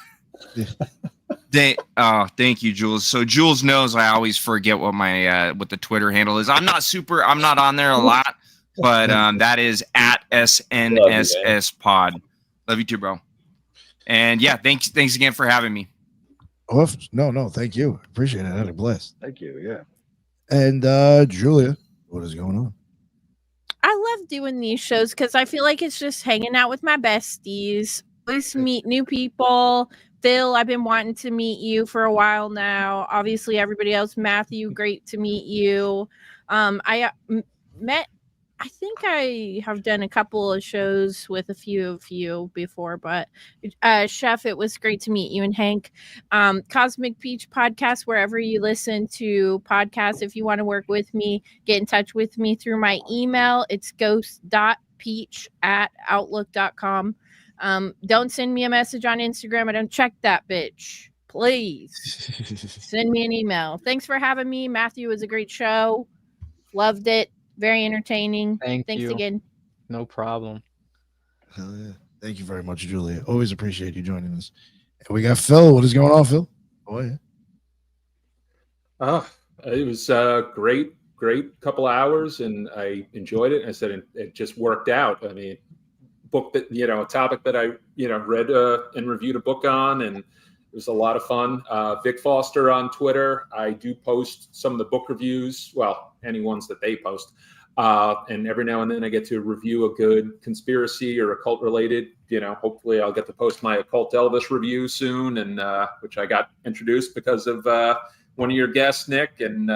Thank you, Jules. So Jules knows I always forget what my what the Twitter handle is. I'm not on there a lot, but that is at S.N.S.S pod. Love you too, bro. And yeah, thanks again for having me. Oh, no, thank you. Appreciate it. I had a blast. Thank you. Yeah. And Julia, what is going on? I love doing these shows because I feel like it's just hanging out with my besties. Always meet new people. Phil, I've been wanting to meet you for a while now. Obviously, everybody else. Matthew, great to meet you. I think I have done a couple of shows with a few of you before, but Chef, it was great to meet you. And Hank, Cosmic Peach Podcast, wherever you listen to podcasts, if you want to work with me, get in touch with me through my email. It's ghost.peach@outlook.com. Don't send me a message on Instagram. I don't check that bitch. Please send me an email. Thanks for having me. Matthew, it was a great show. Loved it. Very entertaining. Thanks you again. No problem. Hell yeah. Thank you very much, Julia. Always appreciate you joining us. And we got Phil. What is going on, Phil? Oh, yeah. It was great couple hours, and I enjoyed it. I said it just worked out. I mean, book that, a topic that I, read and reviewed a book on, and it was a lot of fun. Vic Foster on Twitter. I do post some of the book reviews. Well, any ones that they post. And every now and then I get to review a good conspiracy or occult related, hopefully I'll get to post my Occult Elvis review soon, and which I got introduced because of one of your guests, Nick. And,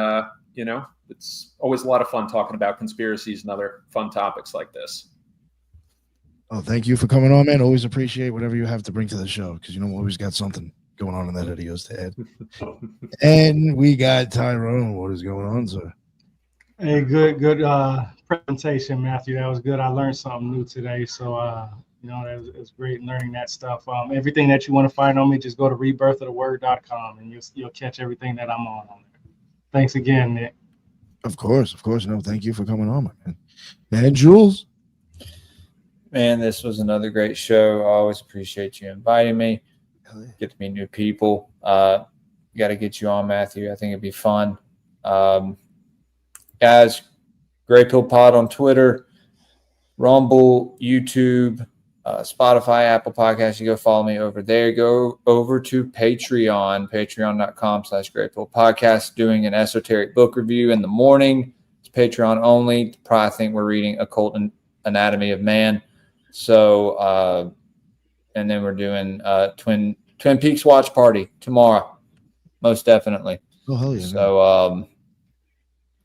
it's always a lot of fun talking about conspiracies and other fun topics like this. Oh, thank you for coming on, man. Always appreciate whatever you have to bring to the show, because we always got something going on in that videos to add. And we got Tyrone. What is going on, sir? Hey, good presentation, Matthew. That was good. I learned something new today. So, it was great learning that stuff. Everything that you want to find on me, just go to rebirthoftheword.com and you'll catch everything that I'm on there. Thanks again, Nick. Of course. No, thank you for coming on, my man. And Jules? Man, this was another great show. I always appreciate you inviting me. Get to meet new people. Got to get you on, Matthew. I think it'd be fun. Guys, Greypilled Pod on Twitter, Rumble, YouTube, Spotify, Apple Podcasts. You go follow me over there. Go over to Patreon, patreon.com/Greypilled Podcast, doing an esoteric book review in the morning. It's Patreon only. Probably think we're reading Occult and Anatomy of Man. So, and then we're doing Twin Peaks watch party tomorrow, most definitely. Oh, hell yeah. So,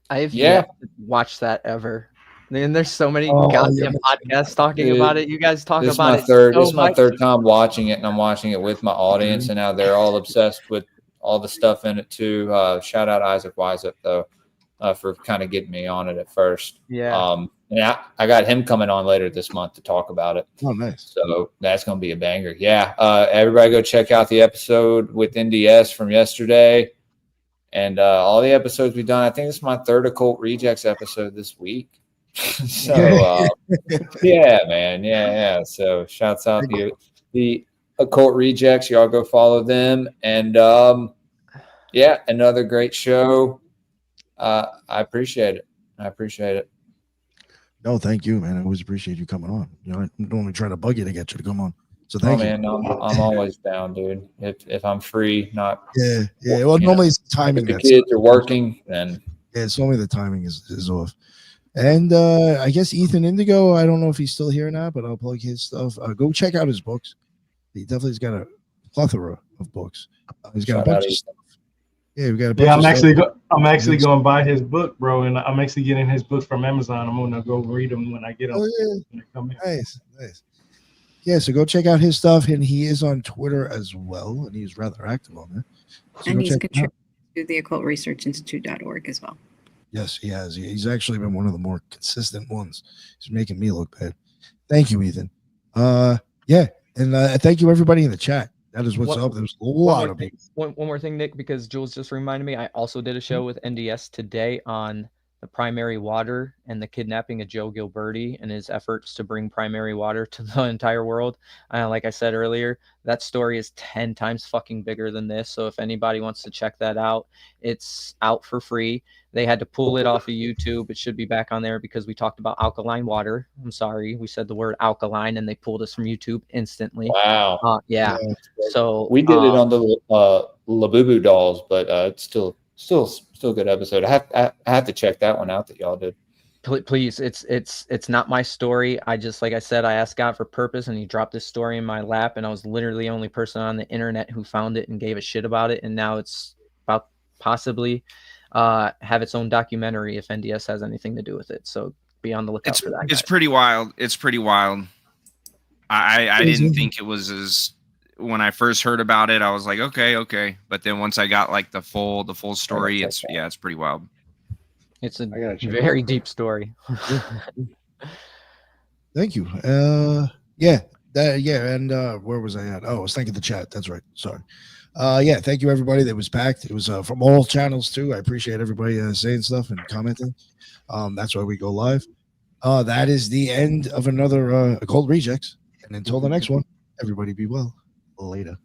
I have yet to watch that ever. And there's so many goddamn podcasts talking about it. You guys talk about it. This is my third time watching it, and I'm watching it with my audience, and now they're all obsessed with all the stuff in it too. Shout out Isaac Wiseup though, for kind of getting me on it at first. Yeah. And I got him coming on later this month to talk about it. Oh, nice. So that's going to be a banger. Yeah. Everybody go check out the episode with NDS from yesterday. And all the episodes we've done. I think this is my third Occult Rejects episode this week. So, yeah, man. Yeah. So shouts out to the Occult Rejects. Y'all go follow them. And, yeah, another great show. I appreciate it. No, thank you, man. I always appreciate you coming on. I normally try to bug you to get you to come on. So thank you. Man, I'm always down, dude. If I'm free, not Well, normally it's timing. If the kids are working, then it's only the timing is off. And I guess Ethan Indigo, I don't know if he's still here or not, but I'll plug his stuff. Go check out his books. He definitely's got a plethora of books. He's got a bunch of stuff. Yeah, we got a bunch I'm actually going to buy his book, bro, and I'm actually getting his book from Amazon. I'm going to go read them when I get them. When they come in. Nice. Yeah, so go check out his stuff, and he is on Twitter as well, and he's rather active on there. So and he's contributed to the Occult Research Institute.org as well. Yes, he has. He's actually been one of the more consistent ones. He's making me look bad. Thank you, Ethan. Yeah, and thank you everybody in the chat. That is what's up. There's a lot of people. One more thing, Nick, because Jules just reminded me. I also did a show with NDS today on the primary water and the kidnapping of Joe Gilberti and his efforts to bring primary water to the entire world. Like I said earlier, that story is 10 times fucking bigger than this. So if anybody wants to check that out, it's out for free. They had to pull it off of YouTube. It should be back on there because we talked about alkaline water. I'm sorry. We said the word alkaline and they pulled us from YouTube instantly. Wow. Yeah. So we did it on the Labubu dolls, but it's still a good episode. I have to check that one out that y'all did. Please, it's not my story. I just, like I said, I asked God for purpose and he dropped this story in my lap, and I was literally the only person on the internet who found it and gave a shit about it. And now it's about possibly have its own documentary if NDS has anything to do with it. So be on the lookout for that. It's pretty wild. I didn't think it was as, when I first heard about it, I was like, okay. But then once I got like the full story, it's pretty wild. It's a very deep story. Thank you. And where was I at? Oh, I was thanking the chat. That's right. Sorry. Thank you everybody that was packed. It was from all channels too. I appreciate everybody saying stuff and commenting. That's why we go live. That is the end of another Occult Rejects. And until the next one, everybody be well. Later.